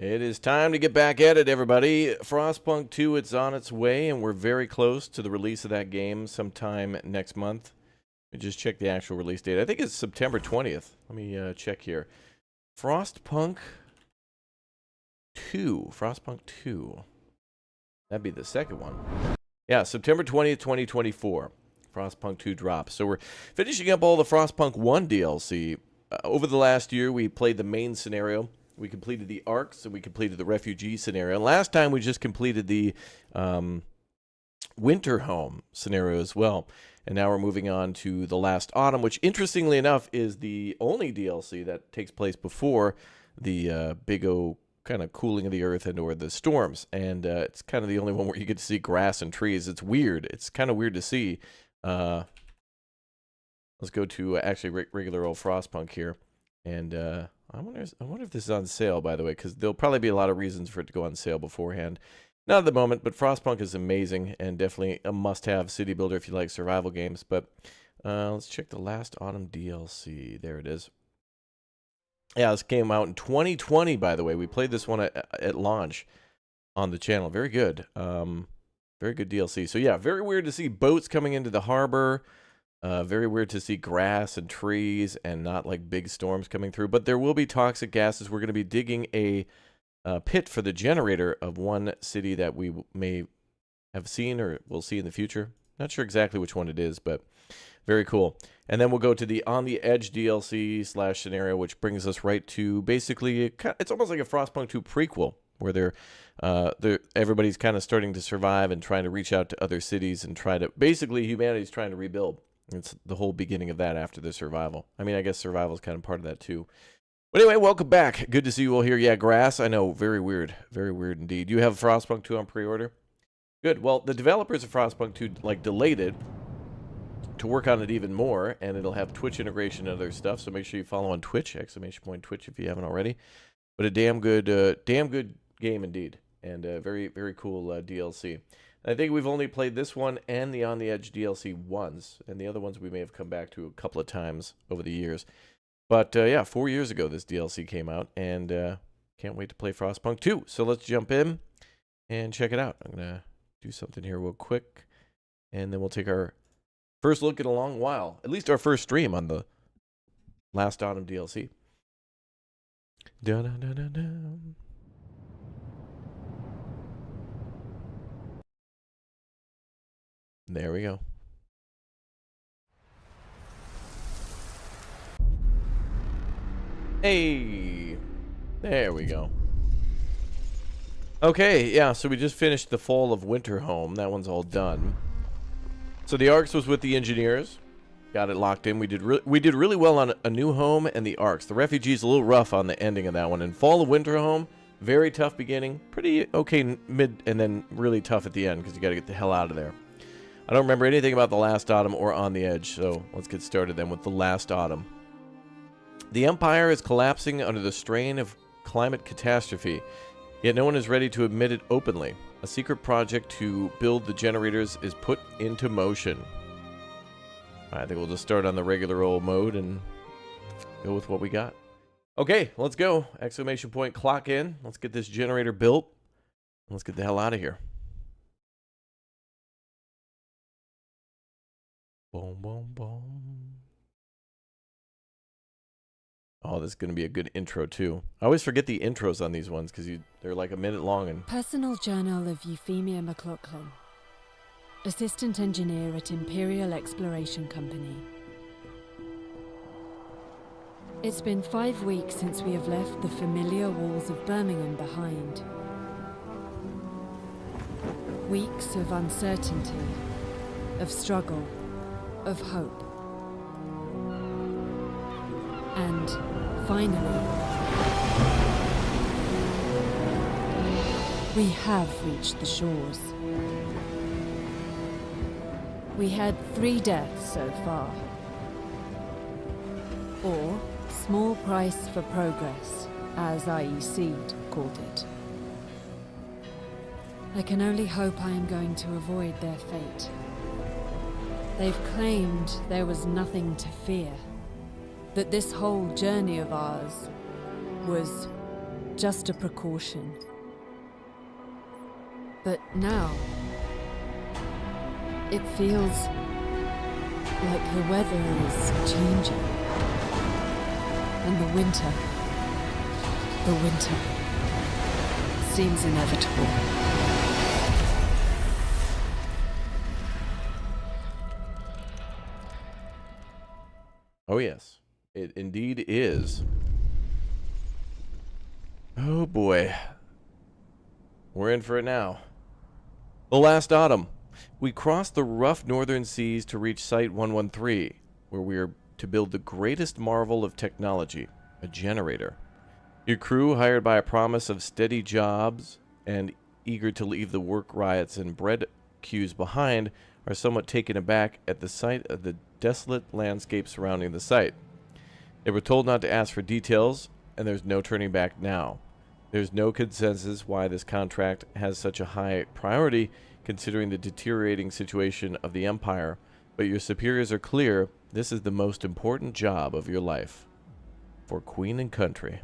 It is time to get back at it, everybody. Frostpunk 2, it's on its way, and we're very close to the release of that game sometime next month. Let me just check the actual release date. I think it's September 20th. Let me check here. Frostpunk 2. Frostpunk 2. That'd be the second one. Yeah, September 20th, 2024. Frostpunk 2 drops. So we're finishing up all the Frostpunk 1 DLC. Over the last year, we played the main scenario. We completed the arcs, and we completed the refugee scenario. And last time, we just completed the winter home scenario as well. And now we're moving on to the last autumn, which, interestingly enough, is the only DLC that takes place before the big O kind of cooling of the earth and or the storms. And it's kind of the only one where you get to see grass and trees. It's weird. It's kind of weird to see. Let's go to actually regular old Frostpunk here. And I wonder if this is on sale, by the way, because there'll probably be a lot of reasons for it to go on sale beforehand. Not at the moment, but Frostpunk is amazing and definitely a must-have city builder if you like survival games. But let's check the last autumn DLC. There it is. Yeah, this came out in 2020, by the way. We played this one at launch on the channel. Very good. Very good DLC. So yeah, very weird to see boats coming into the harbor. Very weird to see grass and trees and not like big storms coming through. But there will be toxic gases. We're going to be digging a pit for the generator of one city that we may have seen or will see in the future. Not sure exactly which one it is, but very cool. And then we'll go to the On the Edge DLC / scenario, which brings us right to basically, it's almost like a Frostpunk 2 prequel, where everybody's kind of starting to survive and trying to reach out to other cities and try to, basically humanity's trying to rebuild. It's the whole beginning of that after the survival. I mean, I guess survival is kind of part of that too. But anyway, welcome back. Good to see you all here. Yeah, grass. I know, very weird. Very weird indeed. You have Frostpunk 2 on pre-order? Good. Well, the developers of Frostpunk 2 delayed it to work on it even more, and it'll have Twitch integration and other stuff. So make sure you follow on Twitch, !Twitch if you haven't already. But a damn good game indeed, and very very cool DLC. I think we've only played this one and the On the Edge DLC once, and the other ones we may have come back to a couple of times over the years. But yeah, 4 years ago this DLC came out, and can't wait to play Frostpunk 2. So let's jump in and check it out. I'm going to do something here real quick, and then we'll take our first look in a long while, at least our first stream on the last autumn DLC. Dun-dun-dun-dun-dun. There we go. Hey, there we go. Okay, yeah, so we just finished the Fall of Winter Home. That one's all done. So the Arcs was with the engineers. Got it locked in. We did really well on A New Home and the Arcs. The Refugee's a little rough on the ending of that one. And Fall of Winter Home, very tough beginning. Pretty okay mid, and then really tough at the end because you got to get the hell out of there. I don't remember anything about the last autumn or On the Edge, so let's get started then with the last autumn. The Empire is collapsing under the strain of climate catastrophe, yet no one is ready to admit it openly. A secret project to build the generators is put into motion. I think we'll just start on the regular old mode and go with what we got. Okay, let's go. ! Clock in. Let's get this generator built. Let's get the hell out of here. Boom, boom, boom. Oh, this is going to be a good intro, too. I always forget the intros on these ones because they're like a minute long. And Personal Journal of Euphemia McLaughlin, Assistant Engineer at Imperial Exploration Company. It's been 5 weeks since we have left the familiar walls of Birmingham behind. Weeks of uncertainty, of struggle, of hope. And finally, we have reached the shores. We had 3 deaths so far. Or small price for progress, as IEC called it. I can only hope I am going to avoid their fate. They've claimed there was nothing to fear. That this whole journey of ours was just a precaution. But now, it feels like the weather is changing. And the winter seems inevitable. Oh yes, it indeed is. Oh boy. We're in for it now. The last autumn, we crossed the rough northern seas to reach Site 113, where we are to build the greatest marvel of technology, a generator. Your crew, hired by a promise of steady jobs and eager to leave the work riots and bread queues behind, are somewhat taken aback at the sight of the desolate landscape surrounding the site. They were told not to ask for details, and there's no turning back now. There's no consensus why this contract has such a high priority considering the deteriorating situation of the Empire, but your superiors are clear this is the most important job of your life. For Queen and Country.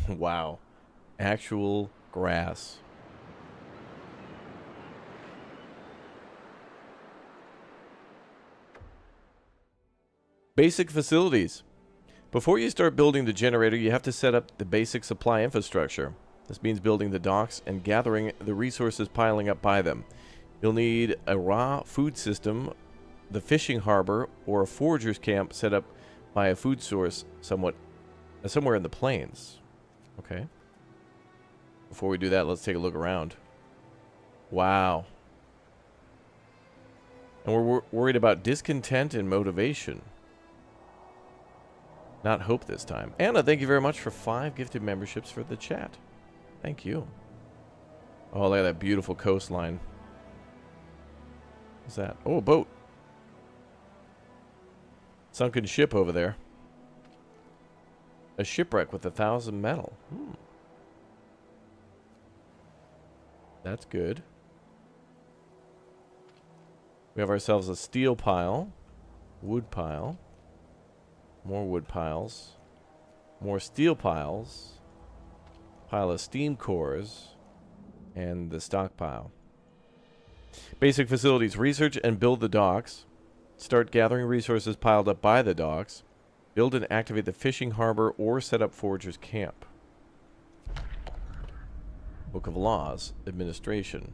Wow. Actual grass. Basic facilities. Before you start building the generator, you have to set up the basic supply infrastructure. This means building the docks and gathering the resources piling up by them. You'll need a raw food system, the fishing harbor, or a forager's camp set up by a food source somewhere in the plains. Okay. Before we do that, let's take a look around. Wow. And we're worried about discontent and motivation. Not hope this time. Anna, thank you very much for 5 gifted memberships for the chat. Thank you. Oh, look at that beautiful coastline. What's that? Oh, a boat. Sunken ship over there. A shipwreck with 1,000 metal. That's good. We have ourselves a steel pile. Wood pile. More wood piles. More steel piles. Pile of steam cores. And the stockpile. Basic facilities. Research and build the docks. Start gathering resources piled up by the docks. Build and activate the fishing harbor or set up foragers' camp. Book of Laws. Administration.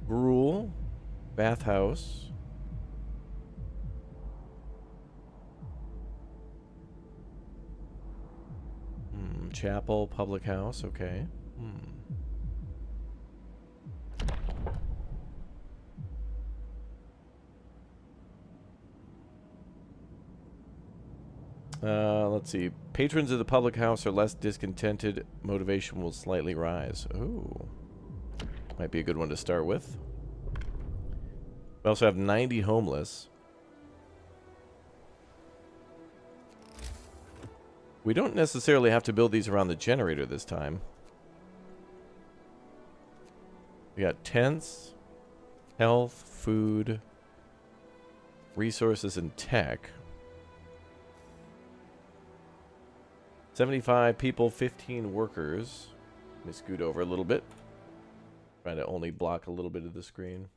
Gruel. Bathhouse. Chapel, public house, okay. Let's see. Patrons of the public house are less discontented. Motivation will slightly rise. Ooh. Might be a good one to start with. We also have 90 homeless. We don't necessarily have to build these around the generator this time. We got tents, health, food, resources, and tech. 75 people, 15 workers. Let me scoot over a little bit. Trying to only block a little bit of the screen.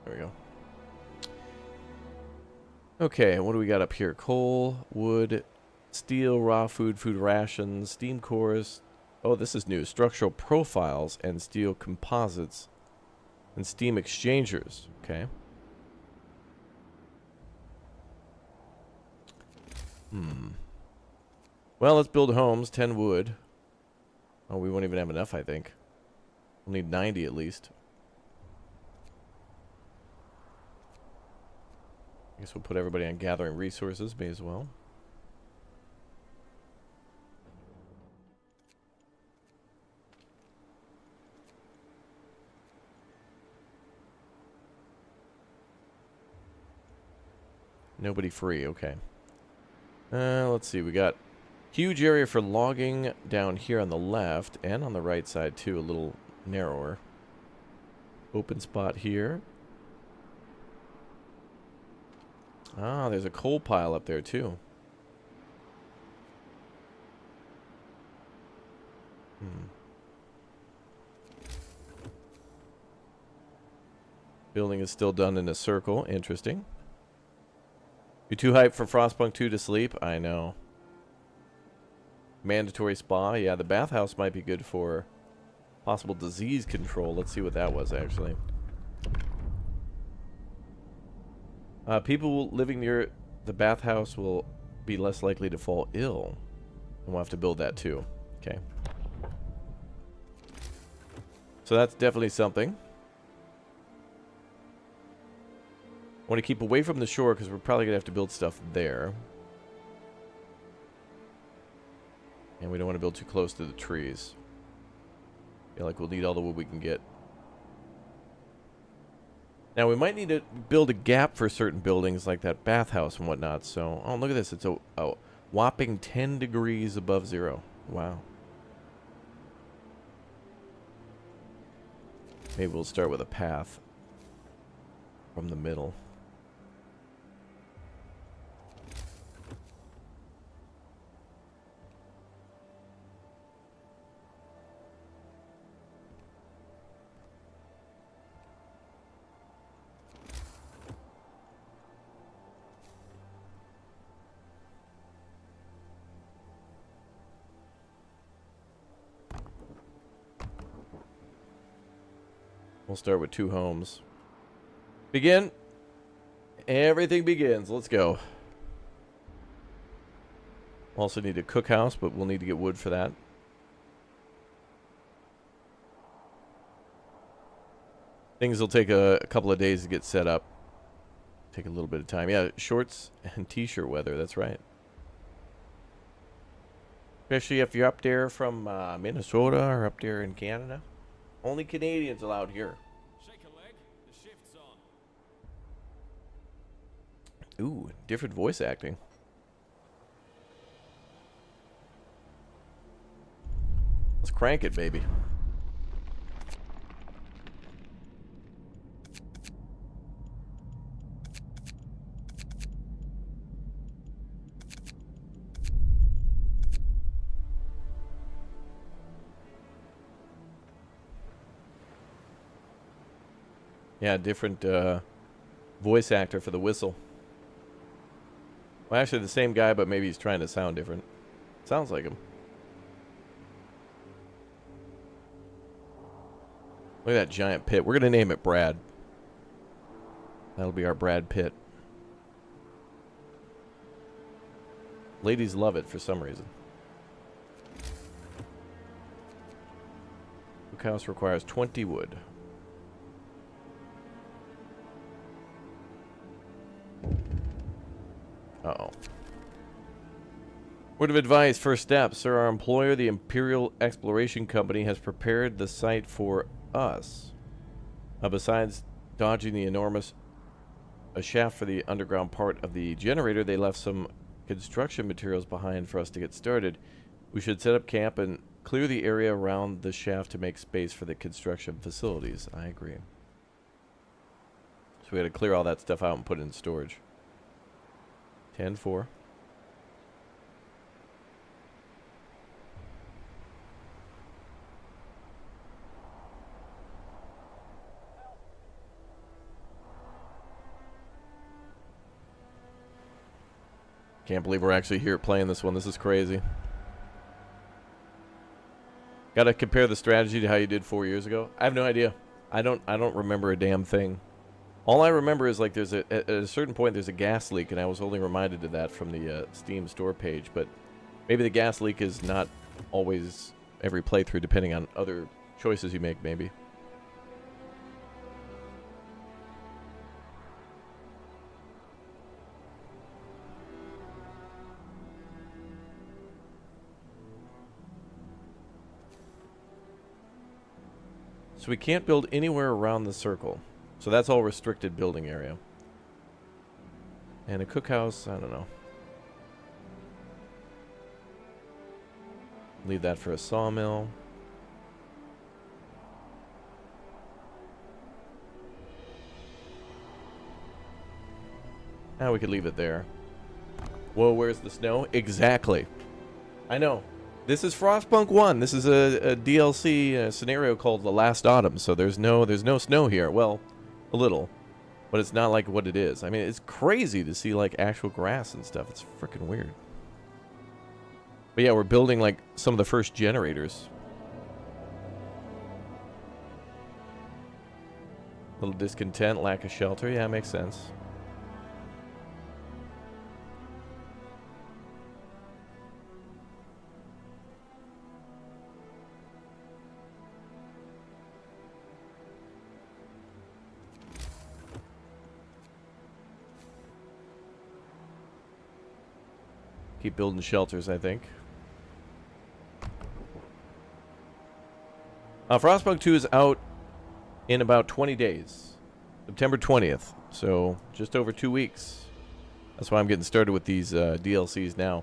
There we go. Okay, what do we got up here? Coal, wood, steel, raw food, food rations, steam cores. Oh, this is new. Structural profiles and steel composites and steam exchangers. Okay. Well, let's build homes. 10 wood. Oh, we won't even have enough, I think. We'll need 90 at least. I guess we'll put everybody on gathering resources, may as well. Nobody free, okay. Let's see, we got huge area for logging down here on the left and on the right side too, a little narrower. Open spot here. Ah, there's a coal pile up there too. Building is still done in a circle. Interesting. You too hyped for Frostpunk 2 to sleep? I know. Mandatory spa. Yeah, the bathhouse might be good for possible disease control. Let's see what that was, actually. People living near the bathhouse will be less likely to fall ill. And we'll have to build that, too. Okay. So that's definitely something. I want to keep away from the shore because we're probably going to have to build stuff there. And we don't want to build too close to the trees. I feel like we'll need all the wood we can get. Now, we might need to build a gap for certain buildings like that bathhouse and whatnot. So, oh, look at this. It's a whopping 10 degrees above zero. Wow. Maybe we'll start with a path from the middle. We'll start with 2 homes. Begin. Everything begins. Let's go. Also need a cookhouse, but we'll need to get wood for that. Things will take a couple of days to get set up. Take a little bit of time. Yeah, shorts and t-shirt weather. That's right. Especially if you're up there from Minnesota or up there in Canada. Only Canadians allowed here. Shake a leg. The shift's on. Ooh, different voice acting. Let's crank it, baby. Yeah, different voice actor for the whistle. Well, actually the same guy, but maybe he's trying to sound different. Sounds like him. Look at that giant pit. We're going to name it Brad. That'll be our Brad Pitt. Ladies love it for some reason. Cookhouse requires 20 wood. Uh-oh. Word of advice, first step. Sir, our employer, the Imperial Exploration Company, has prepared the site for us. Besides dodging the enormous shaft for the underground part of the generator, they left some construction materials behind for us to get started. We should set up camp and clear the area around the shaft to make space for the construction facilities. I agree. So we got to clear all that stuff out and put it in storage. 10-4. Can't believe we're actually here playing this one. This is crazy. Got to compare the strategy to how you did 4 years ago. I have no idea. I don't remember a damn thing. All I remember is like there's at a certain point there's a gas leak, and I was only reminded of that from the Steam store page. But maybe the gas leak is not always every playthrough, depending on other choices you make, maybe. So we can't build anywhere around the circle. So that's all restricted building area. And a cookhouse, I don't know. Leave that for a sawmill. Now we could leave it there. Whoa, where's the snow? Exactly. I know. This is Frostpunk 1. This is a DLC scenario called The Last Autumn, so there's no snow here. Well, a little. But it's not like what it is. I mean, it's crazy to see like actual grass and stuff. It's freaking weird. But yeah, we're building like some of the first generators. Little discontent, lack of shelter. Yeah, makes sense. Keep building shelters, I think. Frostpunk 2 is out in about 20 days. September 20th. So just over 2 weeks. That's why I'm getting started with these DLCs now.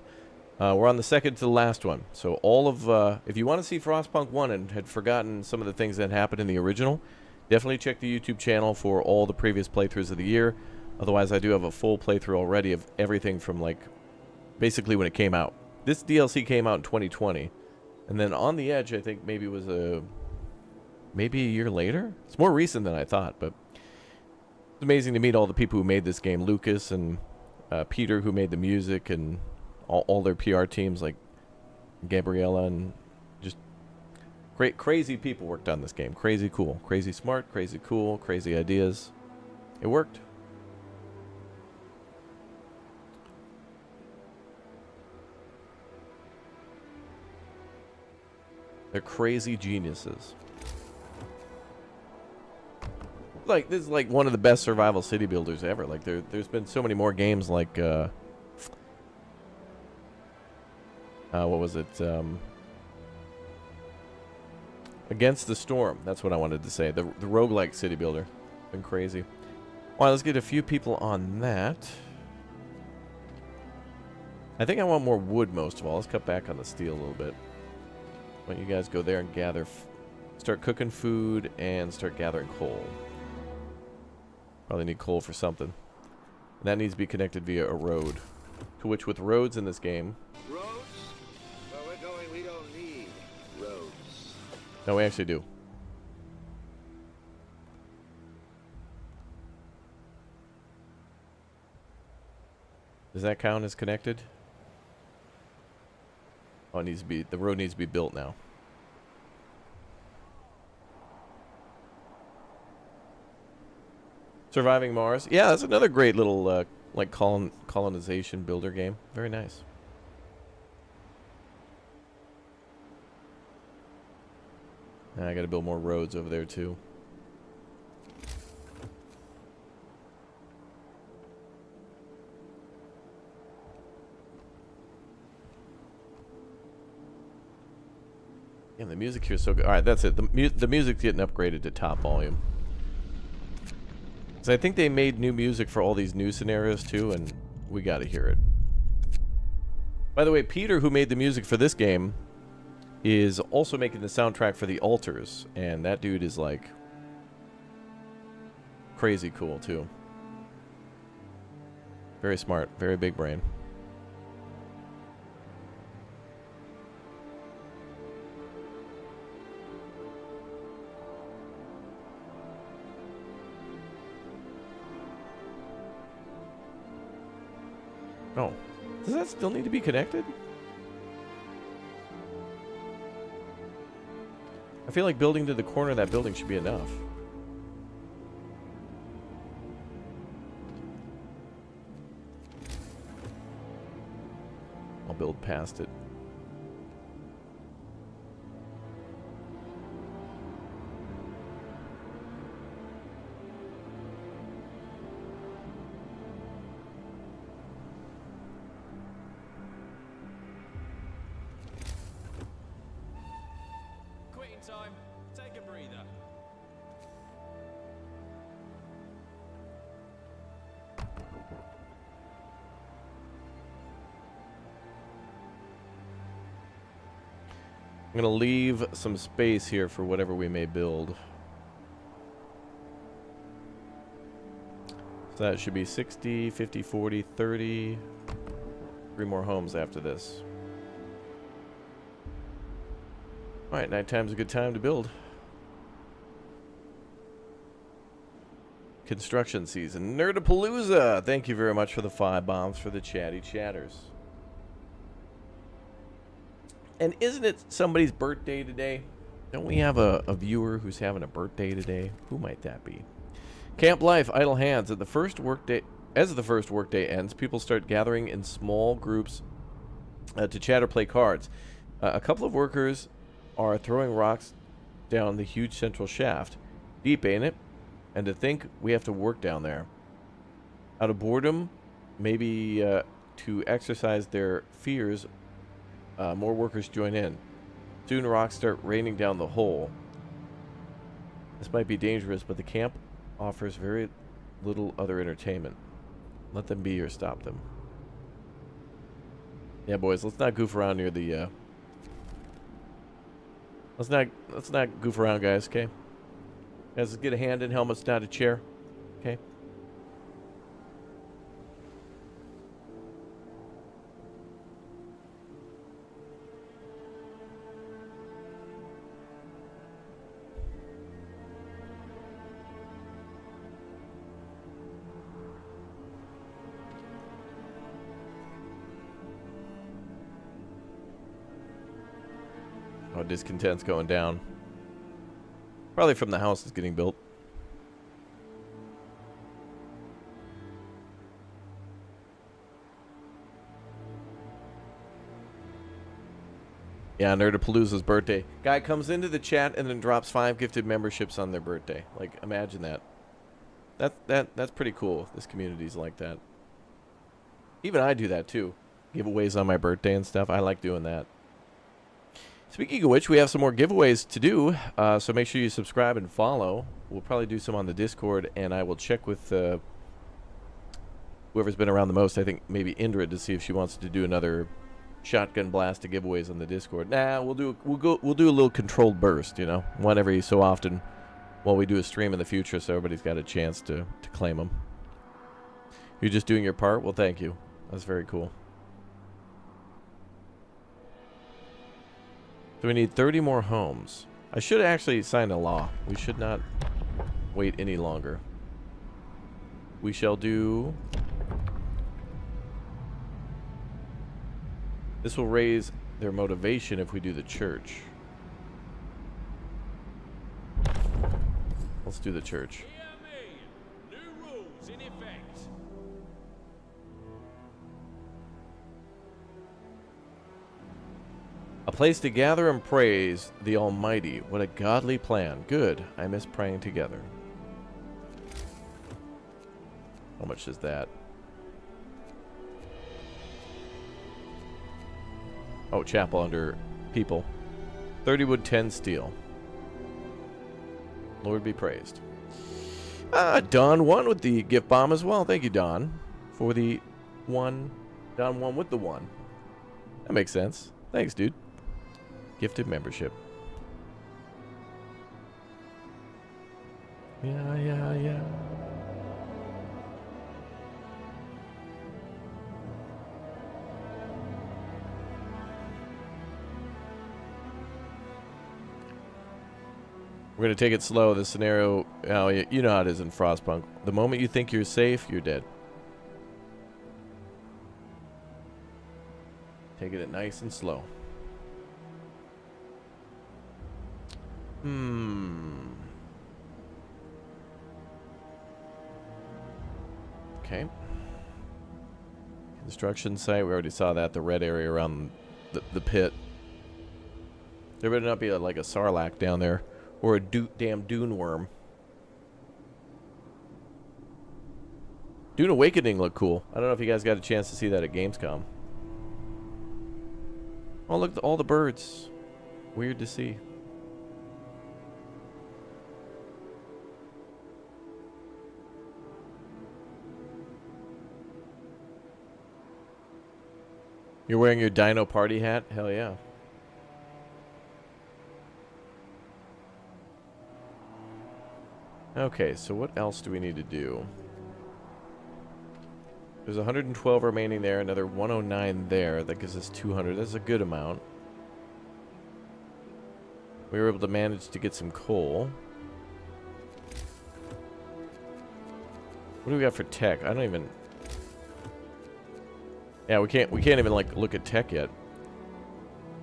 We're on the second to the last one. So all of... if you want to see Frostpunk 1 and had forgotten some of the things that happened in the original, definitely check the YouTube channel for all the previous playthroughs of the year. Otherwise, I do have a full playthrough already of everything from, like, basically when it came out. This DLC came out in 2020. And then On the Edge, I think maybe was maybe a year later? It's more recent than I thought, but it's amazing to meet all the people who made this game. Lucas and Peter, who made the music, and all their PR teams, like Gabriella, and just great, crazy people worked on this game. Crazy cool. Crazy smart, crazy cool, crazy ideas. It worked. They're crazy geniuses. Like, this is like one of the best survival city builders ever. Like, there's been so many more games like, what was it? Against the Storm. That's what I wanted to say. The roguelike city builder. Been crazy. All right, let's get a few people on that. I think I want more wood most of all. Let's cut back on the steel a little bit. Why don't you guys go there and gather, start cooking food and start gathering coal. Probably need coal for something. And that needs to be connected via a road. To which, with roads in this game... Roads? Where we're going, we don't need roads. No, we actually do. Does that count as connected? Oh, it needs to be, the road needs to be built now. Surviving Mars. Yeah, that's another great little, like, colonization builder game. Very nice. And I gotta build more roads over there, too. Damn, the music here is so good. Alright, that's it. The music's getting upgraded to top volume. So I think they made new music for all these new scenarios too, and we gotta hear it. By the way, Peter, who made the music for this game, is also making the soundtrack for the Altars, and that dude is like crazy cool too. Very smart, very big brain. Oh, does that still need to be connected? I feel like building to the corner of that building should be enough. I'll build past it. Time. Take a breather. I'm gonna leave some space here for whatever we may build. So that should be 60, 50, 40, 30. 3 more homes after this. Alright, nighttime's a good time to build. Construction season. Nerdapalooza! Thank you very much for the 5 bombs for the chatty chatters. And isn't it somebody's birthday today? Don't we have a viewer who's having a birthday today? Who might that be? Camp life, idle hands. As the first workday ends, people start gathering in small groups to chat or play cards. A couple of workers are throwing rocks down the huge central shaft. Deep, ain't it? And to think we have to work down there. Out of boredom, maybe to exercise their fears, more workers join in. Soon rocks start raining down the hole. This might be dangerous, but the camp offers very little other entertainment. Let them be or stop them. Yeah, boys, let's not goof around near the let's not goof around, guys, okay? Guys, let's get a hand in helmets, not a chair. Okay? Oh, discontent's going down. Probably from the house that's getting built. Yeah, Nerdapalooza's birthday. Guy comes into the chat and then drops 5 gifted memberships on their birthday. Like, imagine that. That's pretty cool. This community's like that. Even I do that too. Giveaways on my birthday and stuff. I like doing that. Speaking of which, we have some more giveaways to do, so make sure you subscribe and follow. We'll probably do some on the Discord, and I will check with whoever's been around the most. I think maybe Indra, to see if she wants to do another shotgun blast of giveaways on the Discord. Nah, we'll do a little controlled burst, you know, one every so often while we do a stream in the future, so everybody's got a chance to claim them. You're just doing your part? Well, thank you. That's very cool. So we need 30 more homes. I should actually sign a law. We should not wait any longer. We shall do... This will raise their motivation if we do the church. Let's do the church. New rules in effect. A place to gather and praise the Almighty. What a godly plan. Good. I miss praying together. How much is that? Oh, chapel under people. 30 wood, 10 steel. Lord be praised. Don 1 with the gift bomb as well. Thank you, Don, for the 1. Don 1 with the 1. That makes sense. Thanks, dude. Gifted membership. Yeah. We're going to take it slow. This scenario, oh, you know how it is in Frostpunk. The moment you think you're safe, you're dead. Taking it nice and slow. Okay. Construction site. We already saw that. The red area around the pit. There better not be like a sarlacc down there. Or a damn dune worm. Dune Awakening looked cool. I don't know if you guys got a chance to see that at Gamescom. Oh, look, all the birds. Weird to see. You're wearing your Dino Party hat? Hell yeah. Okay, so what else do we need to do? There's 112 remaining there, another 109 there. That gives us 200. That's a good amount. We were able to manage to get some coal. What do we got for tech? I don't even... Yeah, we can't even, like, look at tech yet.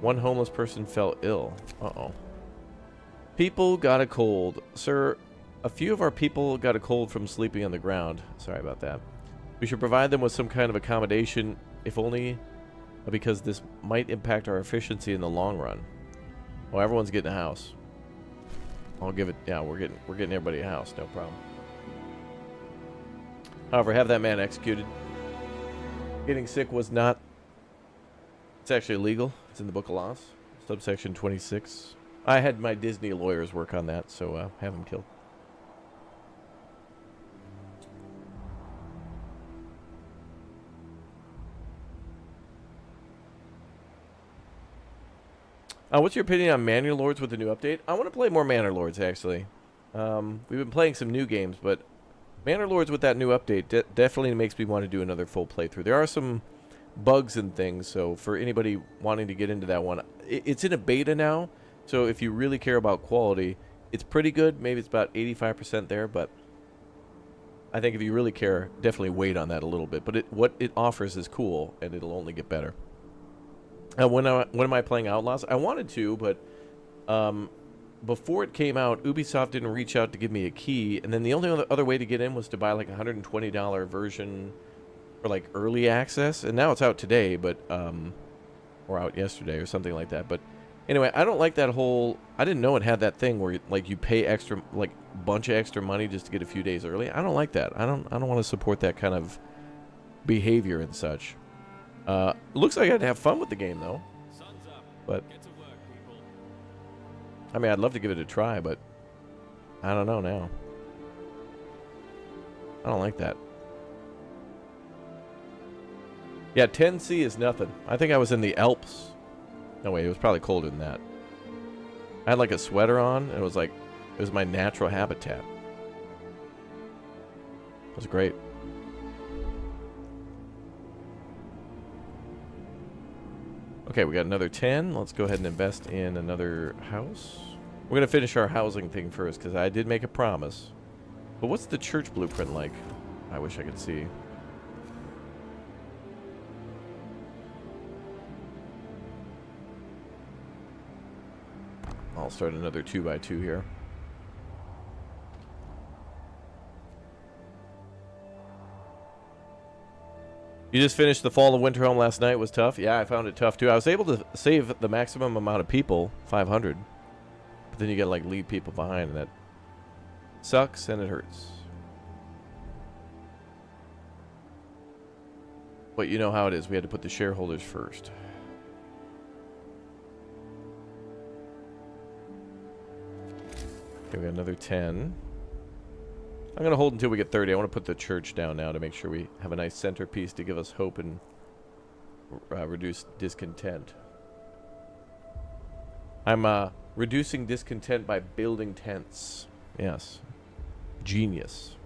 One homeless person fell ill. Uh-oh. People got a cold. Sir, a few of our people got a cold from sleeping on the ground. Sorry about that. We should provide them with some kind of accommodation, if only because this might impact our efficiency in the long run. Well, everyone's getting a house. I'll give it... Yeah, we're getting everybody a house. No problem. However, have that man executed. Getting sick was not... It's actually illegal. It's in the Book of Laws. Subsection 26. I had my Disney lawyers work on that, so have him killed. What's your opinion on Manor Lords with the new update? I want to play more Manor Lords, actually. We've been playing some new games, but Manor Lords with that new update definitely makes me want to do another full playthrough. There are some bugs and things, so for anybody wanting to get into that one, it's in a beta now, so if you really care about quality, it's pretty good. Maybe it's about 85% there, but I think if you really care, definitely wait on that a little bit. But what it offers is cool, and it'll only get better. When am I playing Outlaws? I wanted to, but before it came out, Ubisoft didn't reach out to give me a key, and then the only other way to get in was to buy like a $120 version for like early access, and now it's out today, but or out yesterday or something like that. But anyway, I don't like that whole... I didn't know it had that thing where like you pay extra, like bunch of extra money just to get a few days early. I don't like that. I don't want to support that kind of behavior and such. Looks like I'd have fun with the game though. Sun's up. But Get to work, people. I mean, I'd love to give it a try, but I don't know now. I don't like that. Yeah, 10C is nothing. I think I was in the Alps. No, wait, it was probably colder than that. I had like a sweater on, and it was like, it was my natural habitat. It was great. Okay, we got another 10. Let's go ahead and invest in another house. We're going to finish our housing thing first, because I did make a promise. But what's the church blueprint like? I wish I could see. I'll start another 2x2 here. You just finished the Fall of Winterhome last night. It was tough. Yeah, I found it tough too. I was able to save the maximum amount of people, 500. But then you gotta like leave people behind, and that sucks and it hurts. But you know how it is. We had to put the shareholders first. Okay, we got another 10. I'm going to hold until we get 30. I want to put the church down now to make sure we have a nice centerpiece to give us hope and reduce discontent. I'm reducing discontent by building tents. Yes. Genius.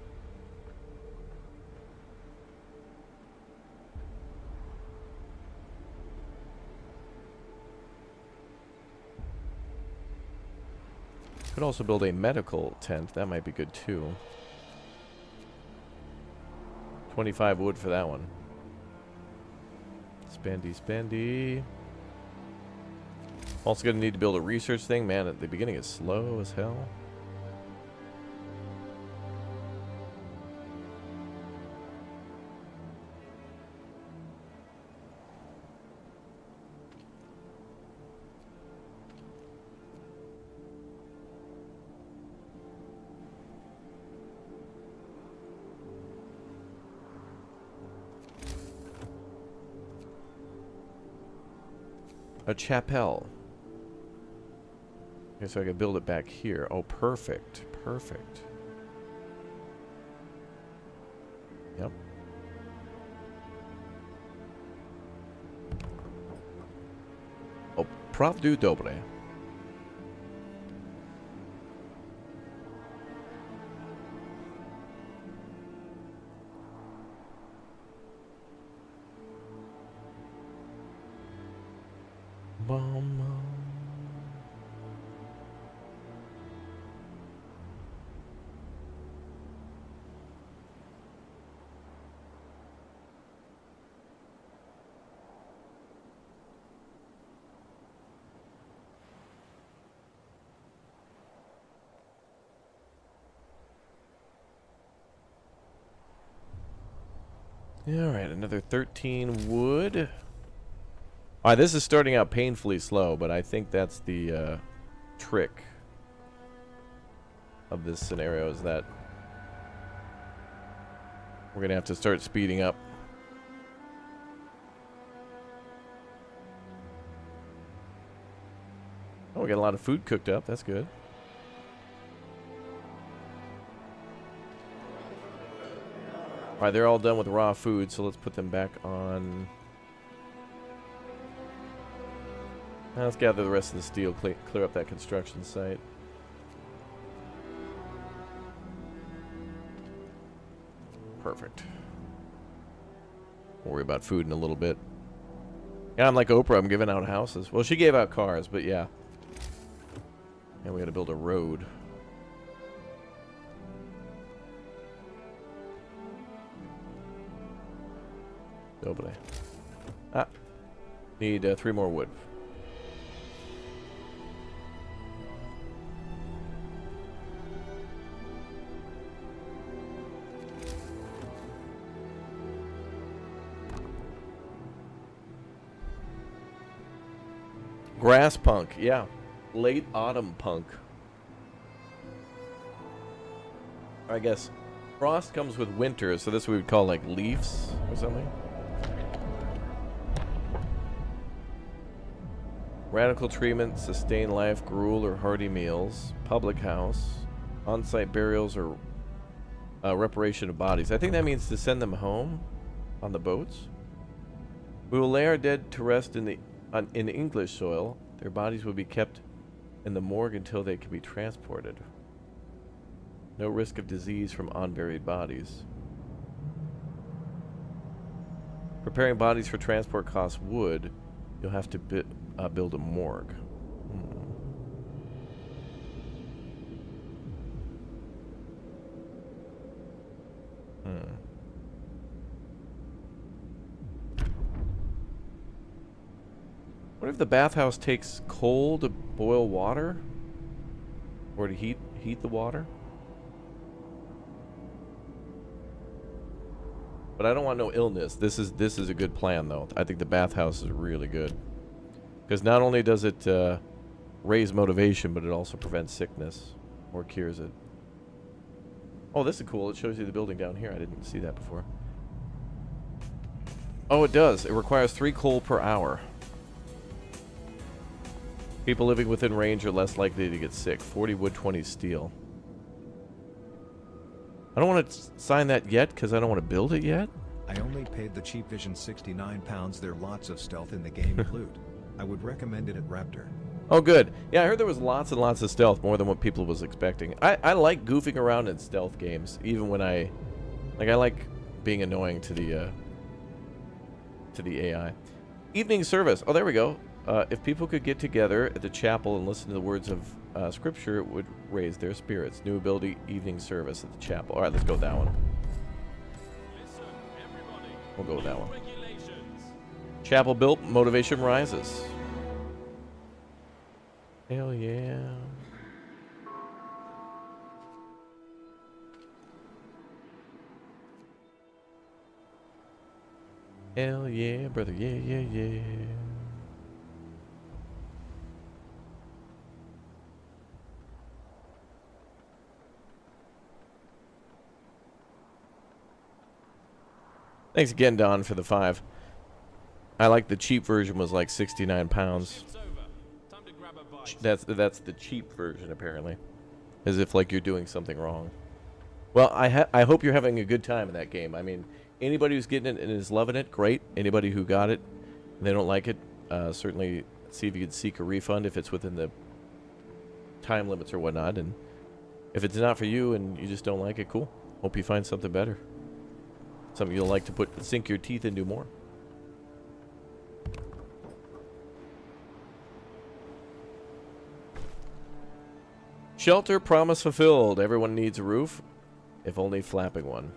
Could also build a medical tent. That might be good too. 25 wood for that one. Spendy, spendy. Also gonna need to build a research thing. Man, at the beginning it's slow as hell. A chapel. Okay, so I can build it back here. Oh, perfect. Perfect. Yep. Oh, pravdu dobre. Bum, bum. All right, another 13 wood. All right, this is starting out painfully slow, but I think that's the trick of this scenario is that we're going to have to start speeding up. Oh, we got a lot of food cooked up. That's good. All right, they're all done with raw food, so let's put them back on. Now let's gather the rest of the steel, clear up that construction site. Perfect. We'll worry about food in a little bit. Yeah, I'm like Oprah. I'm giving out houses. Well, she gave out cars, but yeah. And we got to build a road. Doble. Ah. Need 3 more wood. Grass punk, yeah. Late autumn punk. I guess frost comes with winter, so this we would call like leaves or something. Radical treatment, sustain life, gruel or hearty meals, public house, on-site burials or reparation of bodies. I think that means to send them home on the boats. We will lay our dead to rest in English soil. Their bodies will be kept in the morgue until they can be transported. No risk of disease from unburied bodies. Preparing bodies for transport costs wood. You'll have to build a morgue. What if the bathhouse takes coal to boil water? Or to heat the water? But I don't want no illness. This is a good plan, though. I think the bathhouse is really good. Because not only does it raise motivation, but it also prevents sickness. Or cures it. Oh, this is cool. It shows you the building down here. I didn't see that before. Oh, it does. It requires 3 coal per hour. People living within range are less likely to get sick. 40 wood, 20 steel. I don't want to sign that yet because I don't want to build it yet. I only paid the cheap vision £69. There are lots of stealth in the game and loot. I would recommend it at Raptor. Oh, good. Yeah, I heard there was lots and lots of stealth, more than what people was expecting. I like goofing around in stealth games, even when I like being annoying to the AI. Evening service. Oh, there we go. If people could get together at the chapel and listen to the words of scripture, it would raise their spirits. New ability, evening service at the chapel. All right, let's go with that one. Listen, everybody. We'll go with that one. Regulations. Chapel built, motivation rises. Hell yeah. Hell yeah, brother. Yeah, yeah, yeah. Thanks again, Don, for the 5. I like the cheap version was like 69 pounds. Shift's over. Time to grab a bite. That's the cheap version, apparently. As if like you're doing something wrong. Well, I hope you're having a good time in that game. I mean, anybody who's getting it and is loving it, great. Anybody who got it and they don't like it, certainly see if you can seek a refund if it's within the time limits or whatnot. And if it's not for you and you just don't like it, cool. Hope you find something better. Something you'll like to sink your teeth into more. Shelter promise fulfilled. Everyone needs a roof, if only flapping one.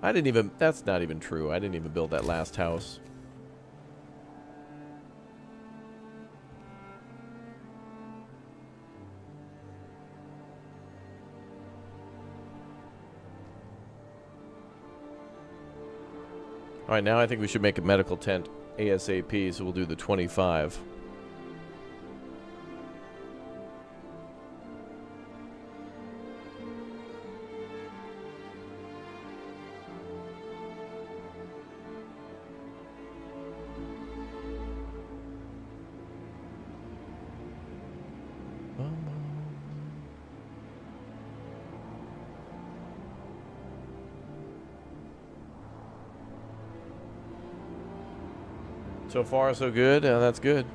I didn't even... That's not even true. I didn't even build that last house. Alright, now I think we should make a medical tent ASAP, so we'll do the 25. So far, so good. That's good.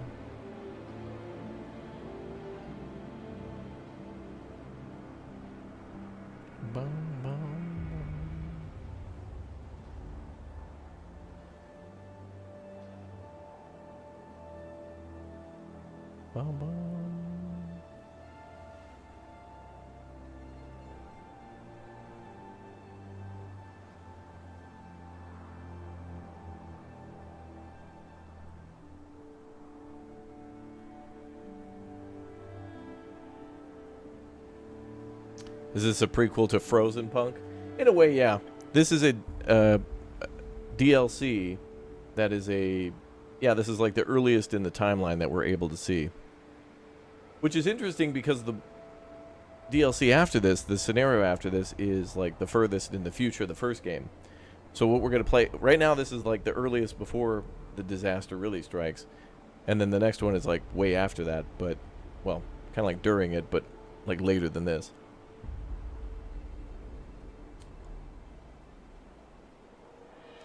Is this a prequel to Frostpunk? In a way, yeah. This is a DLC that is a... Yeah, this is like the earliest in the timeline that we're able to see. Which is interesting because the DLC after this, the scenario after this, is like the furthest in the future of the first game. So what we're going to play... Right now, this is like the earliest before the disaster really strikes. And then the next one is like way after that, but... Well, kind of like during it, but like later than this.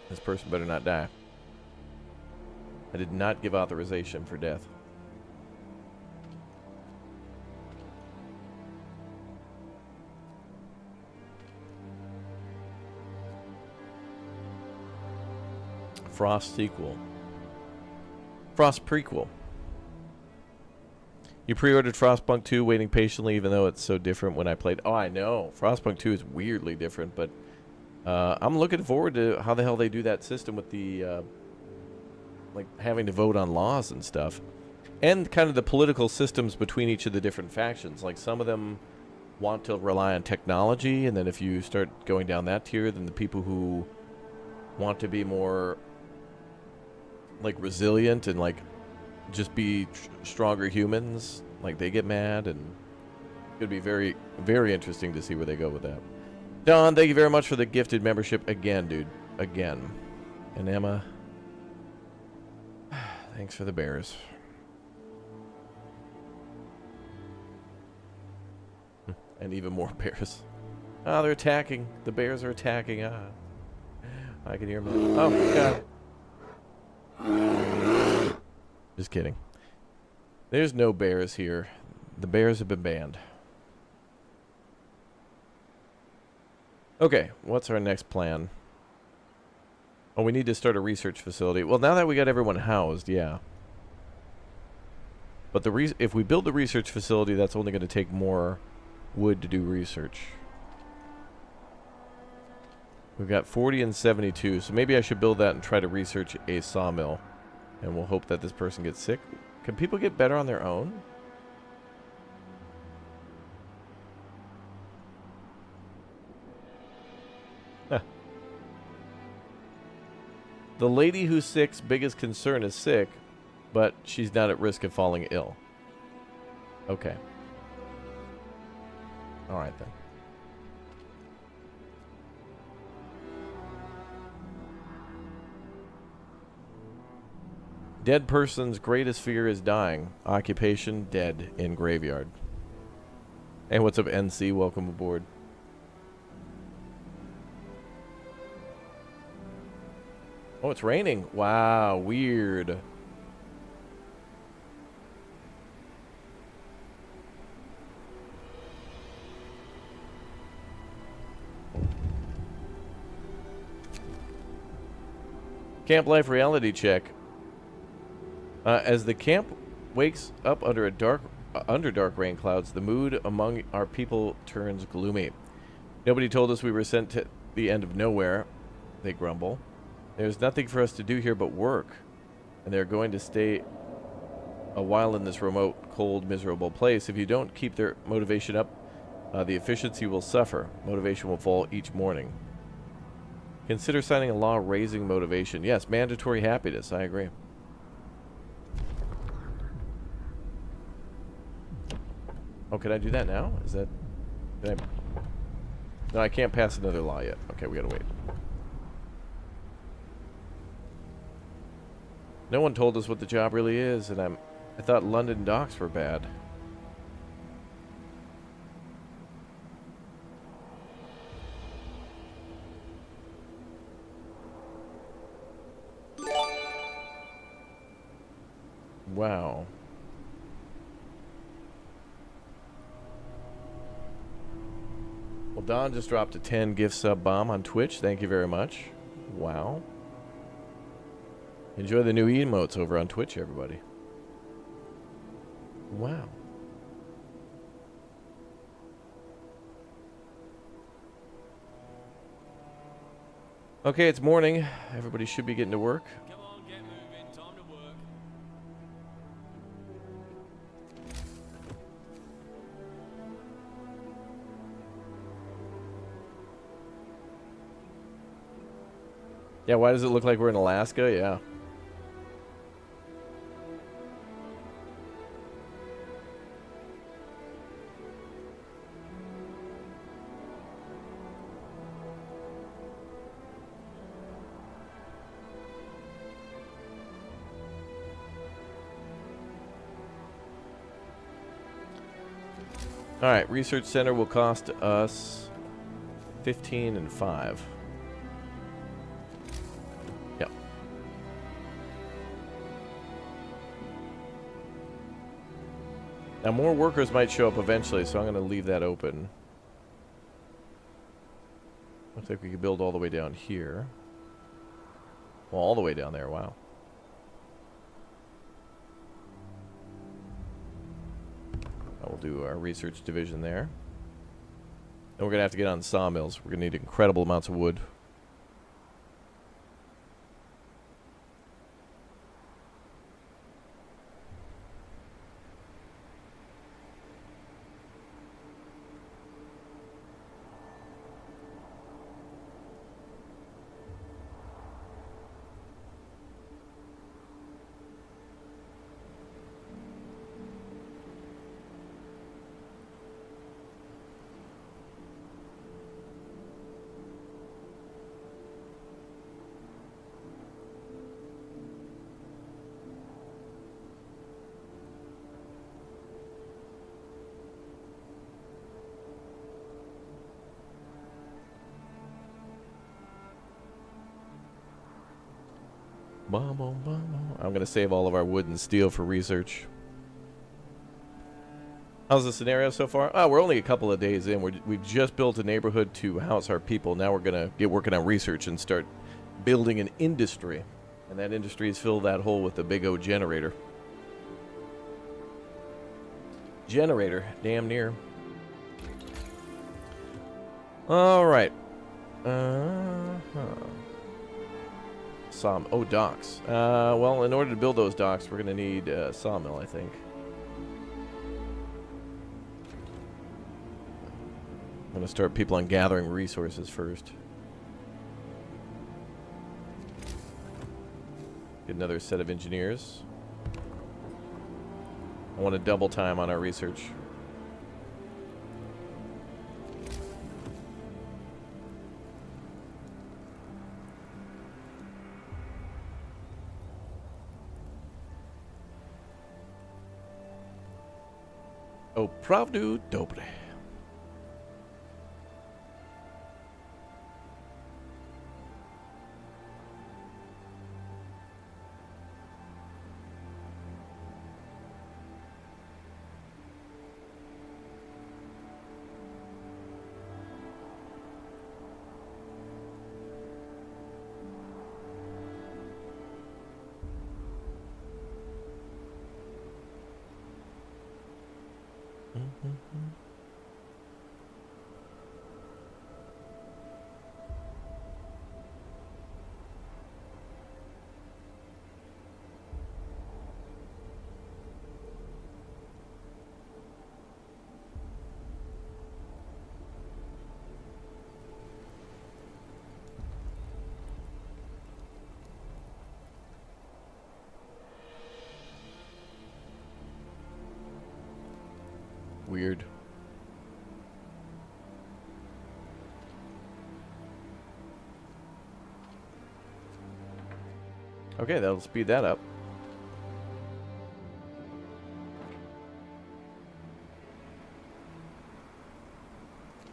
This person better not die. I did not give authorization for death. Frost sequel. Frost prequel. You pre-ordered Frostpunk 2, waiting patiently, even though it's so different when I played. Oh, I know. Frostpunk 2 is weirdly different, but I'm looking forward to how the hell they do that system with the, like, having to vote on laws and stuff. And kind of the political systems between each of the different factions. Like, some of them want to rely on technology, and then if you start going down that tier, then the people who want to be more, like, resilient and, like, just be stronger humans, like, they get mad, and it's going to be very, very interesting to see where they go with that. Don, thank you very much for the gifted membership again, dude. Again. And Emma, thanks for the bears. And even more bears. Ah, they're attacking. The bears are attacking. Ah, I can hear them. Oh, God. Just kidding. There's no bears here. The bears have been banned. Okay, what's our next plan? Oh, we need to start a research facility. Well, now that we got everyone housed, yeah. But if we build the research facility, that's only going to take more wood to do research. We've got 40 and 72, so maybe I should build that and try to research a sawmill. And we'll hope that this person gets sick. Can people get better on their own? Huh. The lady who's sick's biggest concern is sick, but she's not at risk of falling ill. Okay. All right, then. Dead person's greatest fear is dying. Occupation, dead in graveyard. Hey, what's up, NC? Welcome aboard. Oh, it's raining. Wow, weird. Camp life reality check. As the camp wakes up under a dark under dark rain clouds, the mood among our people turns gloomy. Nobody told us we were sent to the end of nowhere, they grumble. There's nothing for us to do here but work, and they're going to stay a while in this remote, cold, miserable place. If you don't keep their motivation up, the efficiency will suffer. Motivation will fall each morning. Consider signing a law raising motivation. Yes, mandatory happiness. I agree. Oh, can I do that now? Is that... Did I... No, I can't pass another law yet. Okay, we gotta wait. No one told us what the job really is, and I thought London docks were bad. Wow. Well, Don just dropped a 10 gift sub bomb on Twitch. Thank you very much. Wow. Enjoy the new emotes over on Twitch, everybody. Wow. Okay, it's morning. Everybody should be getting to work. Come on, get moving. Time to work. Yeah, why does it look like we're in Alaska? Yeah. All right, research center will cost us 15 and 5. Yep. Now more workers might show up eventually, so I'm going to leave that open. Looks like we could build all the way down here. Well, all the way down there, wow. We'll do our research division there. And we're going to have to get on sawmills. We're going to need incredible amounts of wood. I'm going to save all of our wood and steel for research. How's the scenario so far? Oh, we're only a couple of days in. We've just built a neighborhood to house our people. Now we're going to get working on research and start building an industry. And that industry has filled that hole with the big O generator. Generator, damn near. All right. Docks. Well, in order to build those docks, we're going to need a sawmill, I think. I'm going to start people on gathering resources first. Get another set of engineers. I want to double time on our research. O pravdu dobre. weird. Okay, that'll speed that up.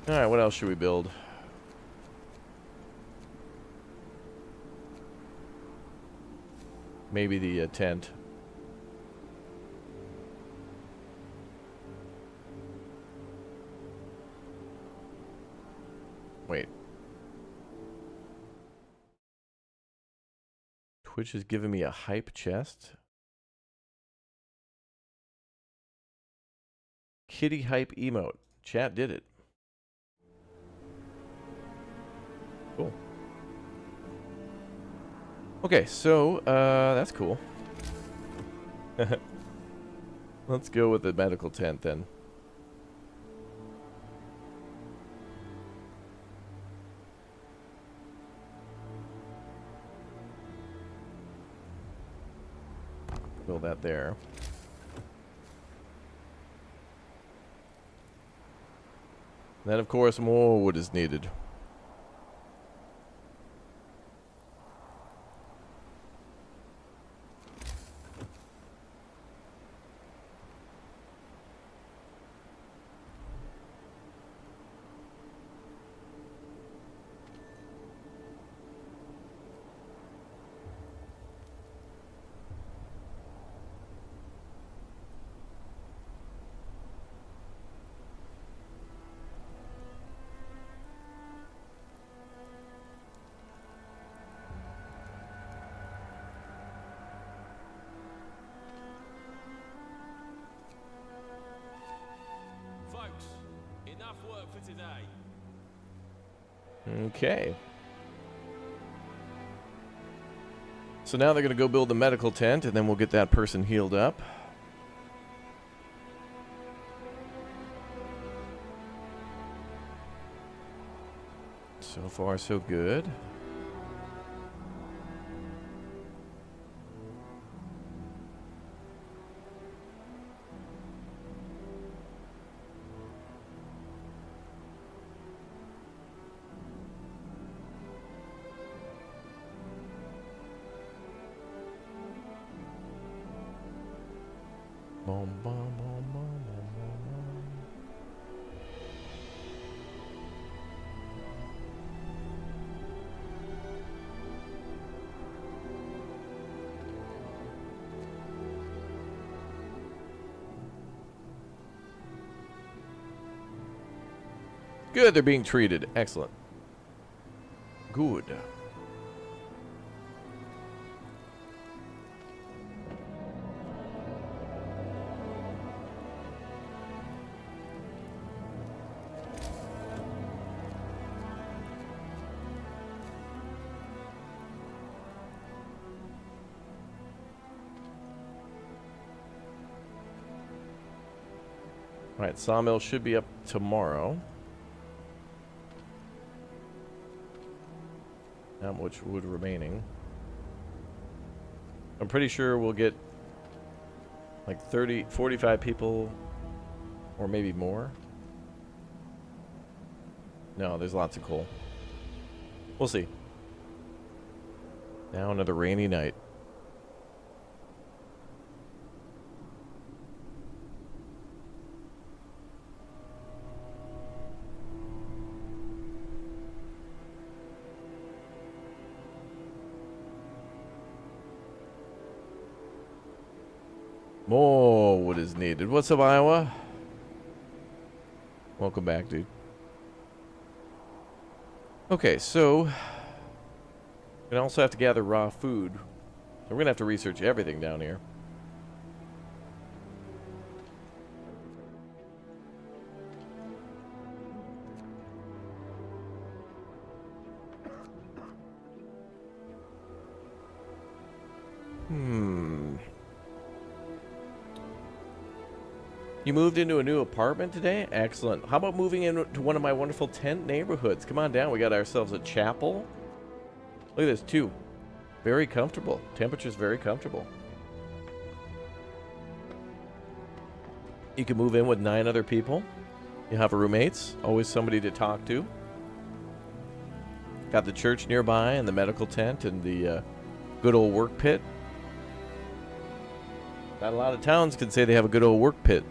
Alright, what else should we build? Maybe the tent. Wait. Twitch is giving me a hype chest. Kitty hype emote. Chat did it. Cool. Okay, so that's cool. Let's go with the medical tent then. Build that there. Then, of course, more wood is needed. Folks, enough work for today. Okay. So now they're going to go build the medical tent, and then we'll get that person healed up. So far, so good. Boom, boom, boom, boom, boom, boom, boom. Good, they're being treated. Excellent. Good. Alright, sawmill should be up tomorrow. Not much wood remaining. I'm pretty sure we'll get like 30, 45 people, or maybe more. No, there's lots of coal. We'll see. Now another rainy night. More wood is needed. What's up, Iowa? Welcome back, dude. Okay, so we also have to gather raw food. So we're gonna have to research everything down here. You moved into a new apartment today? Excellent. How about moving into one of my wonderful tent neighborhoods? Come on down. We got ourselves a chapel. Look at this, too. Very comfortable. Temperature's very comfortable. You can move in with 9 other people. You have roommates, always somebody to talk to. Got the church nearby and the medical tent and the good old work pit. Not a lot of towns can say they have a good old work pit.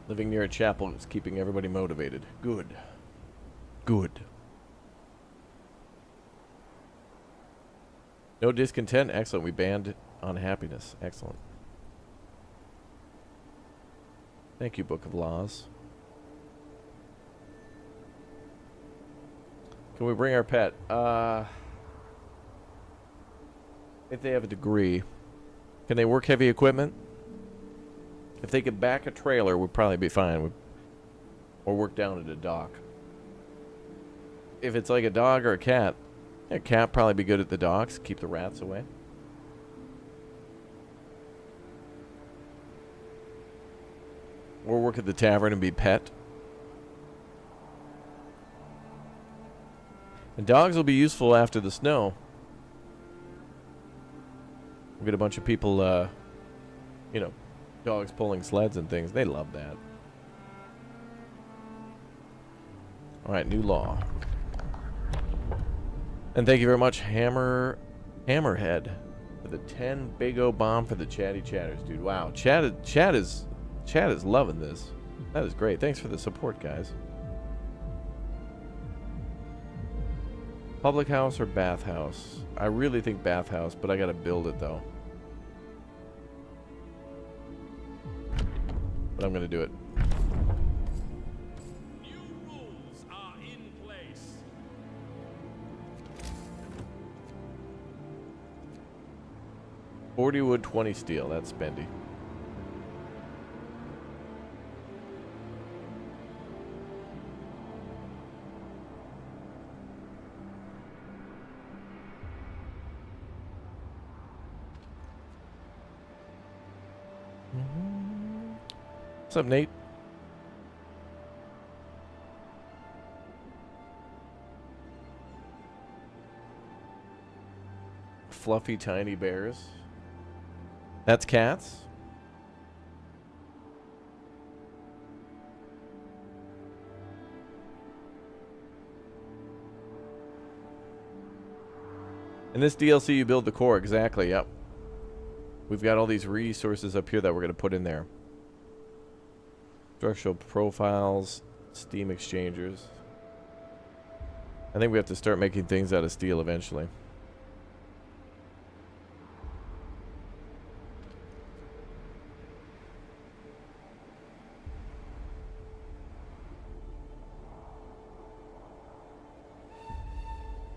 Living near a chapel is keeping everybody motivated. Good. Good. No discontent. Excellent. We banned unhappiness. Excellent. Thank you, Book of Laws. Can we bring our pet? If they have a degree. Can they work heavy equipment? If they could back a trailer, we'd probably be fine. Or work down at a dock. If it's like a dog or a cat probably be good at the docks. Keep the rats away. Or work at the tavern and be pet. And dogs will be useful after the snow. We'll get a bunch of people, you know, dogs pulling sleds and things. They love that. Alright, new law. And thank you very much, Hammerhead, for the 10 Big O bomb for the Chatty Chatters, dude. Wow, Chat is loving this. That is great. Thanks for the support, guys. Public house or bathhouse? I really think bathhouse, but I gotta build it though. But I'm gonna do it. New rules are in place. $40 wood, 20 steel. That's spendy. What's up, Nate? Fluffy tiny bears. That's cats. In this DLC, you build the core. Exactly, yep. We've got all these resources up here that we're going to put in there. Structural profiles, steam exchangers. I think we have to start making things out of steel eventually.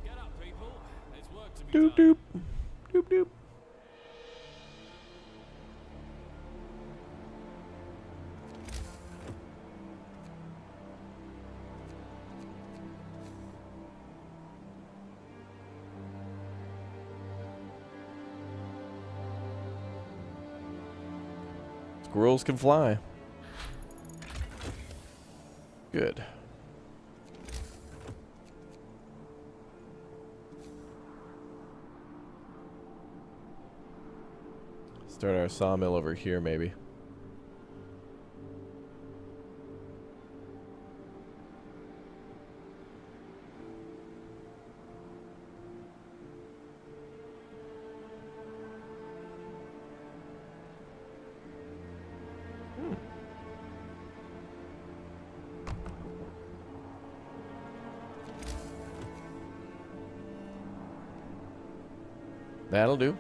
Get up, people. There's work to be Doop done. doop. Doop doop. Squirrels can fly. Good. Start our sawmill over here, maybe. That'll do.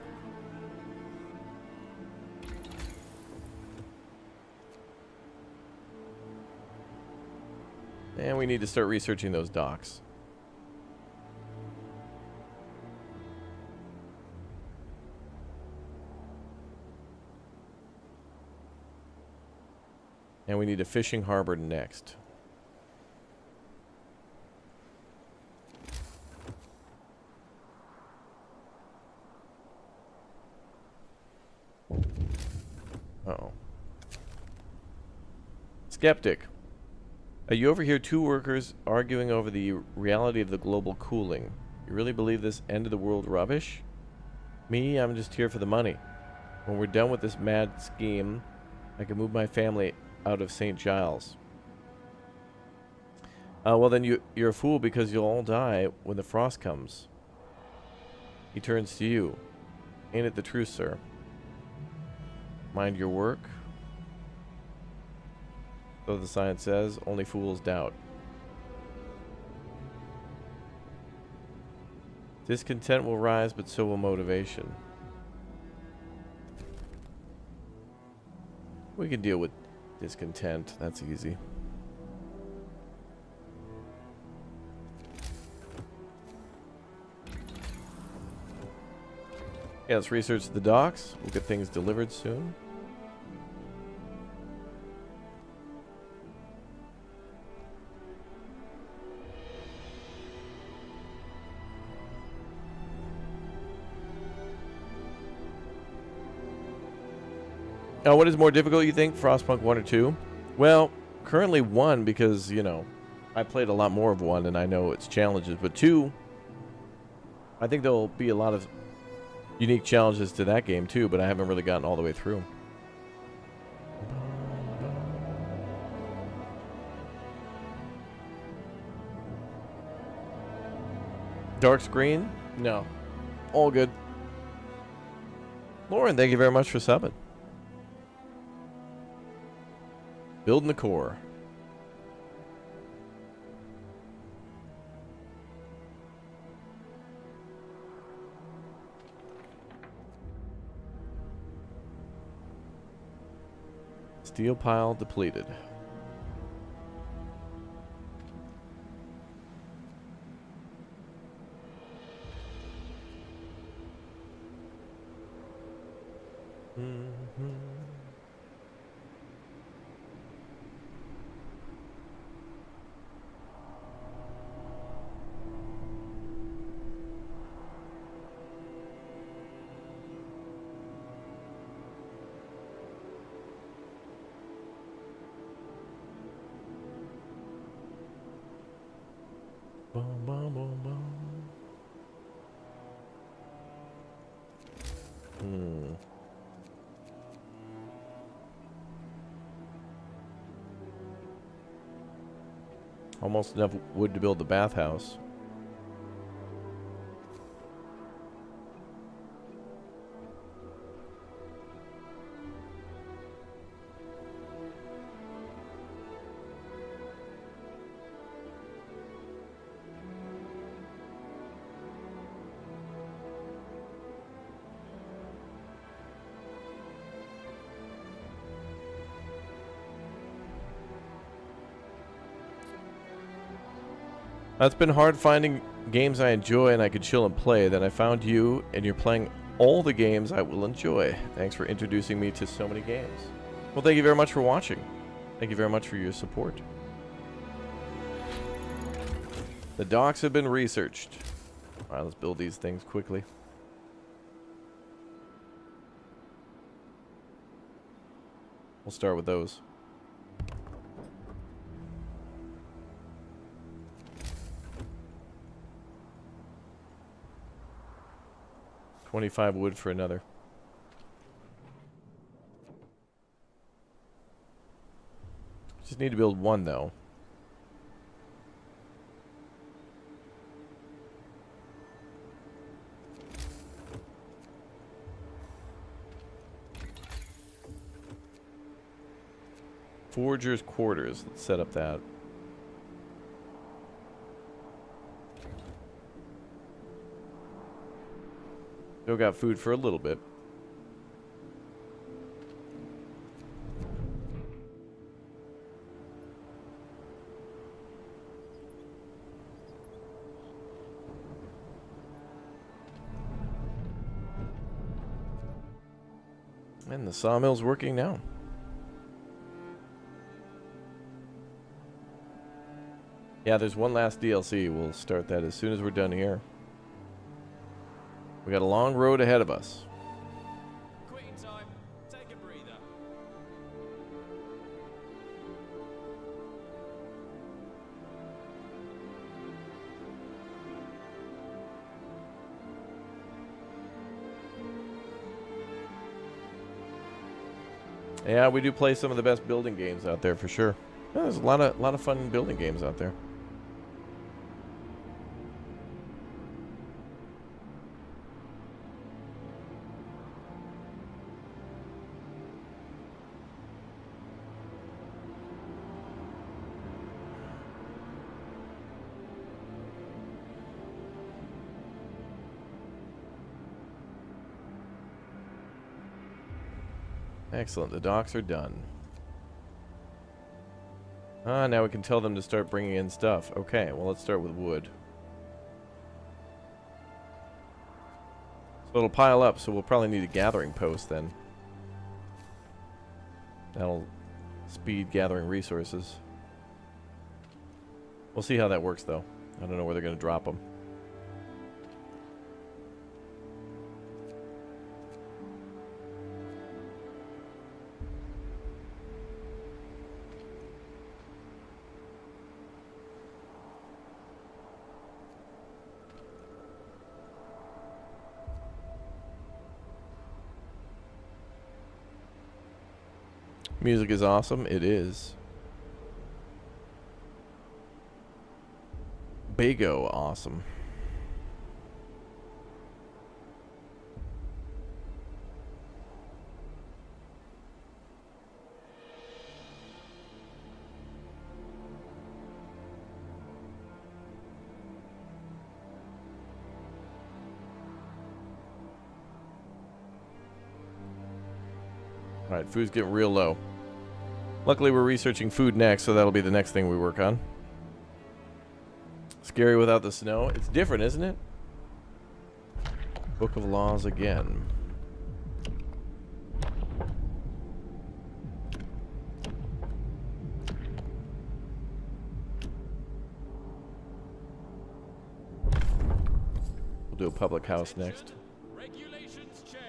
And we need to start researching those docks. And we need a fishing harbor next. Uh-oh. Skeptic. You overhear two workers arguing over the reality of the global cooling. You really believe this end of the world rubbish? Me, I'm just here for the money. When we're done with this mad scheme, I can move my family out of St. Giles. Well then you're a fool because you'll all die when the frost comes. He turns to you. Ain't it the truth, sir? Mind your work. So the sign says, only fools doubt. Discontent will rise, but so will motivation. We can deal with discontent. That's easy. Yeah, let's research the docks. We'll get things delivered soon. What is more difficult, you think? Frostpunk 1 or 2? Well, currently 1 because, you know, I played a lot more of 1 and I know its challenges. But 2, I think there'll be a lot of unique challenges to that game too, but I haven't really gotten all the way through. Dark screen? No. All good. Lauren, thank you very much for subbing. Building the core. Steel pile depleted. Almost enough wood to build the bathhouse. It's been hard finding games I enjoy and I could chill and play. Then I found you, and you're playing all the games I will enjoy. Thanks for introducing me to so many games. Well, thank you very much for watching. Thank you very much for your support. The docks have been researched. Alright, let's build these things quickly. We'll start with those. $25 wood for another. Just need to build one though. Forger's quarters. Let's set up that. Still got food for a little bit. And the sawmill's working now. Yeah, there's one last DLC. We'll start that as soon as we're done here. We got a long road ahead of us. Quitting time. Take a breather. Yeah, we do play some of the best building games out there for sure. Yeah, there's a lot of fun building games out there. Excellent. The docks are done. Now we can tell them to start bringing in stuff. Okay, well, let's start with wood. So it'll pile up, so we'll probably need a gathering post then. That'll speed gathering resources. We'll see how that works, though. I don't know where they're going to drop them. Music is awesome. It is. Bago, awesome. Alright, food's getting real low. Luckily, we're researching food next, so that'll be the next thing we work on. Scary without the snow. It's different, isn't it? Book of Laws again. We'll do a public house next. Regulations change.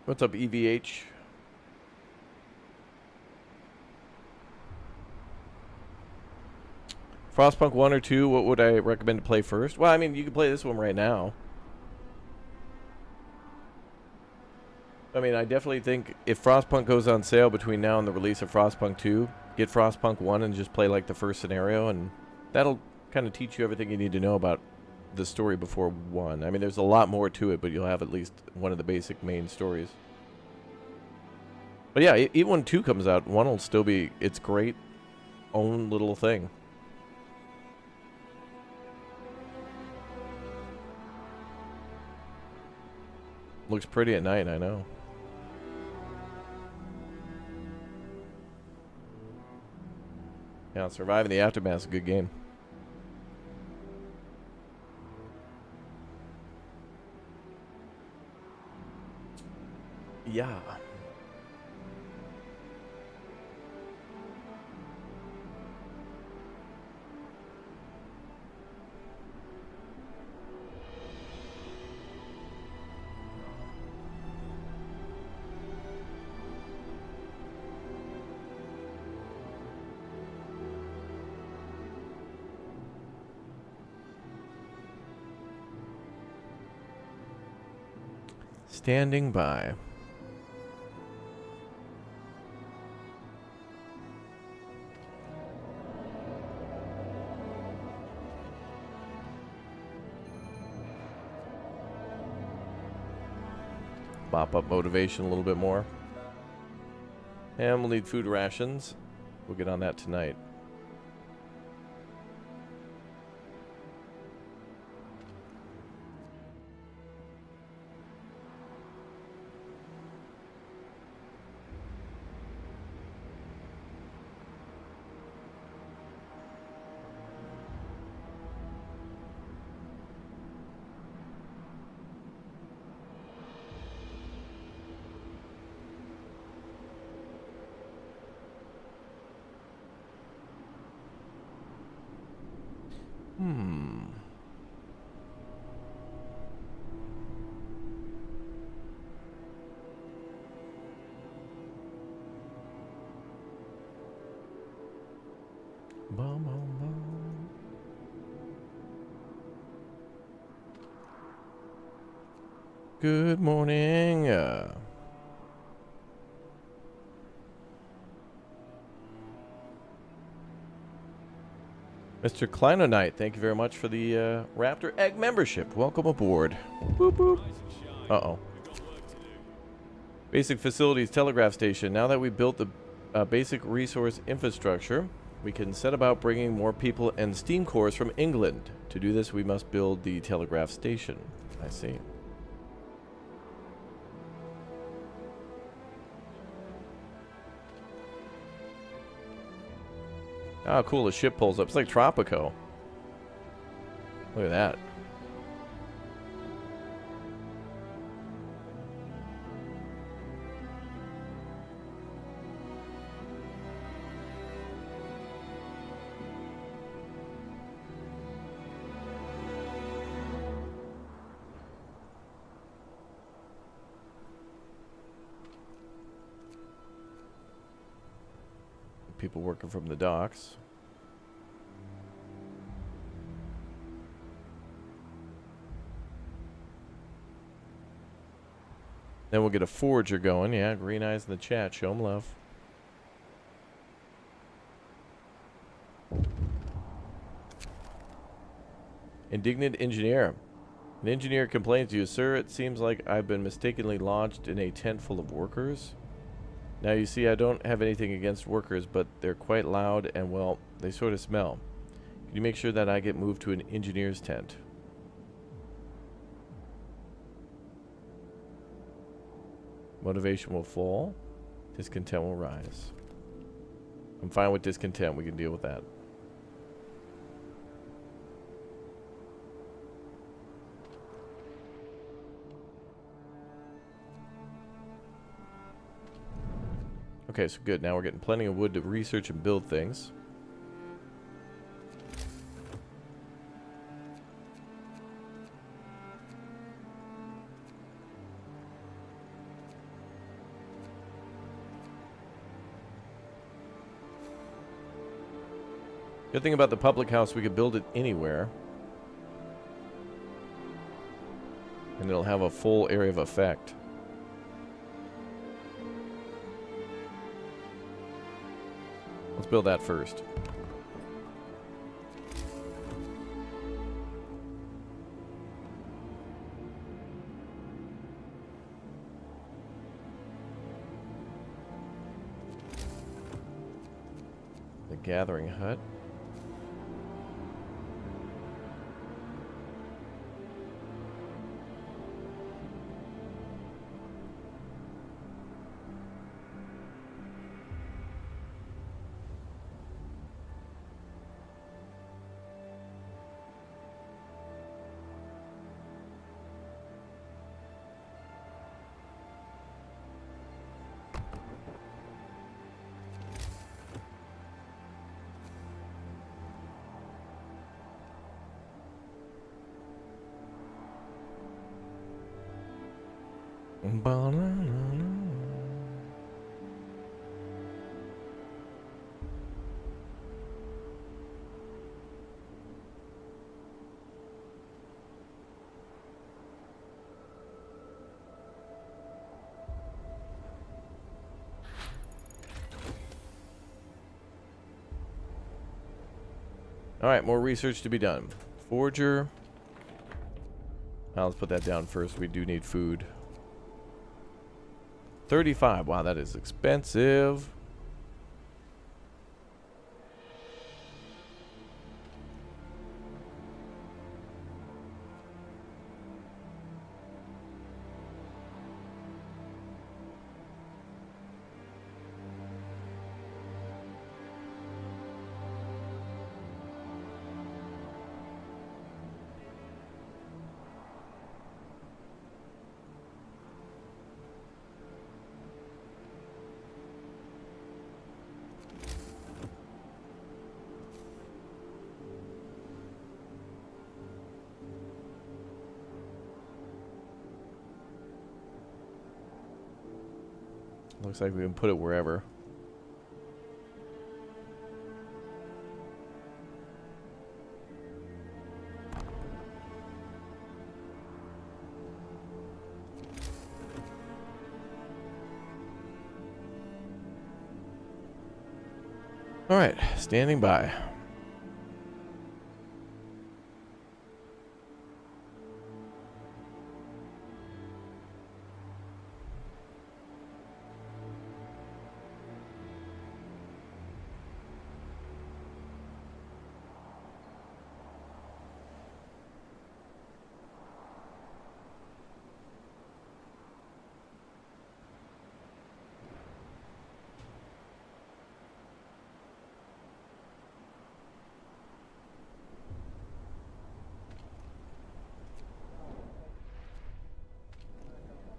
What's up, EVH? Frostpunk 1 or 2, what would I recommend to play first? Well, I mean, you can play this one right now. I mean, I definitely think if Frostpunk goes on sale between now and the release of Frostpunk 2, get Frostpunk 1 and just play like the first scenario, and that'll kind of teach you everything you need to know about the story before 1. I mean, there's a lot more to it, but you'll have at least one of the basic main stories. But yeah, even when 2 comes out, 1 will still be its great own little thing. Looks pretty at night, I know. Yeah, Surviving the Aftermath is a good game. Yeah. Standing by. Bop up motivation a little bit more. And we'll need food rations. We'll get on that tonight. Hmm. Bum, bum, bum. Good morning. Mr. Kleinonite, thank you very much for the Raptor Egg membership. Welcome aboard. Boop, boop. Uh-oh. Basic facilities, telegraph station. Now that we built the basic resource infrastructure, we can set about bringing more people and steam cores from England. To do this, we must build the telegraph station. I see. Oh, cool. The ship pulls up. It's like Tropico. Look at that. People working from the docks. Then we'll get a forger going. Yeah, green eyes in the chat. Show them love. Indignant engineer. An engineer complains to you, sir, it seems like I've been mistakenly lodged in a tent full of workers. Now, you see, I don't have anything against workers, but they're quite loud and, well, they sort of smell. Can you make sure that I get moved to an engineer's tent? Motivation will fall. Discontent will rise. I'm fine with discontent. We can deal with that. Okay, so good. Now we're getting plenty of wood to research and build things. Good thing about the public house, we could build it anywhere. And it'll have a full area of effect. Let's build that first. The gathering hut. Alright, more research to be done. Forger. Now let's put that down first. We do need food. 35. Wow, that is expensive. Looks like we can put it wherever. All right, standing by.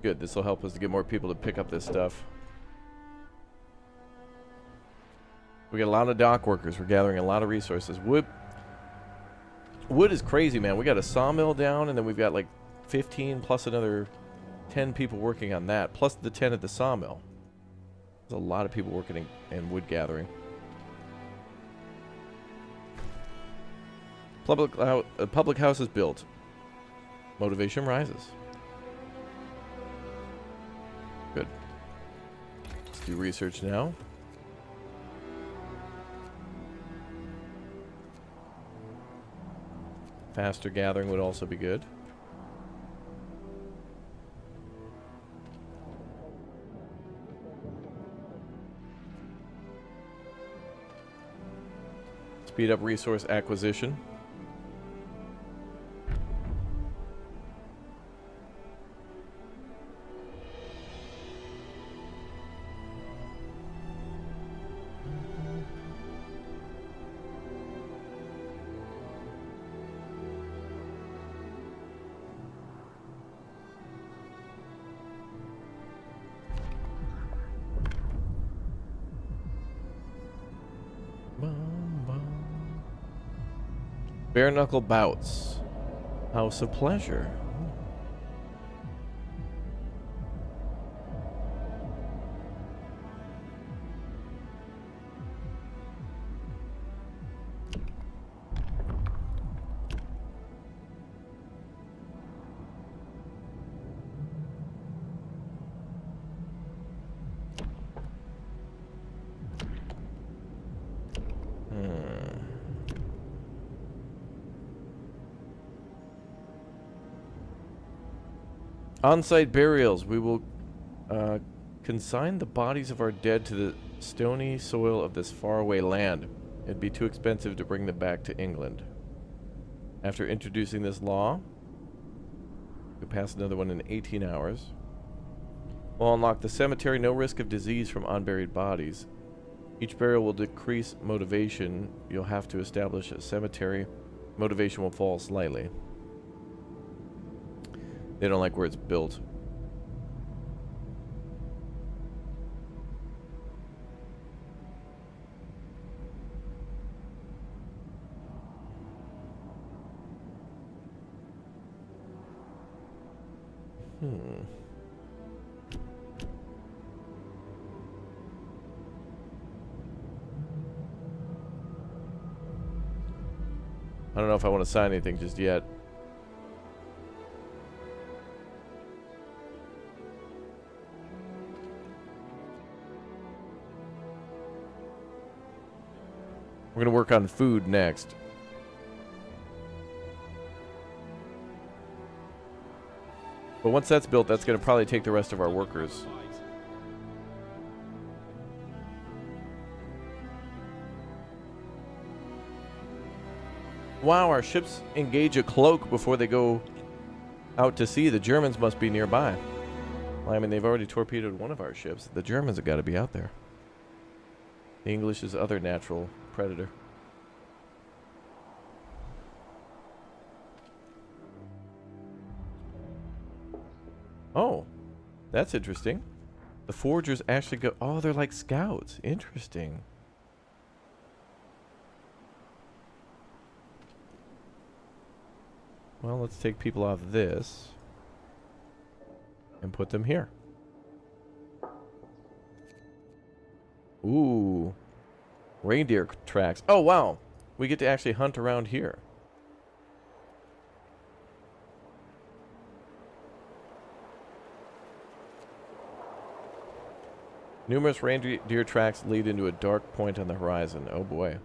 Good, this will help us to get more people to pick up this stuff. We got a lot of dock workers. We're gathering a lot of resources. Wood is crazy, man. We got a sawmill down, and then we've got like 15 plus another 10 people working on that, plus the 10 at the sawmill. There's a lot of people working in wood gathering. Public house is built. Motivation rises. Good. Let's do research now. Faster gathering would also be good. Speed up resource acquisition. Bare knuckle bouts. House of pleasure. On-site burials. We will consign the bodies of our dead to the stony soil of this faraway land. It'd be too expensive to bring them back to England. After introducing this law, we'll pass another one in 18 hours. We'll unlock the cemetery. No risk of disease from unburied bodies. Each burial will decrease motivation. You'll have to establish a cemetery. Motivation will fall slightly. They don't like where it's built. I don't know if I want to sign anything just yet. We're going to work on food next. But once that's built, that's going to probably take the rest of our workers. Wow, our ships engage a cloak before they go out to sea. The Germans must be nearby. Well, I mean, they've already torpedoed one of our ships. The Germans have got to be out there. The English is other natural predator. Oh, that's interesting. The forgers actually go... Oh, they're like scouts. Interesting. Well, let's take people off this and put them here. Ooh. Reindeer tracks. Oh, wow. We get to actually hunt around here. Numerous reindeer tracks lead into a dark point on the horizon. Oh, boy.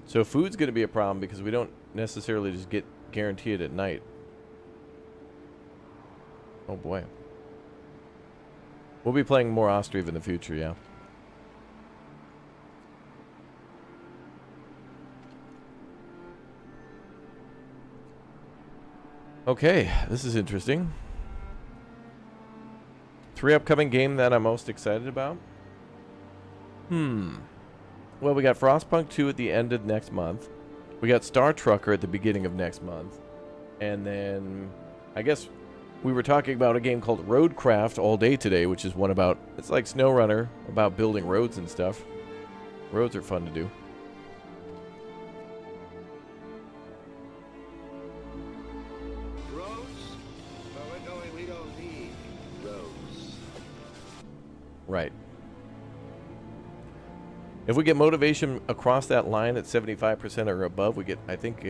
So food's going to be a problem because we don't necessarily just get guaranteed at night. Oh, boy. We'll be playing more Ostriv in the future, yeah. Okay, this is interesting. 3 upcoming game that I'm most excited about. Well, we got Frostpunk 2 at the end of next month. We got Star Trucker at the beginning of next month. And then, I guess we were talking about a game called Roadcraft all day today, which is one about, it's like SnowRunner, about building roads and stuff. Roads are fun to do. Roads? Where we're going, we don't need roads. Right. If we get motivation across that line at 75% or above, we get, I think,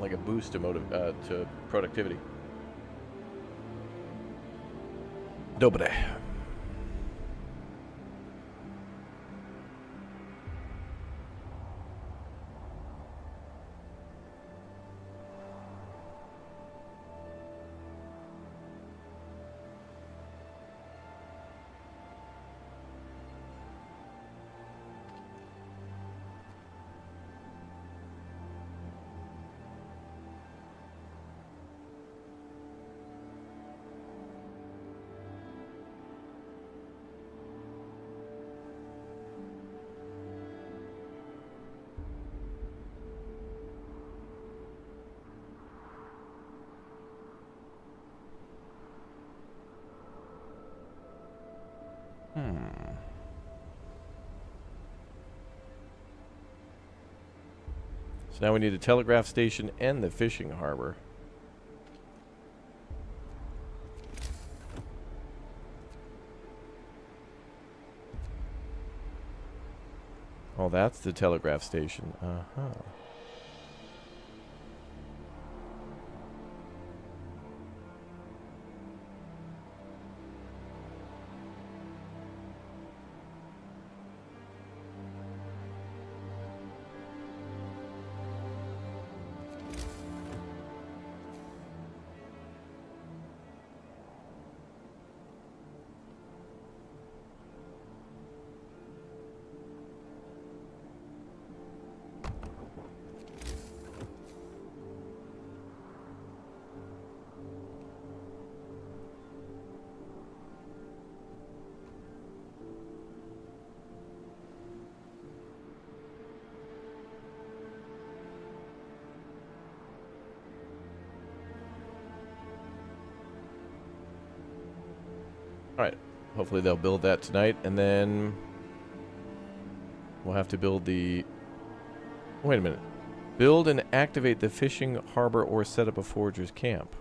like a boost to productivity. Dobre. So now we need a telegraph station and the fishing harbor. Oh, that's the telegraph station. Uh-huh. Alright, hopefully they'll build that tonight, and then we'll have to build the... Wait a minute. Build and activate the fishing harbor or set up a forger's camp.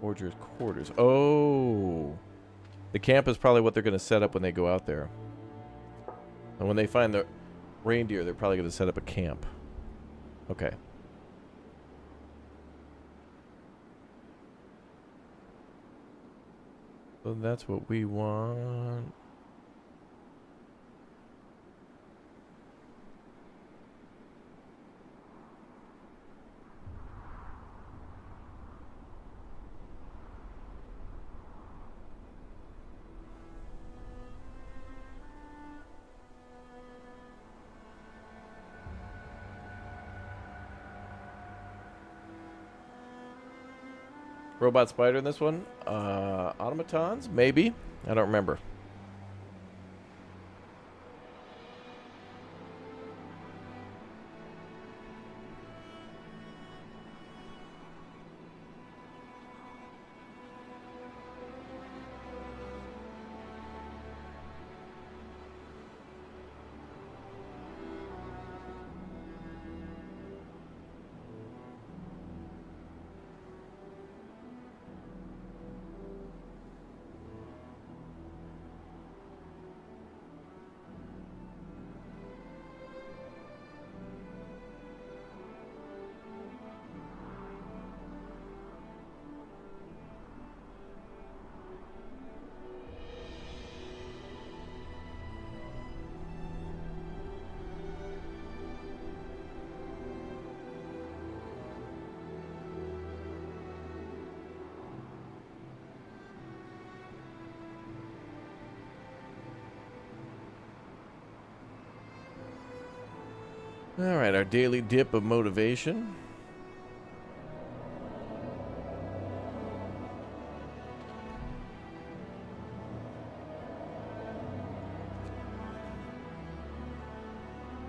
Forger's quarters. Oh! The camp is probably what they're going to set up when they go out there. And when they find the reindeer, they're probably going to set up a camp. Okay. So that's what we want. Robot spider in this one? Automatons? Maybe. I don't remember. All right, our daily dip of motivation.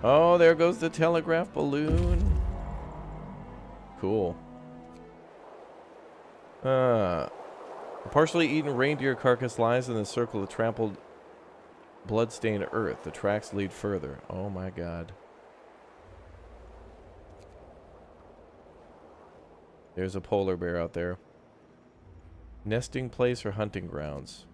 Oh, there goes the telegraph balloon. Cool. A partially eaten reindeer carcass lies in the circle of trampled, blood-stained earth. The tracks lead further. Oh my god. There's a polar bear out there. Nesting place or hunting grounds?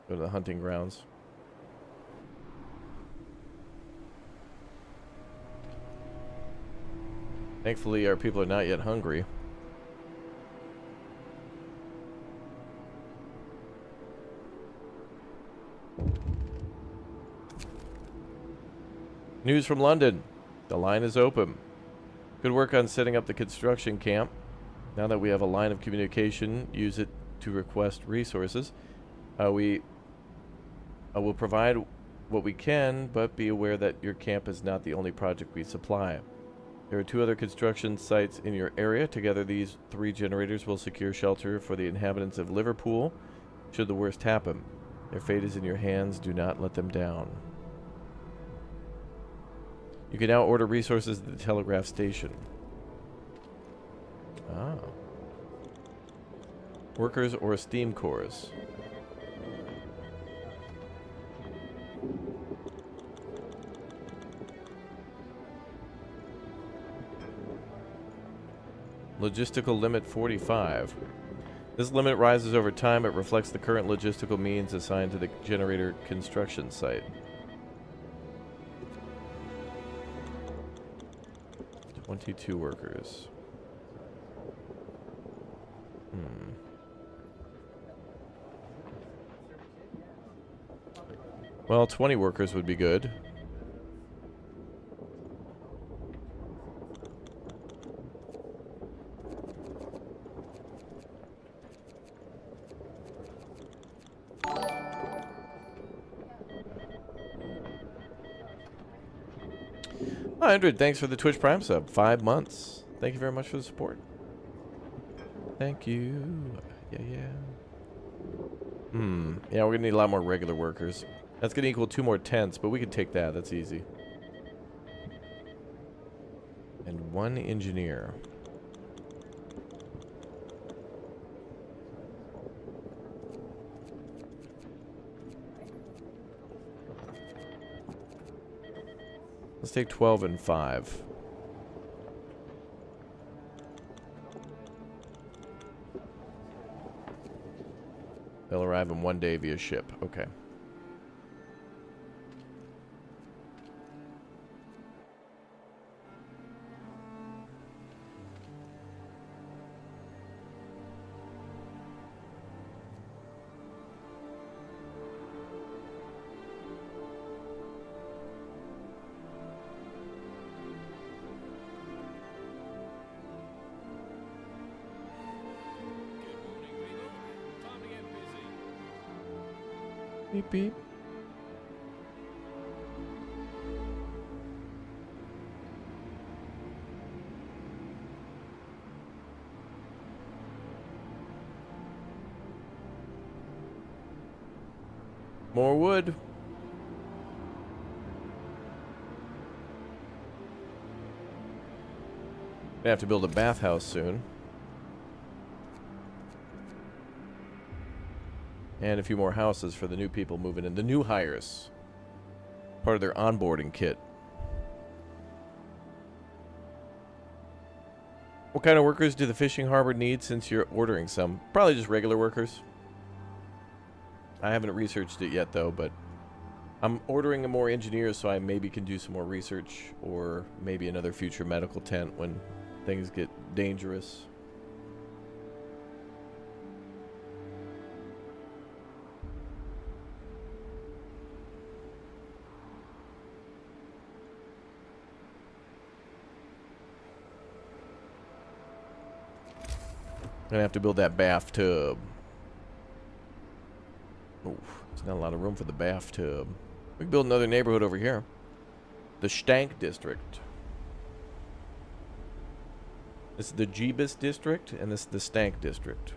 Go to the hunting grounds. Thankfully, our people are not yet hungry. News from London. The line is open. Good work on setting up the construction camp. Now that we have a line of communication, use it to request resources. We will provide what we can, but be aware that your camp is not the only project we supply. There are 2 other construction sites in your area. Together, these 3 generators will secure shelter for the inhabitants of Liverpool should the worst happen. Their fate is in your hands. Do not let them down. You can now order resources at the Telegraph station. Ah. Workers or steam cores. Logistical limit 45. This limit rises over time. It reflects the current logistical means assigned to the generator construction site. 22 workers. Well, 20 workers would be good. $100, thanks for the Twitch Prime sub. 5 months. Thank you very much for the support. Thank you. Yeah. Yeah, we're gonna need a lot more regular workers. That's gonna equal 2 more tents, but we can take that. That's easy. And 1 engineer. Let's take 12 and 5. They'll arrive in 1 day via ship. Okay. Beep, beep. More wood. Gonna have to build a bathhouse soon. And a few more houses for the new people moving in. The new hires. Part of their onboarding kit. What kind of workers do the fishing harbor need since you're ordering some? Probably just regular workers. I haven't researched it yet though, but I'm ordering more engineers so I maybe can do some more research, or maybe another future medical tent when things get dangerous. Gonna have to build that bathtub. Ooh, there's not a lot of room for the bathtub. We can build another neighborhood over here. The Stank District. This is the Jeebus District, and this is the Stank District.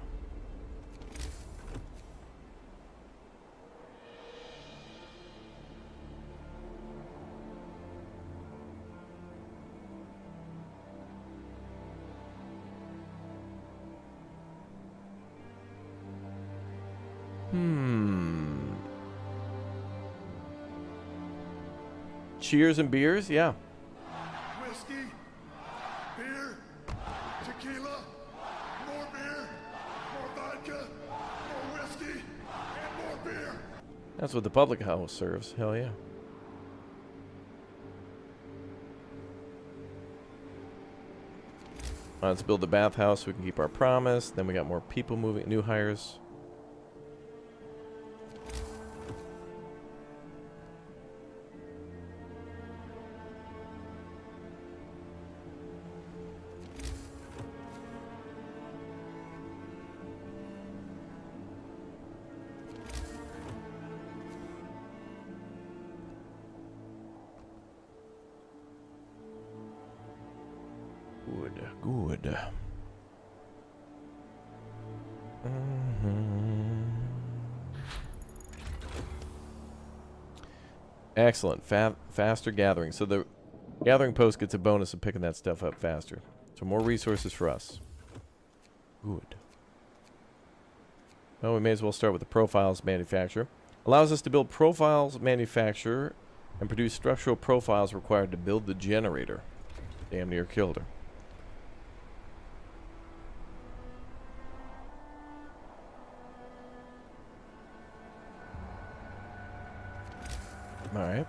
Cheers and beers? Yeah. Whiskey, beer, tequila, more beer, more vodka, more whiskey, and more beer. That's what the public house serves. Hell yeah. Let's build the bathhouse so we can keep our promise. Then we got more people moving, new hires. Good. Excellent. Faster gathering. So the gathering post gets a bonus of picking that stuff up faster. So more resources for us. Good. Well, we may as well start with the profiles manufacturer. Allows us to build profiles manufacturer and produce structural profiles required to build the generator. Damn near killed her. All right.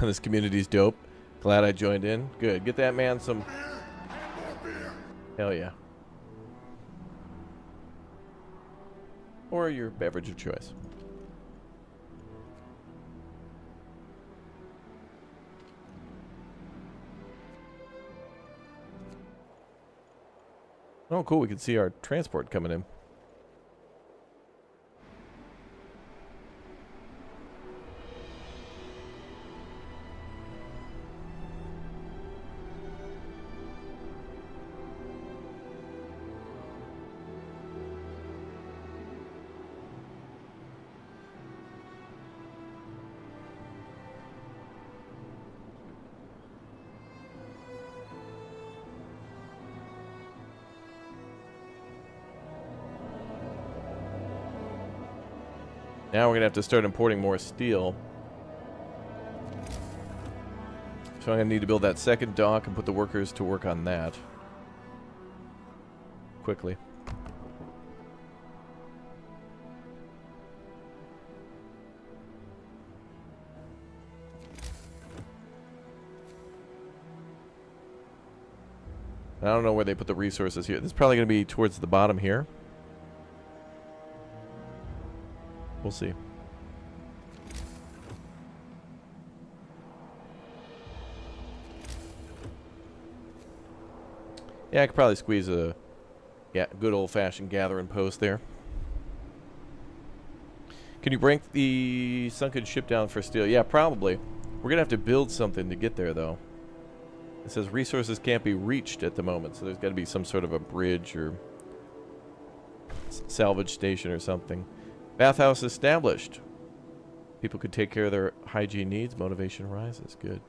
This community's dope. Glad I joined in. Good. Get that man some. Hell yeah. Or your beverage of choice. Oh, cool. We can see our transport coming in. Now we're going to have to start importing more steel. So I'm going to need to build that second dock and put the workers to work on that. Quickly. I don't know where they put the resources here. This is probably going to be towards the bottom here. We'll see. Yeah, I could probably squeeze a good old-fashioned gathering post there. Can you break the sunken ship down for steel? Yeah, probably. We're going to have to build something to get there, though. It says resources can't be reached at the moment, so there's got to be some sort of a bridge or salvage station or something. Bathhouse established. People could take care of their hygiene needs. Motivation rises. Good.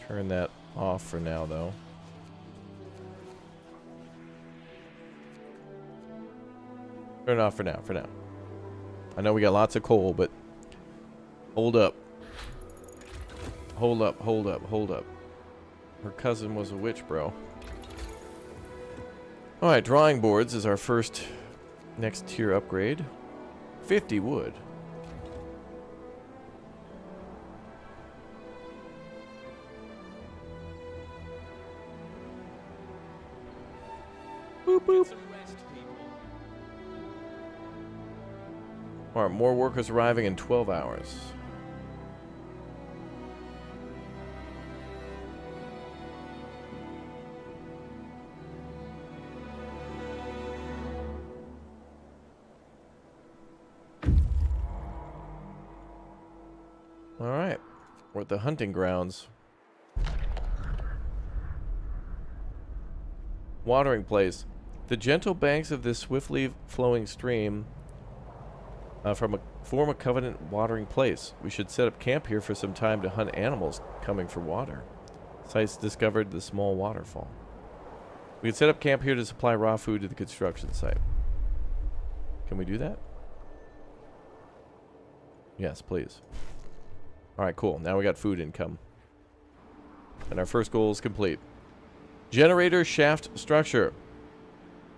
Turn that off for now, though. Turn it off for now, I know we got lots of coal, but hold up. Hold up. Her cousin was a witch, bro. Alright, drawing boards is our first Next tier upgrade. 50 wood. Boop, boop. Some rest, people. Alright, more workers arriving in 12 hours. Alright, we're at the hunting grounds. Watering place. The gentle banks of this swiftly flowing stream form a covenant watering place. We should set up camp here for some time to hunt animals coming for water. Sites discovered the small waterfall. We can set up camp here to supply raw food to the construction site. Can we do that? Yes, please. Alright, cool. Now we got food income. And our first goal is complete. Generator shaft structure.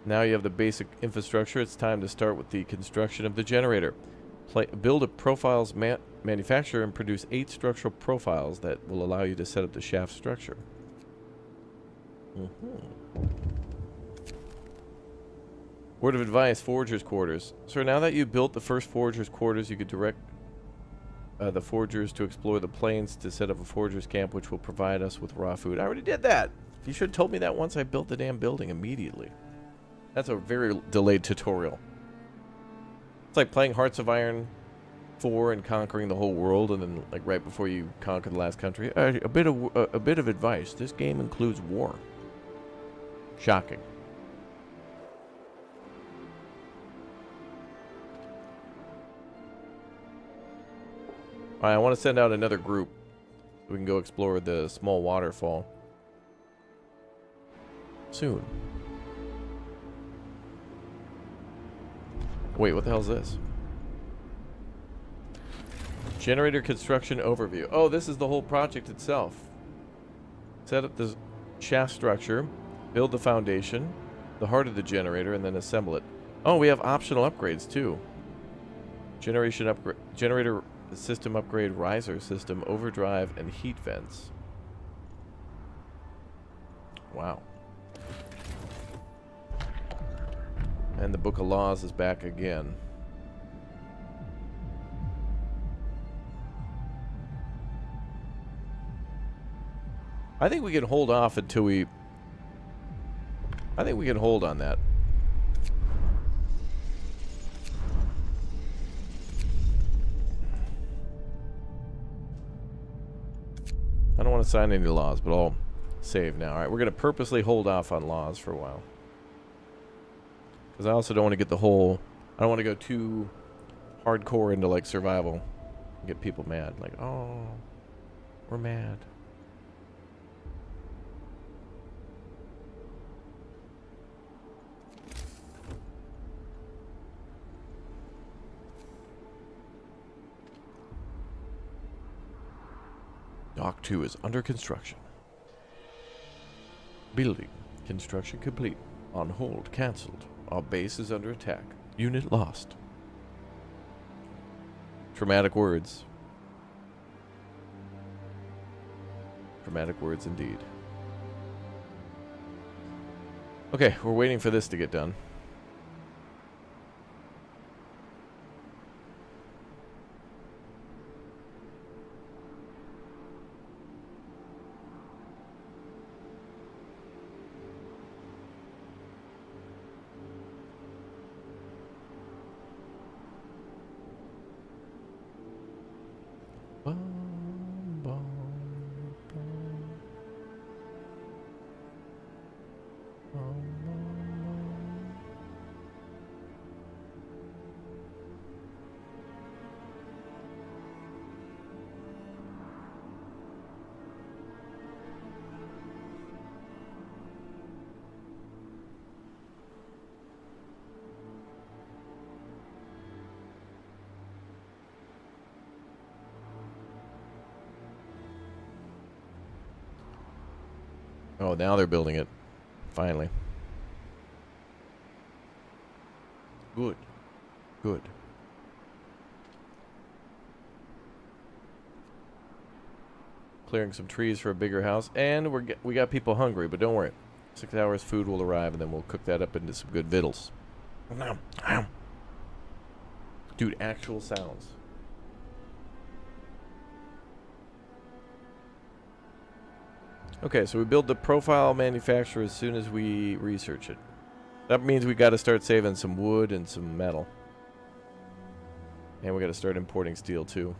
Now you have the basic infrastructure. It's time to start with the construction of the generator. Build a profiles manufacture and produce 8 structural profiles that will allow you to set up the shaft structure. Word of advice, forgers' quarters. Sir, now that you've built the first forgers' quarters, you could direct the forgers to explore the plains to set up a forgers' camp, which will provide us with raw food. I already did that. You should have told me that once I built the damn building immediately. That's a very delayed tutorial. It's like playing Hearts of Iron 4 and conquering the whole world, and then like right before you conquer the last country, a bit of advice. This game includes war. Shocking. All right, I want to send out another group so we can go explore the small waterfall soon. Wait, what the hell is this? Generator construction overview. Oh, this is the whole project itself. Set up the shaft structure, build the foundation, the heart of the generator, and then assemble it. Oh, we have optional upgrades too. Generator system upgrade, riser system, overdrive, and heat vents. Wow. And the Book of Laws is back again. I think we can hold off until we... I think we can hold on that. I don't want to sign any laws, but I'll save now. Alright, we're going to purposely hold off on laws for a while. Because I also don't want to get the whole... I don't want to go too hardcore into, like, survival. And get people mad. Like, oh, we're mad. Dock 2 is under construction. Building. Construction complete. On hold. Cancelled. Our base is under attack. Unit lost. Traumatic words. Traumatic words indeed. Okay, we're waiting for this to get done. Oh, now they're building it. Finally. Good. Good. Clearing some trees for a bigger house, and we got people hungry, but don't worry. 6 hours food will arrive, and then we'll cook that up into some good victuals. Dude, actual sounds. Okay, so we build the profile manufacturer as soon as we research it. That means we got to start saving some wood and some metal. And we got to start importing steel too.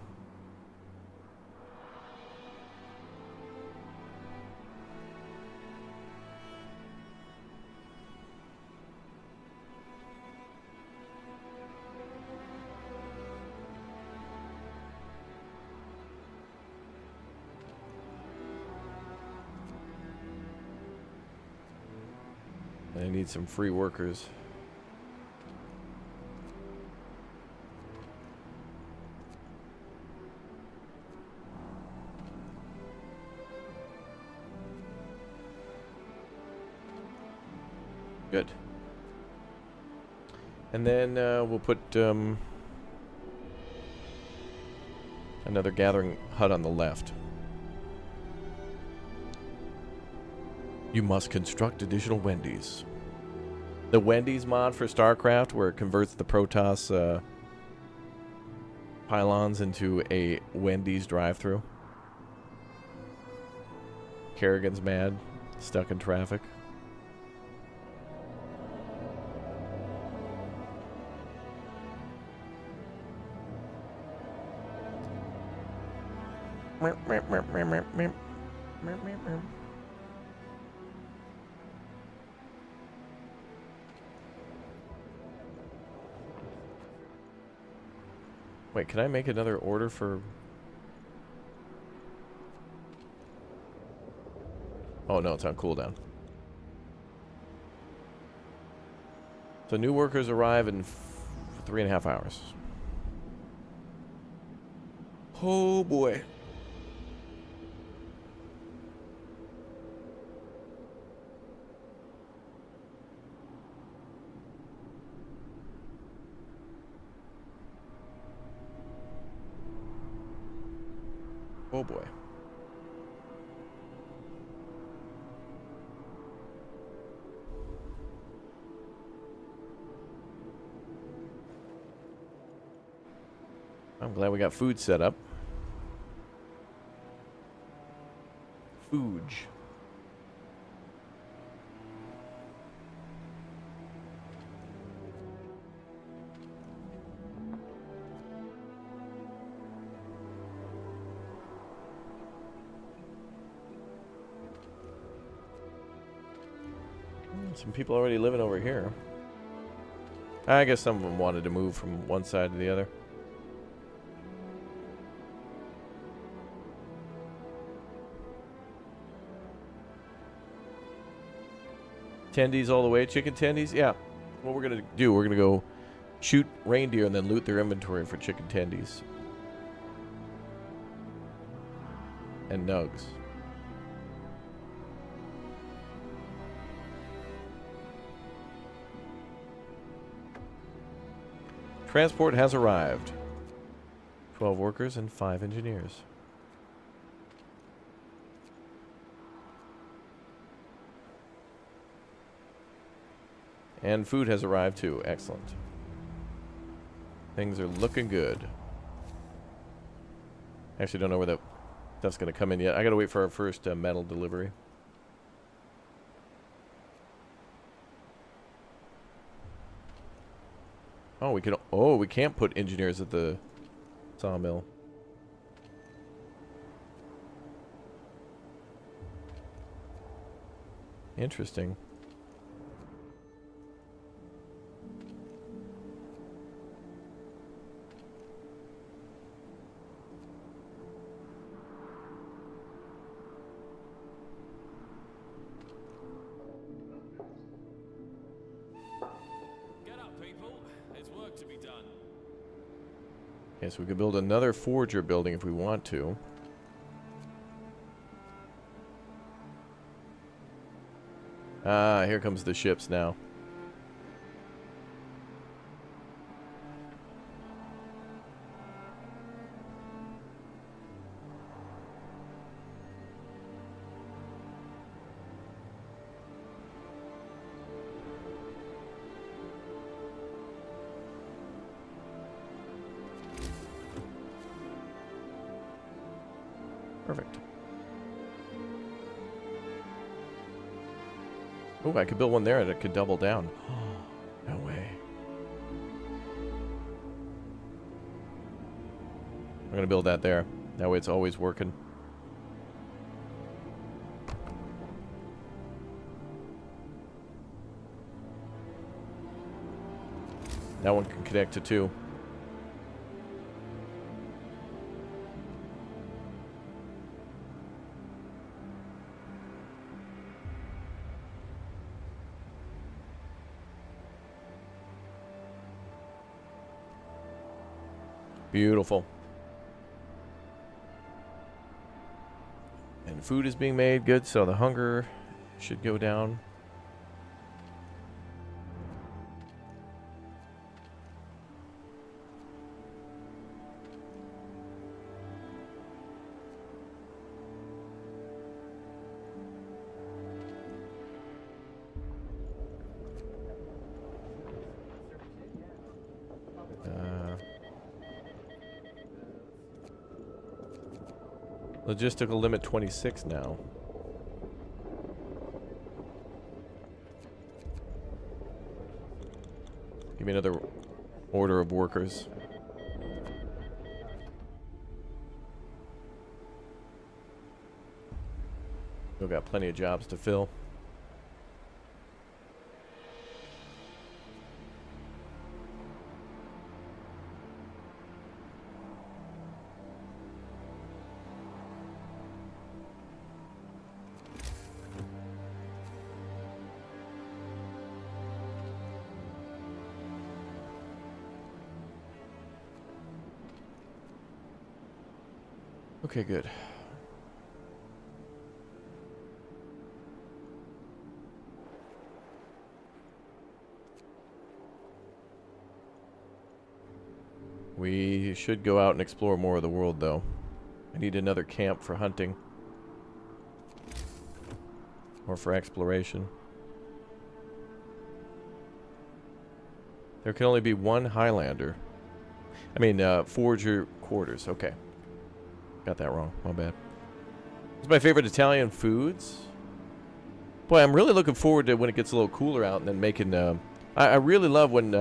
I need some free workers. Good. And then we'll put another gathering hut on the left. You must construct additional Wendy's. The Wendy's mod for StarCraft, where it converts the Protoss pylons into a Wendy's drive-thru. Kerrigan's mad, stuck in traffic. Wait, can I make another order for... Oh, no, it's on cooldown. So new workers arrive in 3.5 hours. Oh, boy. Oh boy. I'm glad we got food set up. Food. Some people already living over here. I guess some of them wanted to move from one side to the other. Tendies all the way, chicken tendies? Yeah. What we're gonna do, we're gonna go shoot reindeer and then loot their inventory for chicken tendies. And nugs. Transport has arrived. 12 workers and 5 engineers. And food has arrived too. Excellent. Things are looking good. Actually, don't know where that stuff's going to come in yet. I got to wait for our first metal delivery. Oh, we can. Oh, we can't put engineers at the sawmill. Interesting. Okay, so we could build another forger building if we want to. Ah, here comes the ships now. Perfect. Oh, I could build one there and it could double down. No way. I'm going to build that there. That way it's always working. That one can connect to 2. Beautiful. And food is being made. Good, so the hunger should go down. Logistical limit 26 now. Give me another order of workers. Still got plenty of jobs to fill. Okay, good. We should go out and explore more of the world, though. I need another camp for hunting. Or for exploration. There can only be one Highlander. I mean, Forager quarters. Okay. Got that wrong. My bad. It's my favorite Italian foods. Boy, I'm really looking forward to when it gets a little cooler out and then making... I really love when...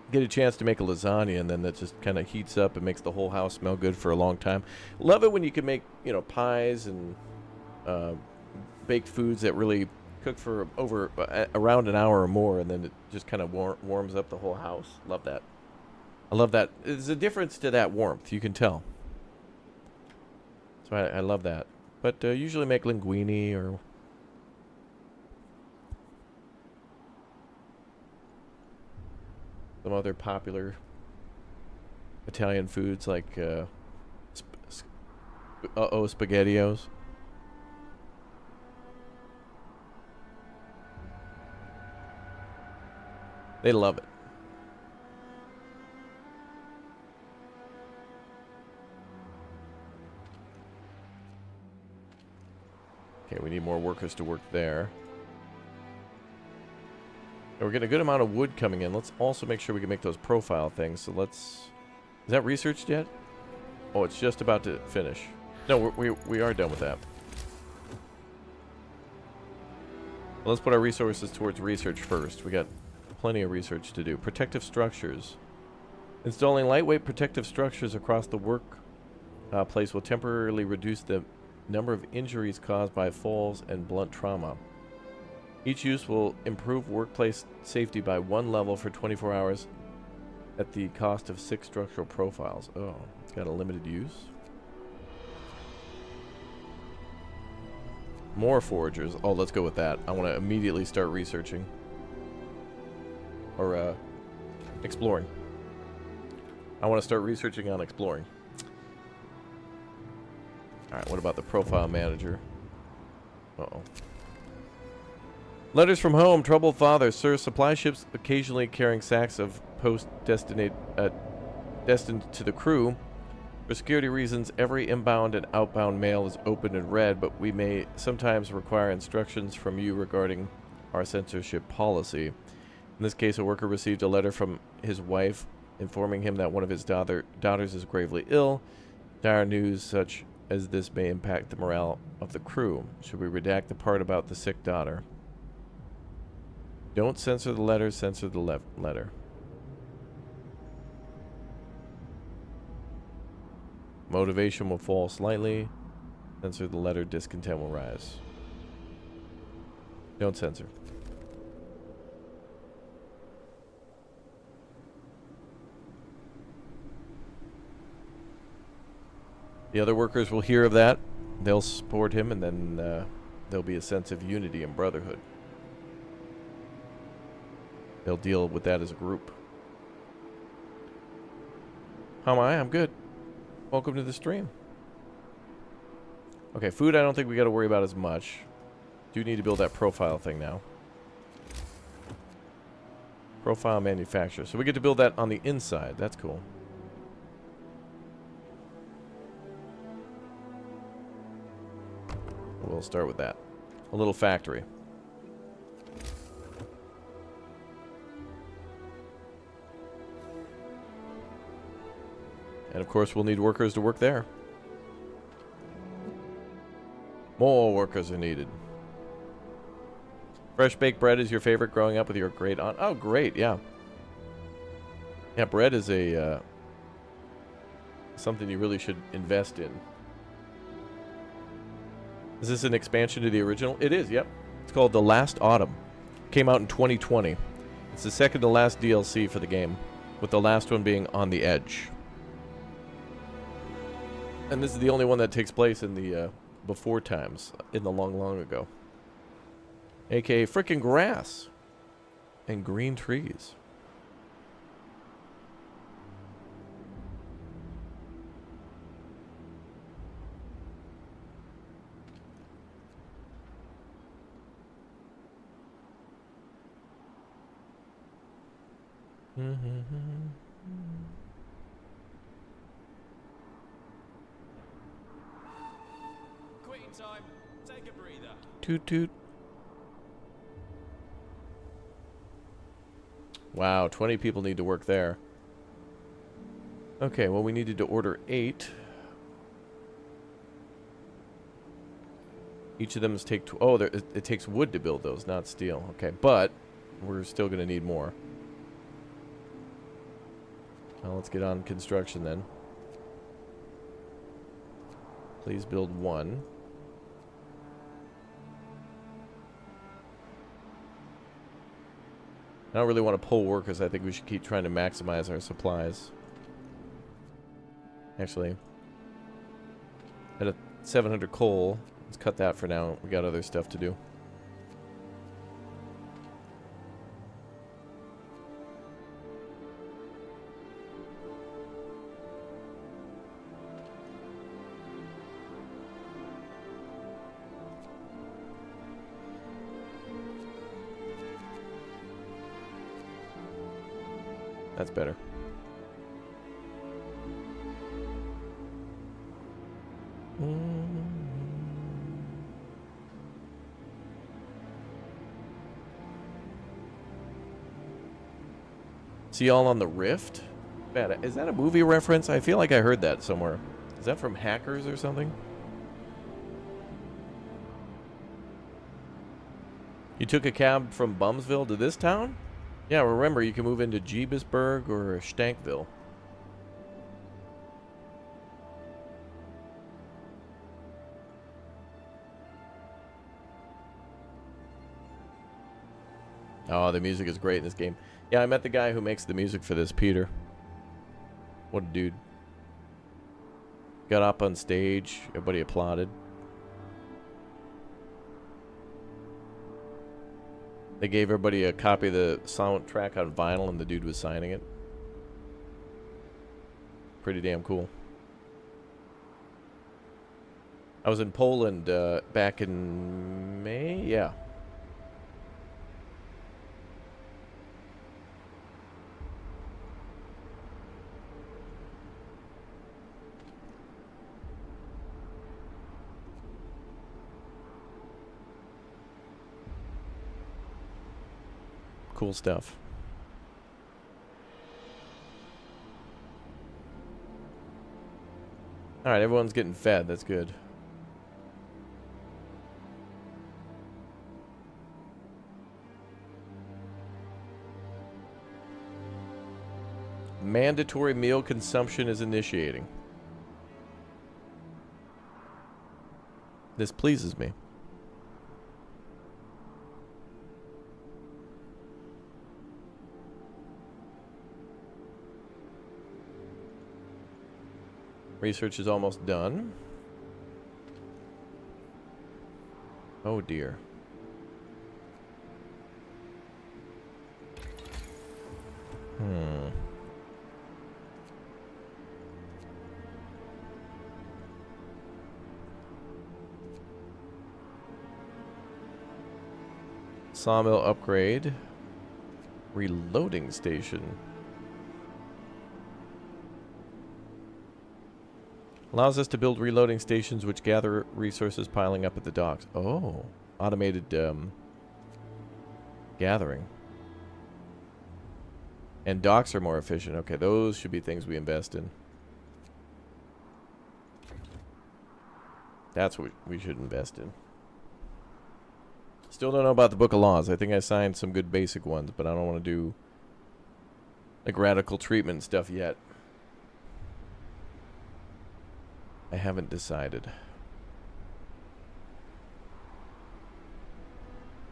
get a chance to make a lasagna and then that just kind of heats up and makes the whole house smell good for a long time. Love it when you can make, you know, pies and baked foods that really cook for over around an hour or more, and then it just kind of warms up the whole house. Love that. I love that. There's a difference to that warmth, you can tell. So I love that. But usually make linguine or... some other popular Italian foods like SpaghettiOs. They love it. Okay, we need more workers to work there. We're getting a good amount of wood coming in. Let's also make sure we can make those profile things. So let's... Is that researched yet? Oh, it's just about to finish. No, we are done with that. Well, let's put our resources towards research first. We got plenty of research to do. Protective structures. Installing lightweight protective structures across the work place will temporarily reduce the number of injuries caused by falls and blunt trauma. Each use will improve workplace safety by 1 level for 24 hours at the cost of 6 structural profiles. Oh, it's got a limited use. More foragers. Oh, let's go with that. I want to immediately start researching. Or, exploring. I want to start researching on exploring. Alright, what about the profile manager? Uh-oh. Letters from home. Troubled father. Sir, supply ships occasionally carrying sacks of post destined to the crew. For security reasons, every inbound and outbound mail is opened and read, but we may sometimes require instructions from you regarding our censorship policy. In this case, a worker received a letter from his wife informing him that one of his daughters is gravely ill. Dire news such as this may impact the morale of the crew. Should we redact the part about the sick daughter? Don't censor the letter, censor the letter. Motivation will fall slightly. Censor the letter, discontent will rise. Don't censor. The other workers will hear of that. They'll support him, and then there'll be a sense of unity and brotherhood. They'll deal with that as a group. How am I? I'm good. Welcome to the stream. Okay, food I don't think we got to worry about as much. Do need to build that profile thing now. Profile manufacturer. So we get to build that on the inside. That's cool. We'll start with that. A little factory. And of course, we'll need workers to work there. More workers are needed. Fresh baked bread is your favorite growing up with your great aunt? Oh, great, yeah. Yeah, bread is a something you really should invest in. Is this an expansion to the original? It is, yep. It's called The Last Autumn. Came out in 2020. It's the second to last DLC for the game, with the last one being On the Edge. And this is the only one that takes place in the before times, in the long, long ago. AKA frickin' grass and green trees. Quitting time. Take a breather. Toot toot. Wow, 20 people need to work there. Okay, well, we needed to order 8. Each of them is take... Oh, it takes wood to build those, not steel. Okay, but we're still going to need more. Well, let's get on construction then. Please build 1. I don't really want to pull workers. I think we should keep trying to maximize our supplies. Actually, at a 700 coal, let's cut that for now. We got other stuff to do. That's better. See y'all on the Rift? Bad. Is that a movie reference? I feel like I heard that somewhere. Is that from Hackers or something? You took a cab from Bumsville to this town? Yeah, remember, you can move into Jeebusburg or Stankville. Oh, the music is great in this game. Yeah, I met the guy who makes the music for this, Peter. What a dude. Got up on stage, everybody applauded. They gave everybody a copy of the soundtrack on vinyl, and the dude was signing it. Pretty damn cool. I was in Poland back in May? Yeah. Cool stuff. Alright, everyone's getting fed. That's good. Mandatory meal consumption is initiating. This pleases me. Research is almost done. Oh dear. Sawmill upgrade. Reloading station. Allows us to build reloading stations which gather resources piling up at the docks. Oh, automated gathering. And docks are more efficient. Okay, those should be things we invest in. That's what we should invest in. Still don't know about the Book of Laws. I think I signed some good basic ones, but I don't want to do like radical treatment stuff yet. I haven't decided.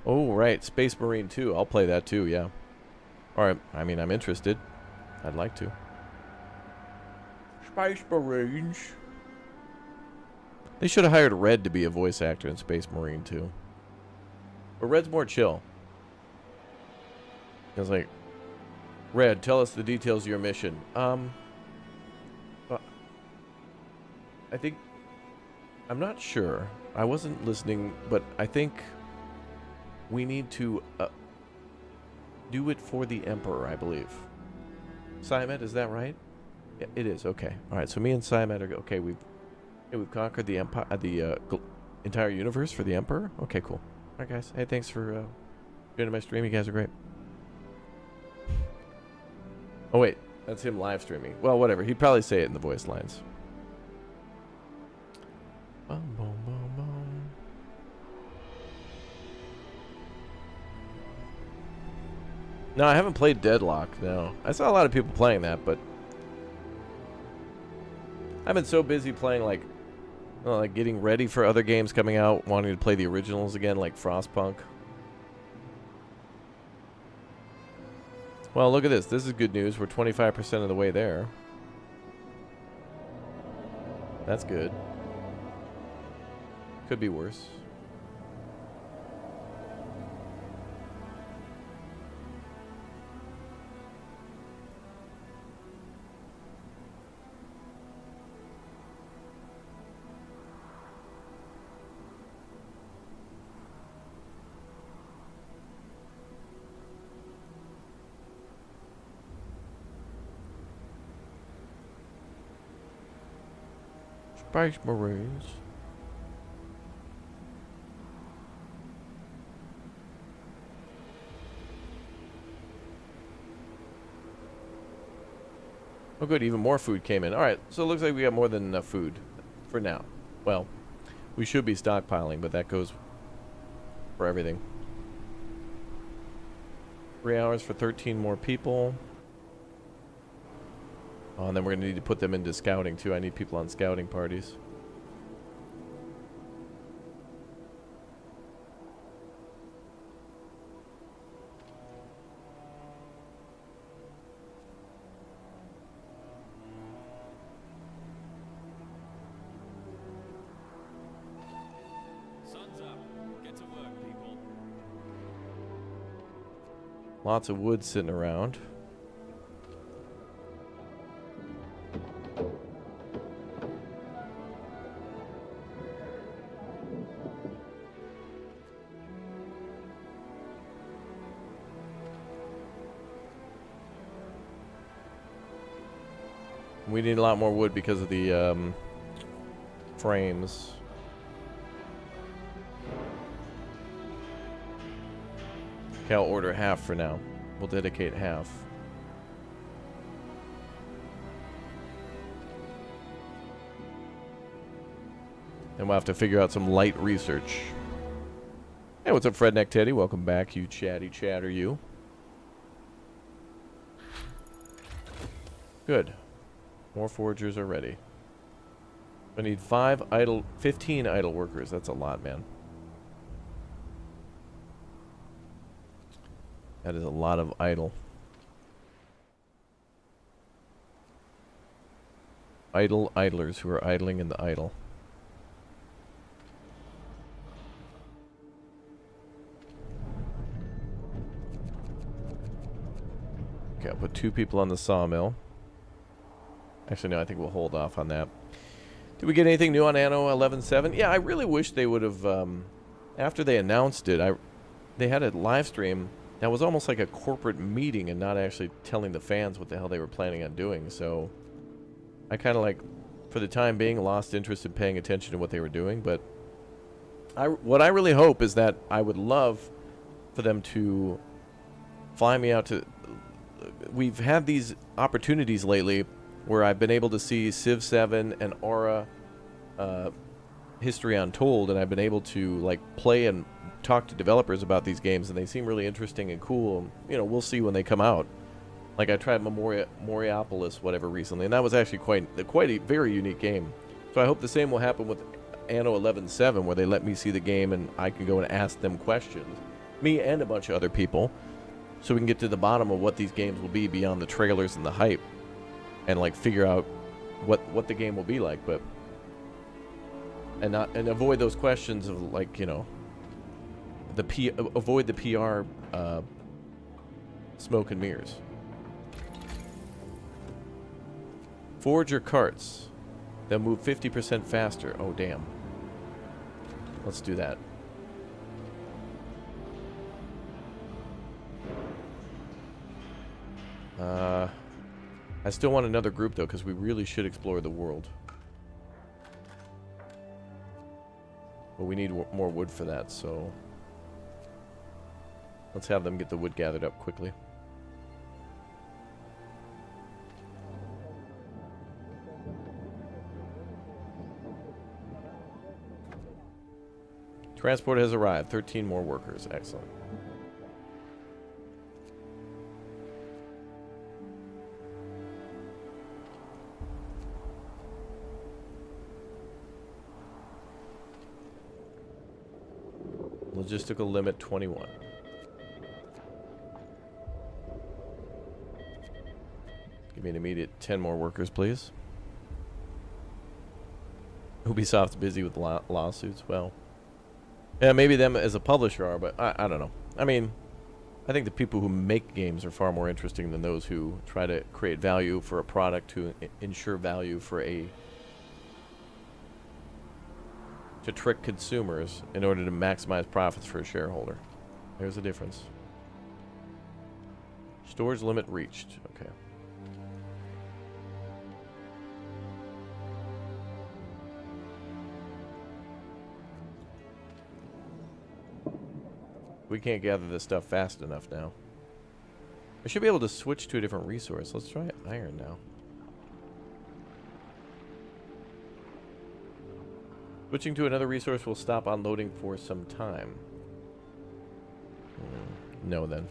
Oh, right. Space Marine 2. I'll play that too, yeah. Alright, I mean, I'm interested. I'd like to. Space Marines. They should have hired Red to be a voice actor in Space Marine 2. But Red's more chill. It's like, Red, tell us the details of your mission. I think, I'm not sure. I wasn't listening, but I think we need to do it for the Emperor, I believe. Simet, is that right? Yeah, it is. Okay. All right. So me and Simet are okay. We've conquered the empire, entire universe for the Emperor. Okay, cool. All right, guys. Hey, thanks for joining my stream. You guys are great. Oh wait, that's him live streaming. Well, whatever. He'd probably say it in the voice lines. Bum, bum, bum, bum. No, I haven't played Deadlock, no. I saw a lot of people playing that, but I've been so busy playing, like getting ready for other games coming out, wanting to play the originals again, like Frostpunk. Well, look at this. This is good news. We're 25% of the way there. That's good. Could be worse. Space Marines. Oh good, even more food came in. Alright, so it looks like we got more than enough food for now. Well, we should be stockpiling, but that goes for everything. 3 hours for 13 more people. Oh, and then we're going to need to put them into scouting too. I need people on scouting parties. Sun's up. Get to work, people. Lots of wood sitting around. We need a lot more wood because of the frames. Okay, I'll order half for now. We'll dedicate half. And we'll have to figure out some light research. Hey, what's up, Fredneck Teddy? Welcome back, you chatty chatter, you. Good. More foragers are ready. I need 15 idle workers. That's a lot, man. That is a lot of idle. Idlers who are idling in the idle. Okay, I'll put 2 people on the sawmill. Actually, no, I think we'll hold off on that. Did we get anything new on Anno 11.7? Yeah, I really wish they would have, after they announced it, they had a live stream that was almost like a corporate meeting and not actually telling the fans what the hell they were planning on doing. So I kind of, like, for the time being, lost interest in paying attention to what they were doing. But what I really hope is that I would love for them to fly me out to... We've had these opportunities lately where I've been able to see Civ 7 and Aura History Untold, and I've been able to, like, play and talk to developers about these games, and they seem really interesting and cool. And, you know, we'll see when they come out. Like, I tried Moriapolis, whatever, recently, and that was actually quite a very unique game. So I hope the same will happen with Anno 11.7, where they let me see the game and I can go and ask them questions, me and a bunch of other people, so we can get to the bottom of what these games will be beyond the trailers and the hype, and, like, figure out what the game will be like. But and avoid those questions of, like, you know, avoid the PR smoke and mirrors. Forge your carts. They'll move 50% faster. Oh, damn. Let's do that. I still want another group, though, because we really should explore the world. But we need more wood for that, so... Let's have them get the wood gathered up quickly. Transport has arrived. 13 more workers. Excellent. Logistical limit 21. Give me an immediate 10 more workers, please. Ubisoft's busy with lawsuits. Well, yeah, maybe them as a publisher are, but I don't know. I mean, I think the people who make games are far more interesting than those who try to create value for a product to ensure value for to trick consumers in order to maximize profits for a shareholder. There's a difference. Storage limit reached. Okay. We can't gather this stuff fast enough now. I should be able to switch to a different resource. Let's try iron now. Switching to another resource will stop unloading for some time. No, then.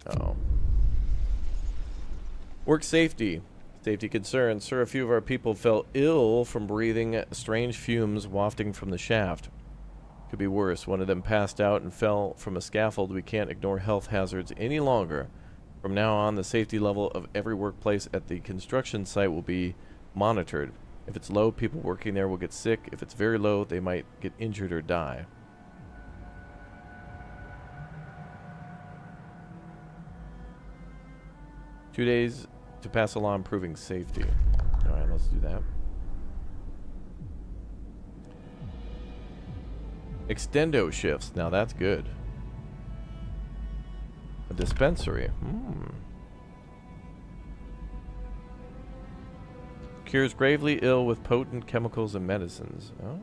Uh-oh. Work safety. Safety concerns. Sir, a few of our people fell ill from breathing strange fumes wafting from the shaft. Could be worse. One of them passed out and fell from a scaffold. We can't ignore health hazards any longer. From now on, the safety level of every workplace at the construction site will be monitored. If it's low, people working there will get sick. If it's very low, they might get injured or die. 2 days to pass a law improving safety. All right, let's do that. Extendo shifts. Now that's good. A dispensary. Cures gravely ill with potent chemicals and medicines. Oh.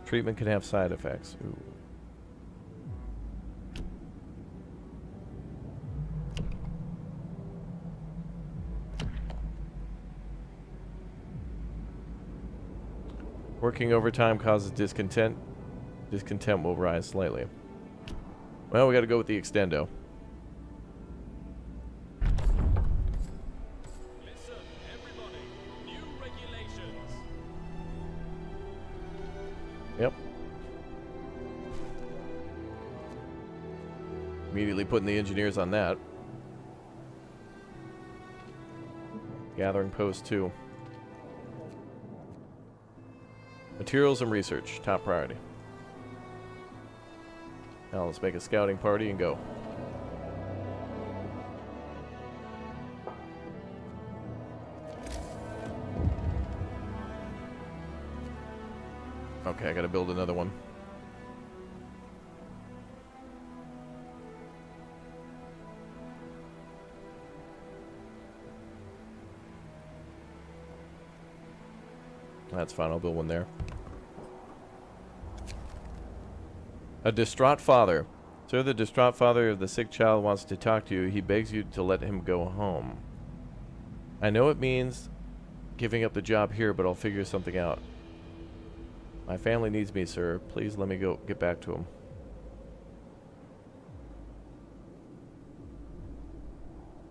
Treatment can have side effects. Ooh. Working overtime causes discontent. Discontent will rise slightly. Well, we got to go with the extendo. Listen, everybody. New regulations. Yep. Immediately putting the engineers on that. Gathering post 2. Materials and research, top priority. Now let's make a scouting party and go. Okay, I gotta build another one. That's fine, I'll build one there. A distraught father. Sir, the distraught father of the sick child wants to talk to you. He begs you to let him go home. I know it means giving up the job here, but I'll figure something out. My family needs me, sir. Please let me go get back to him.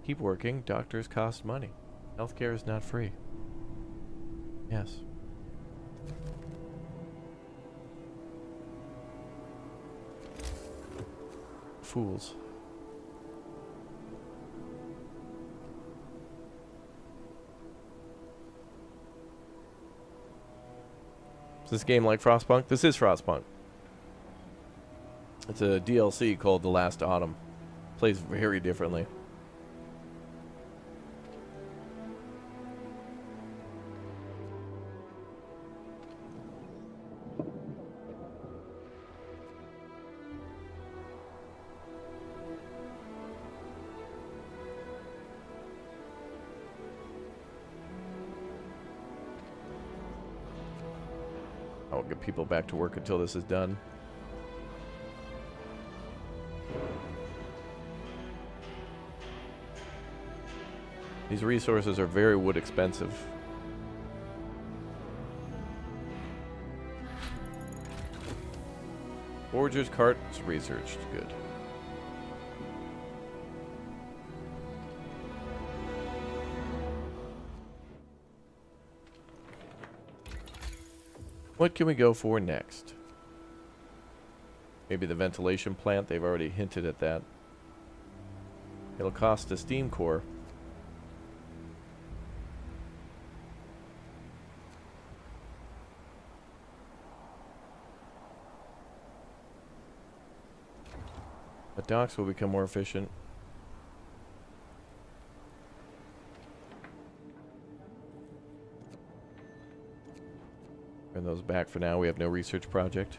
Keep working. Doctors cost money. Healthcare is not free. Yes. Fools. Is this game like Frostpunk? This is Frostpunk. It's a DLC called The Last Autumn. Plays very differently. I'll get people back to work until this is done. These resources are very wood expensive. Forger's carts researched. Good. What can we go for next? Maybe the ventilation plant. They've already hinted at that. It'll cost a steam core. The docks will become more efficient. Turn those back for now. We have no research project.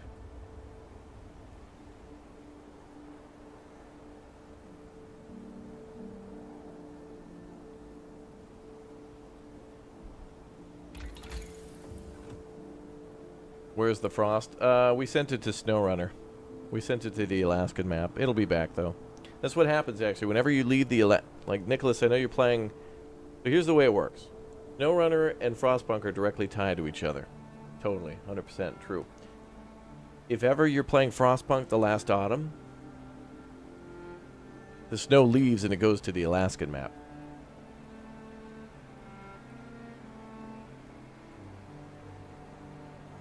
Where's the frost? We sent it to SnowRunner. We sent it to the Alaskan map. It'll be back, though. That's what happens, actually. Whenever you leave the... Like, Nicholas, I know you're playing... So here's the way it works. SnowRunner and Frostpunk are directly tied to each other. Totally. 100% true. If ever you're playing Frostpunk The Last Autumn, the snow leaves and it goes to the Alaskan map.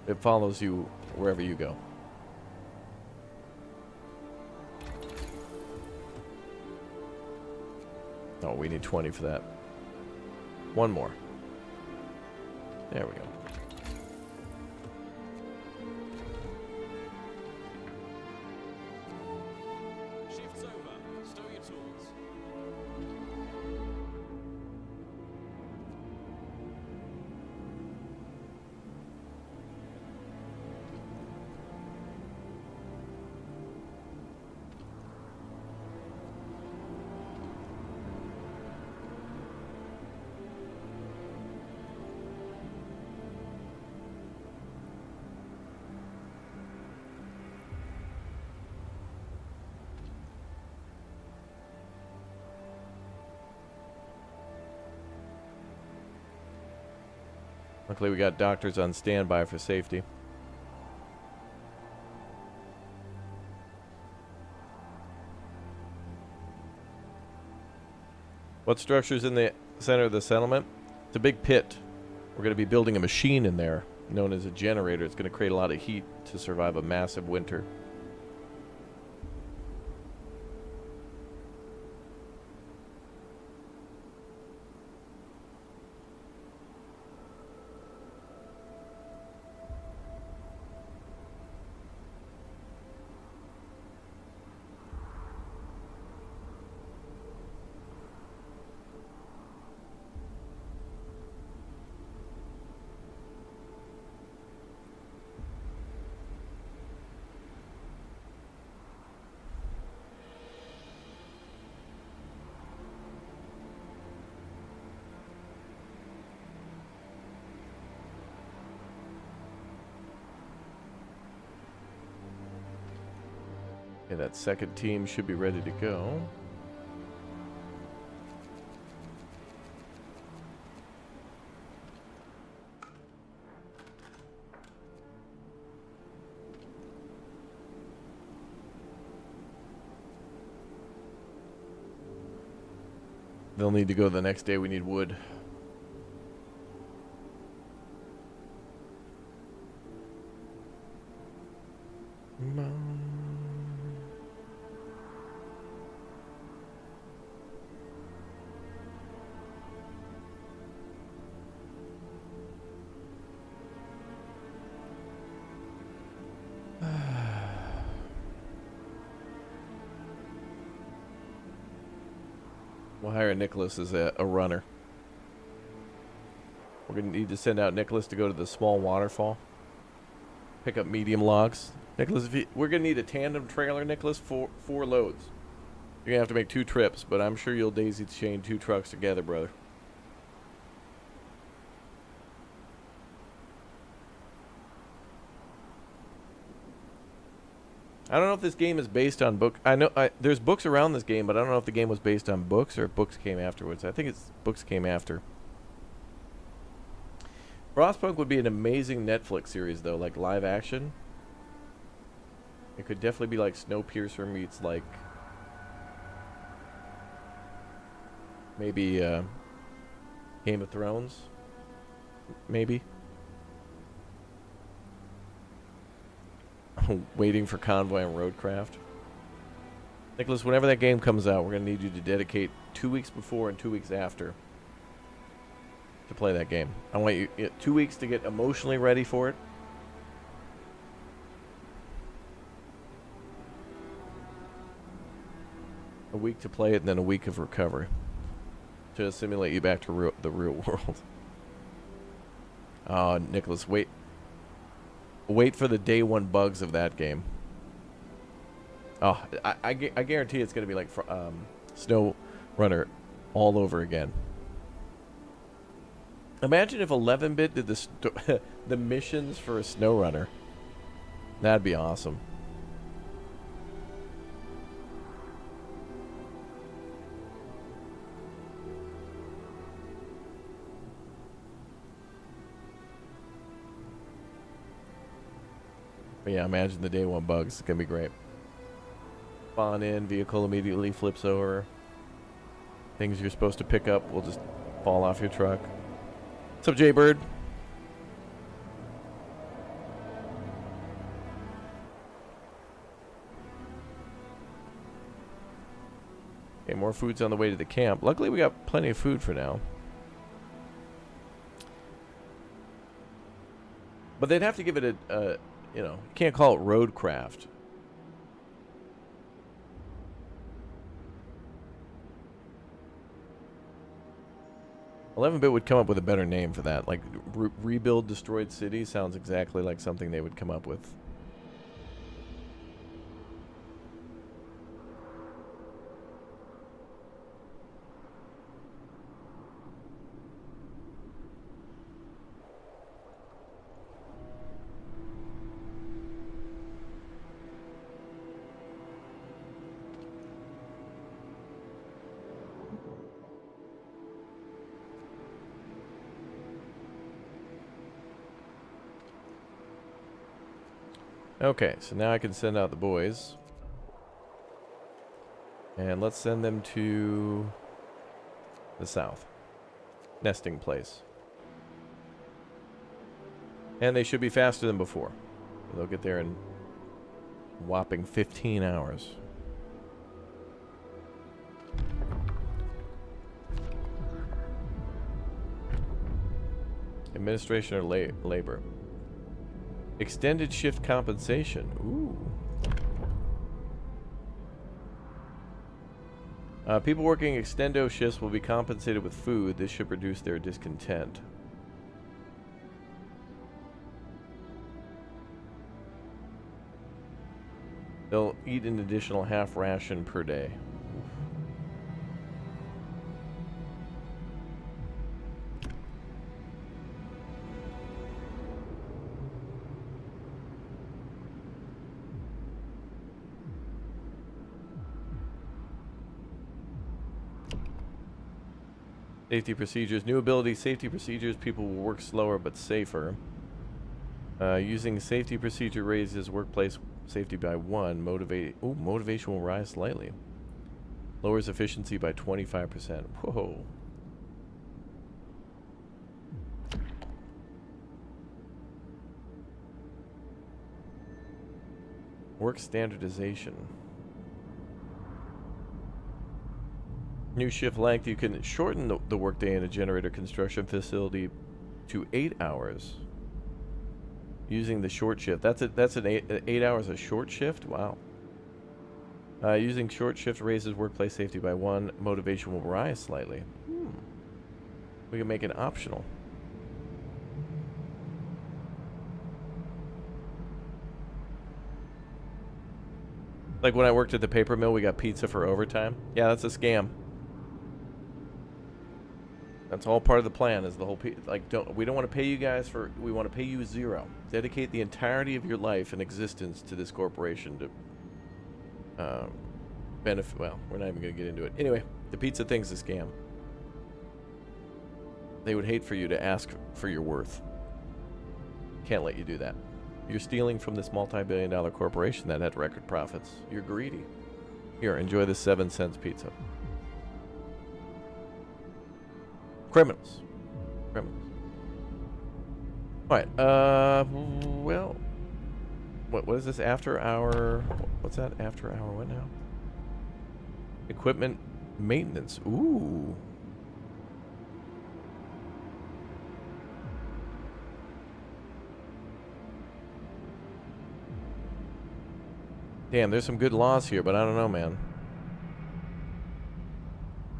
It follows you wherever you go. Oh, we need 20 for that. One more. There we go. Shift's over. Stow your tools. Luckily, we got doctors on standby for safety. What structure's in the center of the settlement? It's a big pit. We're going to be building a machine in there, known as a generator. It's going to create a lot of heat to survive a massive winter. Okay, that second team should be ready to go. They'll need to go the next day. We need wood. We'll hire Nicholas as a runner. We're going to need to send out Nicholas to go to the small waterfall. Pick up medium logs. Nicholas, we're going to need a tandem trailer, Nicholas, for 4 loads. You're going to have to make 2 trips, but I'm sure you'll daisy chain 2 trucks together, brother. I don't know if this game is based on book. I know there's books around this game, but I don't know if the game was based on books or if books came afterwards. I think it's books came after. Frostpunk would be an amazing Netflix series, though, like live action. It could definitely be like Snowpiercer meets like maybe Game of Thrones, maybe. Waiting for Convoy and Roadcraft. Nicholas, whenever that game comes out, we're going to need you to dedicate 2 weeks before and 2 weeks after to play that game. I want you 2 weeks to get emotionally ready for it. A week to play it, and then a week of recovery to simulate you back to the real world. Nicholas, wait for the day 1 bugs of that game. Oh, I guarantee it's going to be like Snow Runner all over again. Imagine if 11-bit did the missions for a Snow Runner. That'd be awesome. But yeah, imagine the day 1 bugs. It's going to be great. Spawn in, vehicle immediately flips over. Things you're supposed to pick up will just fall off your truck. What's up, Jaybird? Okay, more food's on the way to the camp. Luckily, we got plenty of food for now. But they'd have to give it a you know, you can't call it roadcraft. $11-bit would come up with a better name for that. Like, Rebuild Destroyed City sounds exactly like something they would come up with. Okay, so now I can send out the boys. And let's send them to the south. Nesting place. And they should be faster than before. They'll get there in whopping 15 hours. Administration or labor. Extended shift compensation. Ooh. People working extendo shifts will be compensated with food. This should reduce their discontent. They'll eat an additional half ration per day. Safety procedures. New ability, safety procedures. People will work slower but safer. Using safety procedure raises workplace safety by 1. Motivation will rise slightly. Lowers efficiency by 25%. Whoa. Work standardization. New shift length. You can shorten the workday in a generator construction facility to 8 hours. Using the short shift. That's an 8 hours a short shift? Wow. Using short shift raises workplace safety by 1. Motivation will rise slightly. We can make it optional. Like when I worked at the paper mill, we got pizza for overtime. Yeah, that's a scam. That's all part of the plan. Is the whole we don't want to pay you guys for. We want to pay you 0. Dedicate the entirety of your life and existence to this corporation to benefit. Well, we're not even going to get into it. Anyway, the pizza thing's a scam. They would hate for you to ask for your worth. Can't let you do that. You're stealing from this multi-billion-dollar corporation that had record profits. You're greedy. Here, enjoy this 7-cent pizza. Criminals. Alright, well, what is this? After hour, what's that? After hour, what now? Equipment maintenance. Ooh. Damn, there's some good laws here, but I don't know, man.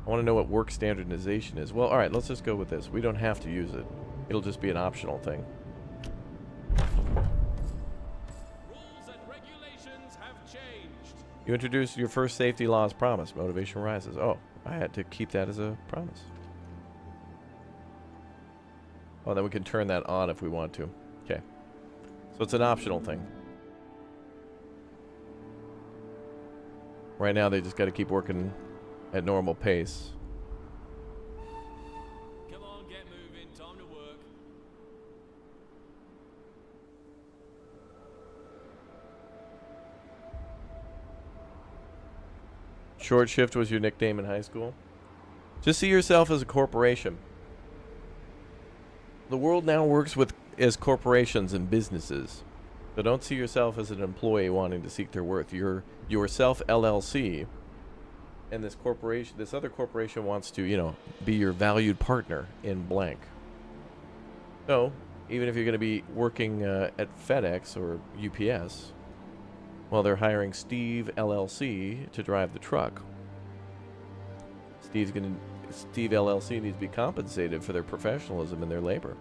I want to know what work standardization is. Well, alright, let's just go with this. We don't have to use it. It'll just be an optional thing. Rules and regulations have changed. You introduced your first safety law as promised. Motivation rises. Oh, I had to keep that as a promise. Oh, then we can turn that on if we want to. Okay. So it's an optional thing. Right now, they just got to keep working at normal pace. Come on, get moving. Time to work. Short shift was your nickname in high school? Just see yourself as a corporation. The world now works as corporations and businesses. So don't see yourself as an employee wanting to seek their worth. You're yourself LLC. And this other corporation wants to, be your valued partner in blank. So, even if you're going to be working at FedEx or UPS, well, they're hiring Steve LLC to drive the truck. Steve LLC needs to be compensated for their professionalism and their labor.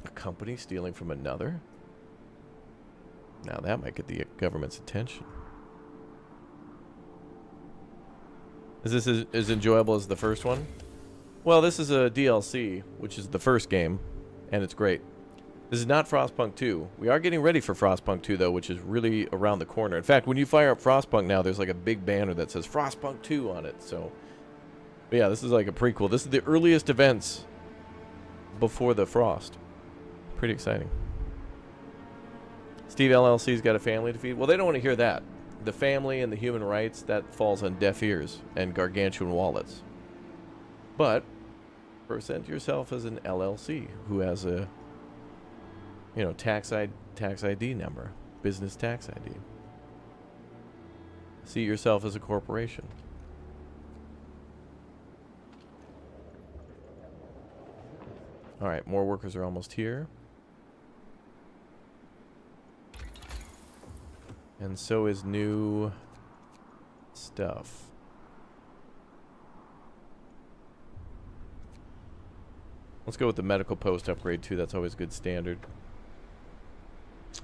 A company stealing from another? Now that might get the government's attention. Is this as enjoyable as the first one? Well, this is a DLC, which is the first game, and it's great. This is not Frostpunk 2. We are getting ready for Frostpunk 2, though, which is really around the corner. In fact, when you fire up Frostpunk now, there's like a big banner that says Frostpunk 2 on it. So, but yeah, this is like a prequel. This is the earliest events before the Frost. Pretty exciting. Steve LLC's got a family to feed. Well, they don't want to hear that. The family and the human rights, that falls on deaf ears and gargantuan wallets. But present yourself as an LLC who has a, tax ID number, business tax ID. See yourself as a corporation. All right, more workers are almost here. And so is new stuff. Let's go with the medical post upgrade too. That's always good standard.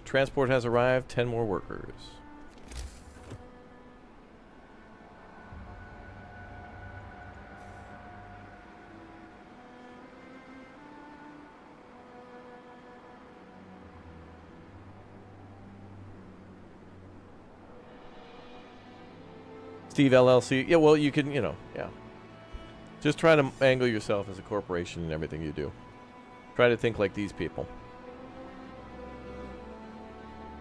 Transport has arrived. 10 more workers. Steve LLC. Yeah, well, you can, yeah. Just try to angle yourself as a corporation in everything you do. Try to think like these people.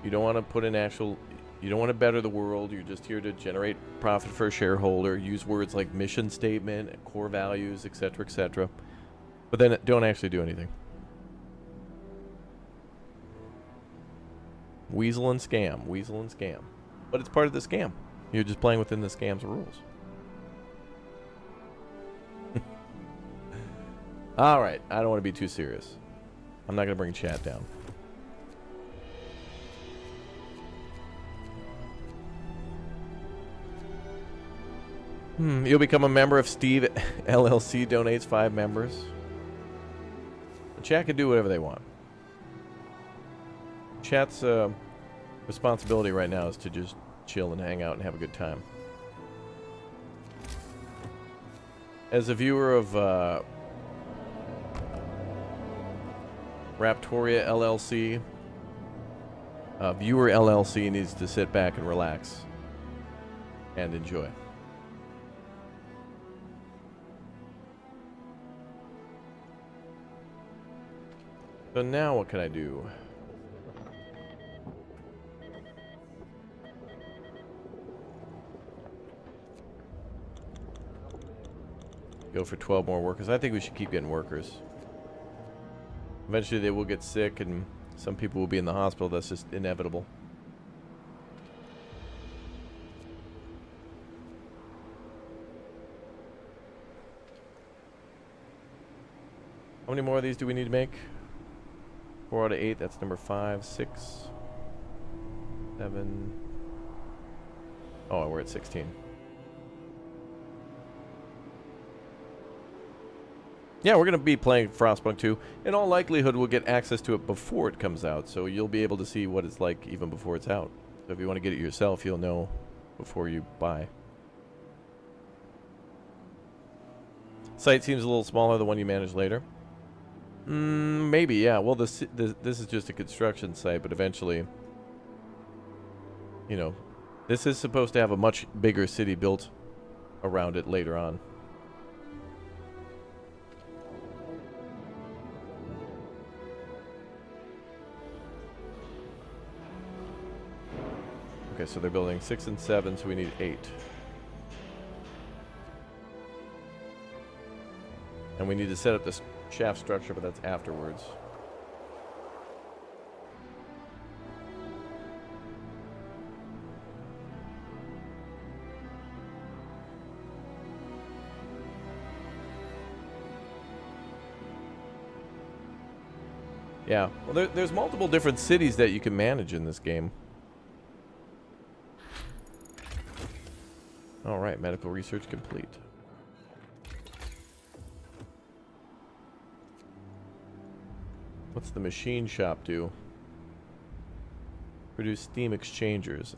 You don't want to put in you don't want to better the world. You're just here to generate profit for a shareholder. Use words like mission statement, core values, etc., etc. But then don't actually do anything. Weasel and scam. Weasel and scam. But it's part of the scam. You're just playing within the scam's rules. All right. I don't want to be too serious. I'm not going to bring chat down. You'll become a member if Steve LLC donates 5 members. The chat can do whatever they want. Chat's responsibility right now is to just chill and hang out and have a good time. As a viewer of Raptoria LLC, viewer LLC needs to sit back and relax and enjoy. So now what can I do? Go for 12 more workers. I think we should keep getting workers. Eventually they will get sick and some people will be in the hospital. That's just inevitable. How many more of these do we need to make? 4 out of 8. That's number 5, 6, 7. Oh, we're at 16. Yeah, we're going to be playing Frostpunk 2. In all likelihood, we'll get access to it before it comes out, so you'll be able to see what it's like even before it's out. So if you want to get it yourself, you'll know before you buy. Site seems a little smaller, the one you manage later. Maybe, yeah. Well, this is just a construction site, but eventually, this is supposed to have a much bigger city built around it later on. Okay, so they're building 6 and 7, so we need 8. And we need to set up this shaft structure, but that's afterwards. Yeah, well, there's multiple different cities that you can manage in this game. All right, medical research complete. What's the machine shop do? Produce steam exchangers.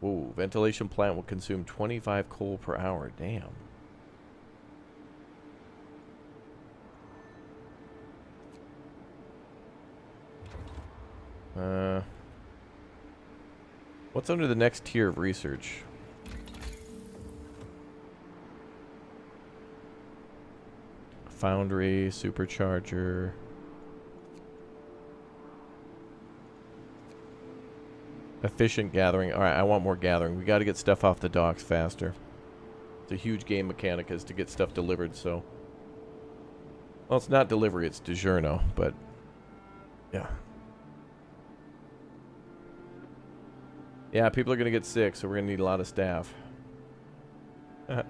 Whoa, ventilation plant will consume 25 coal per hour. Damn. What's under the next tier of research? Foundry, supercharger. Efficient gathering. Alright, I want more gathering. We got to get stuff off the docks faster. It's a huge game mechanic is to get stuff delivered, so... Well, it's not delivery, it's DiGiorno, but... Yeah. Yeah, people are going to get sick, so we're going to need a lot of staff.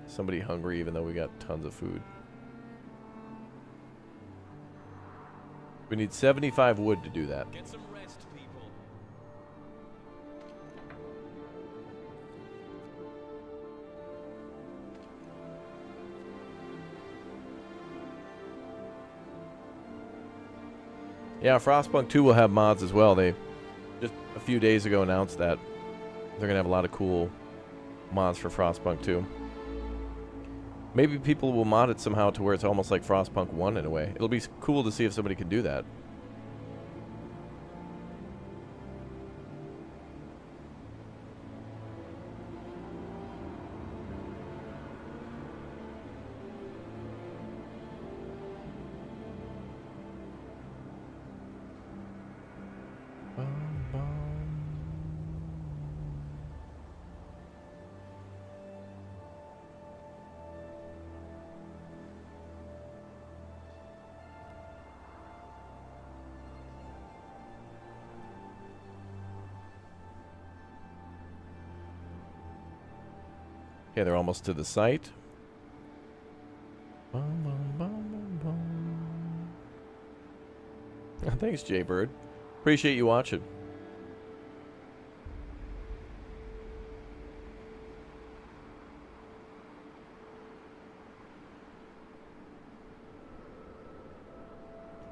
Somebody hungry, even though we got tons of food. We need 75 wood to do that. Get some rest, people. Yeah, Frostpunk 2 will have mods as well. They just a few days ago announced that they're going to have a lot of cool mods for Frostpunk 2. Maybe people will mod it somehow to where it's almost like Frostpunk 1 in a way. It'll be cool to see if somebody can do that. Okay, they're almost to the site. Thanks, Jaybird. Appreciate you watching.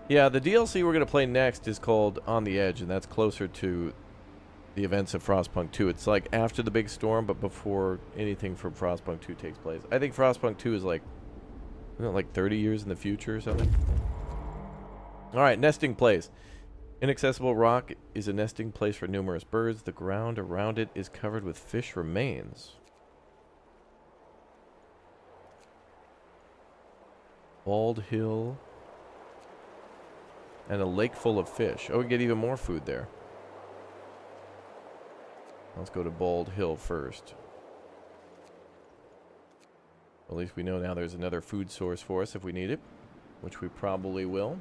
Yeah, the DLC we're going to play next is called On the Edge, and that's closer to the events of Frostpunk 2. It's like after the big storm, but before anything from Frostpunk 2 takes place. I think Frostpunk 2 is like, isn't it like 30 years in the future or something? Alright, nesting place. Inaccessible Rock is a nesting place for numerous birds. The ground around it is covered with fish remains. Bald Hill. And a lake full of fish. Oh, we get even more food there. Let's go to Bald Hill first. At least we know now there's another food source for us if we need it, which we probably will.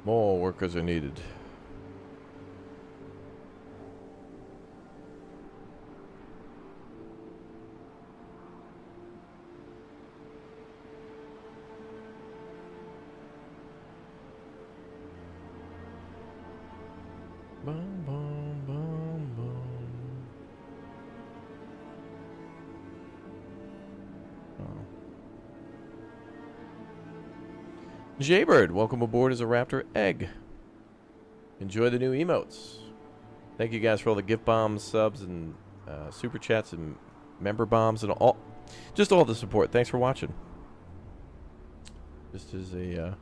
More workers are needed. Boom, boom, boom, boom. Oh. Jaybird, welcome aboard as a Raptor Egg. Enjoy the new emotes. Thank you guys for all the gift bombs, subs, and super chats and member bombs and all, just all the support. Thanks for watching. Just as a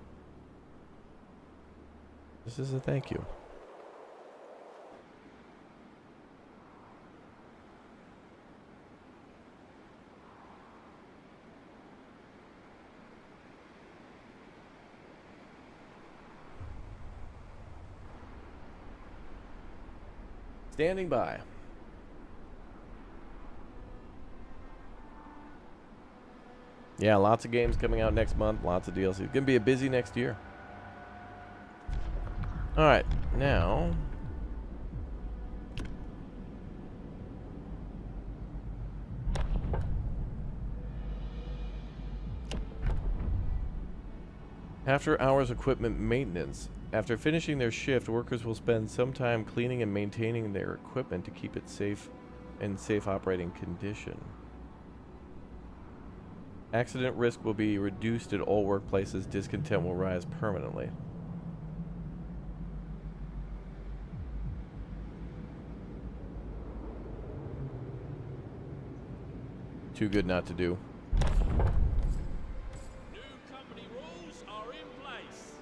thank you. Standing by. Yeah, lots of games coming out next month. Lots of DLC. It's going to be a busy next year. Alright, now... After hours equipment maintenance. After finishing their shift, workers will spend some time cleaning and maintaining their equipment to keep it safe in safe operating condition. Accident risk will be reduced at all workplaces. Discontent will rise permanently. Too good not to do. New company rules are in place.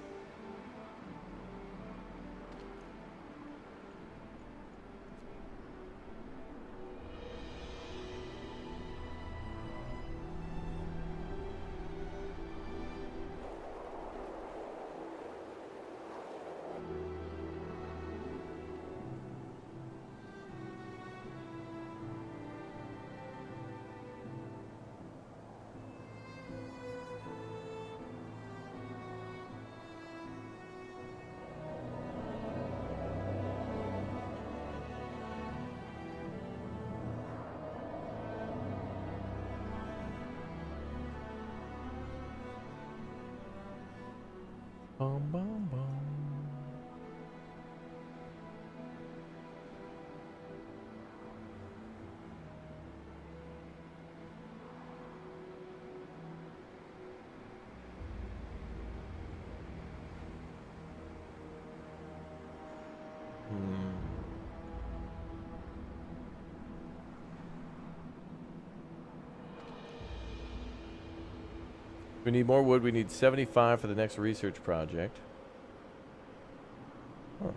We need more wood. We need 75 for the next research project. Huh.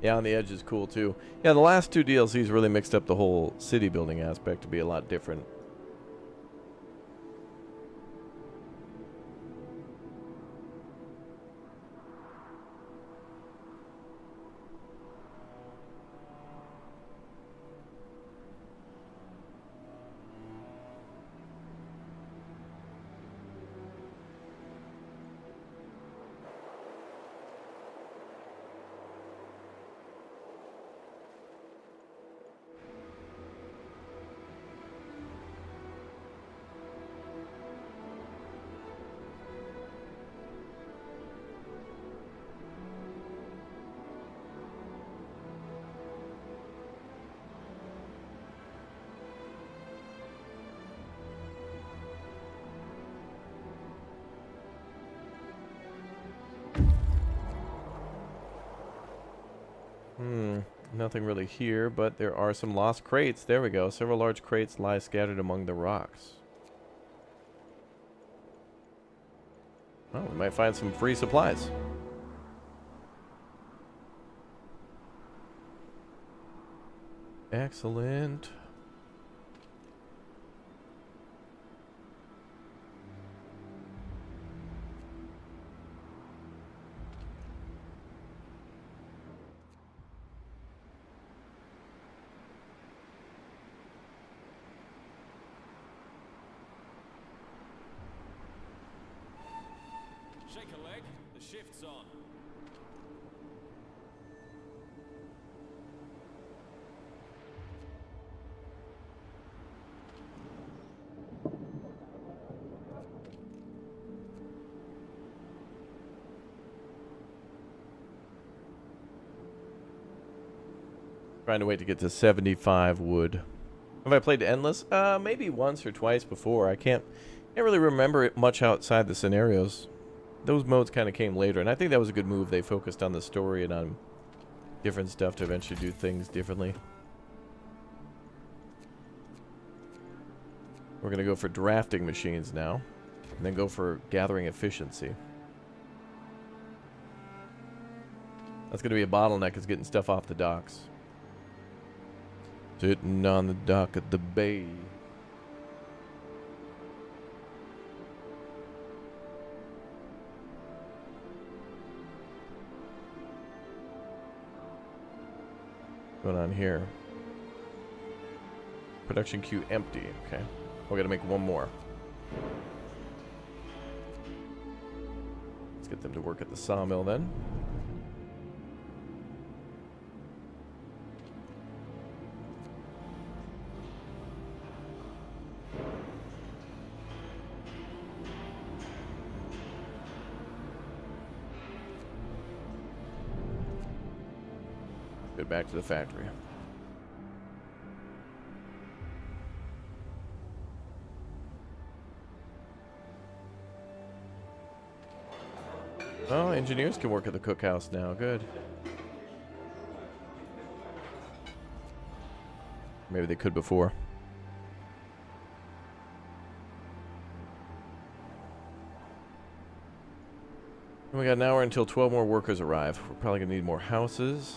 Yeah, on the edge is cool too. Yeah, the last two DLCs really mixed up the whole city building aspect to be a lot different. Nothing really here, but there are some lost crates. There we go. Several large crates lie scattered among the rocks. Oh, we might find some free supplies. Excellent. Shake a leg. The shift's on. Trying to wait to get to 75 wood. Have I played Endless? Maybe once or twice before. I can't really remember it much outside the scenarios. Those modes kind of came later, and I think that was a good move. They focused on the story and on different stuff to eventually do things differently. We're going to go for drafting machines now, and then go for gathering efficiency. That's going to be a bottleneck, is getting stuff off the docks. Sitting on the dock at the bay. What's going on here? Production queue empty. Okay. We're gonna make one more. Let's get them to work at the sawmill then. Get back to the factory. Oh, engineers can work at the cookhouse now. Good. Maybe they could before. And we got an hour until 12 more workers arrive. We're probably going to need more houses.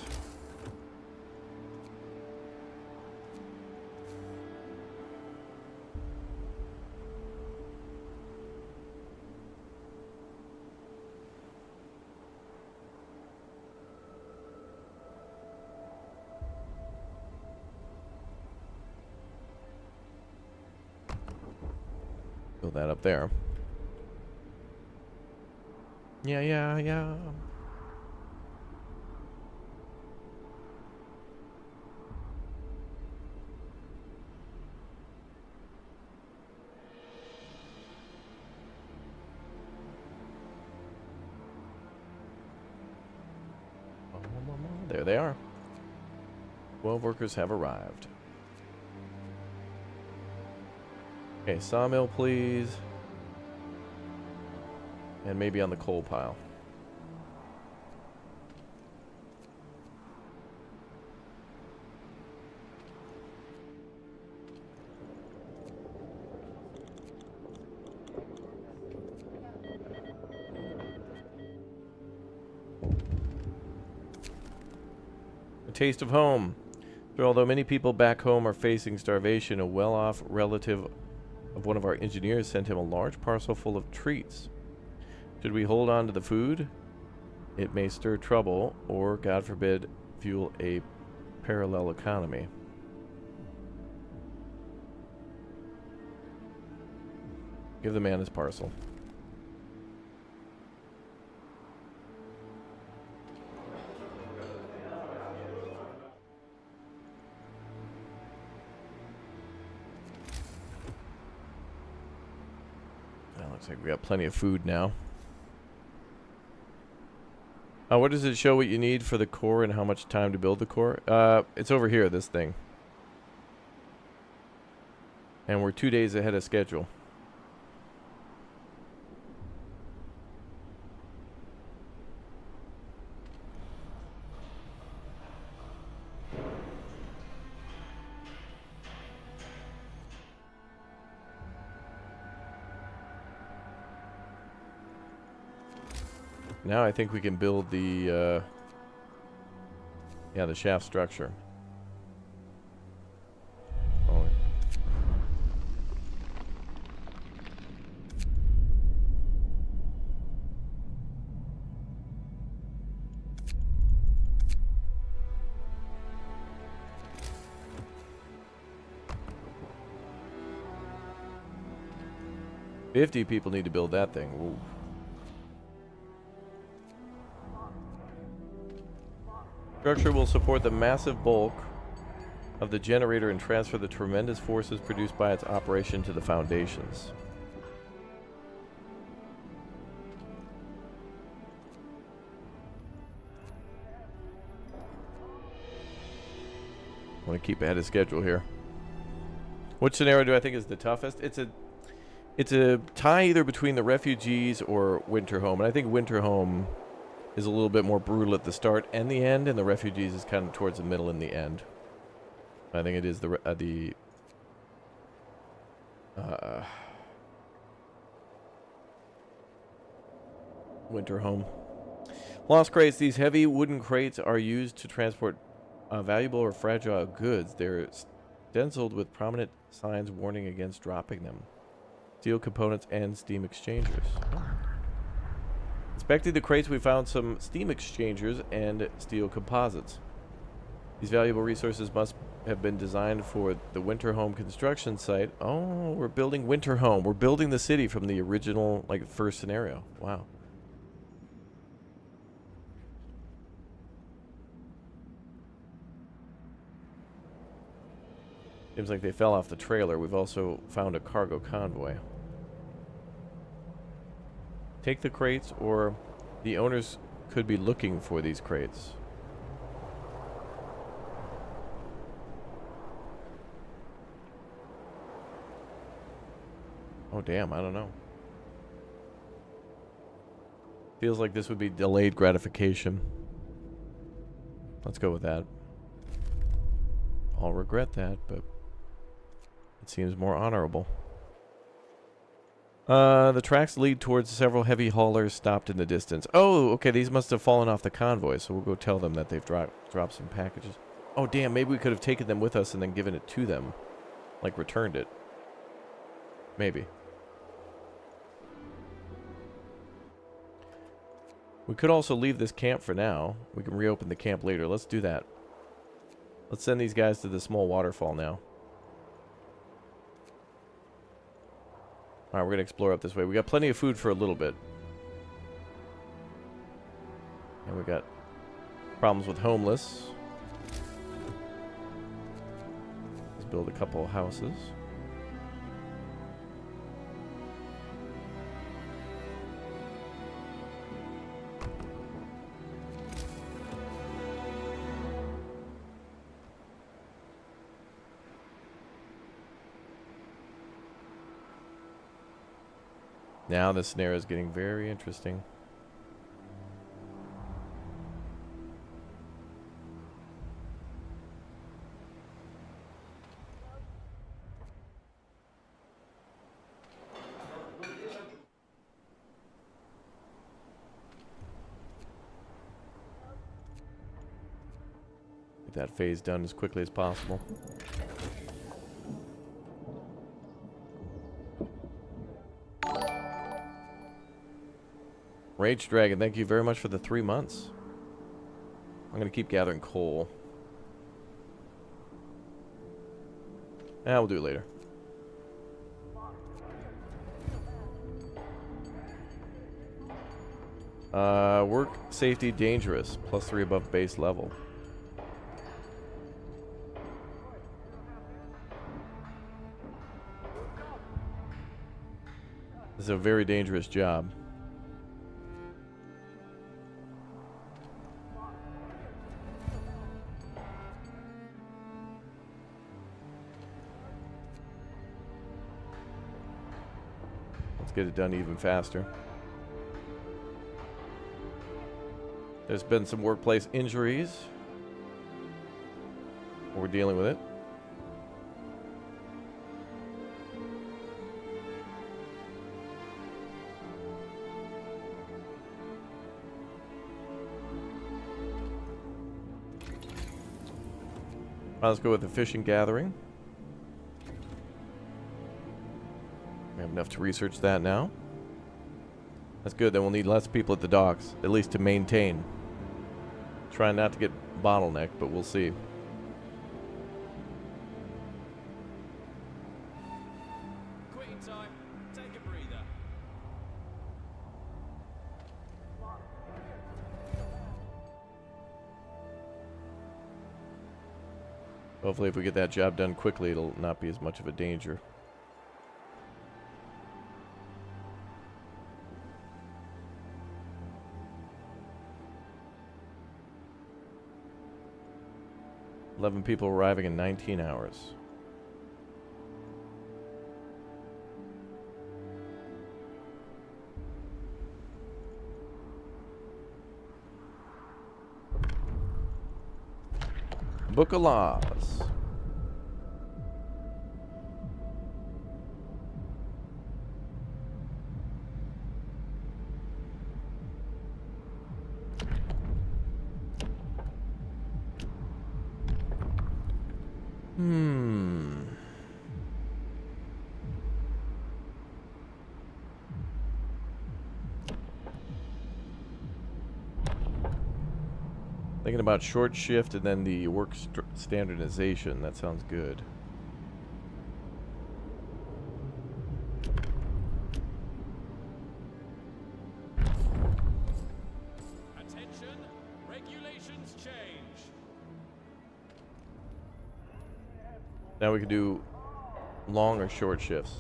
Build that up there. Yeah. There they are. 12 workers have arrived. Okay, sawmill, please. And maybe on the coal pile. A taste of home. So although many people back home are facing starvation, a well-off relative of one of our engineers sent him a large parcel full of treats. Should we hold on to the food? It may stir trouble, or, God forbid, fuel a parallel economy. Give the man his parcel. Well, looks like we got plenty of food now. What does it show what you need for the core and how much time to build the core? It's over here, this thing. And we're 2 days ahead of schedule. Now I think we can build the, the shaft structure. Oh. $50 people need to build that thing. Ooh. Structure will support the massive bulk of the generator and transfer the tremendous forces produced by its operation to the foundations. I want to keep ahead of schedule here. Which scenario do I think is the toughest? It's a tie either between the refugees or Winterhome, and I think Winterhome is a little bit more brutal at the start and the end, and the refugees is kind of towards the middle and the end. I think it is the Winterhome. Lost crates. These heavy wooden crates are used to transport valuable or fragile goods. They're stenciled with prominent signs warning against dropping them. Steel components and steam exchangers. Inspecting the crates, we found some steam exchangers and steel composites. These valuable resources must have been designed for the Winterhome construction site. Oh, we're building Winterhome. We're building the city from the original, first scenario. Wow. Seems like they fell off the trailer. We've also found a cargo convoy. Take the crates, or the owners could be looking for these crates. Oh, damn, I don't know. Feels like this would be delayed gratification. Let's go with that. I'll regret that, but it seems more honorable. The tracks lead towards several heavy haulers stopped in the distance. Oh, okay, these must have fallen off the convoy, so we'll go tell them that they've dropped some packages. Oh, damn, maybe we could have taken them with us and then given it to them. Returned it. Maybe. We could also leave this camp for now. We can reopen the camp later. Let's do that. Let's send these guys to the small waterfall now. Alright, we're going to explore up this way. We got plenty of food for a little bit. And we got problems with homeless. Let's build a couple of houses. Now the scenario is getting very interesting. Get that phase done as quickly as possible. Rage Dragon, thank you very much for the 3 months. I'm going to keep gathering coal. We'll do it later. Work safety dangerous. +3 above base level. This is a very dangerous job. Let's get it done even faster. There's been some workplace injuries. We're dealing with it. Let's go with the fishing gathering. We have enough to research that now. That's good. Then we'll need less people at the docks, at least to maintain. Trying not to get bottlenecked, but we'll see. Quitting time. Take a breather. Hopefully if we get that job done quickly, it'll not be as much of a danger. $11 people arriving in 19 hours. Book of Laws. Thinking about short shift and then the work standardization. That sounds good. Attention, regulations change. Now we can do long or short shifts.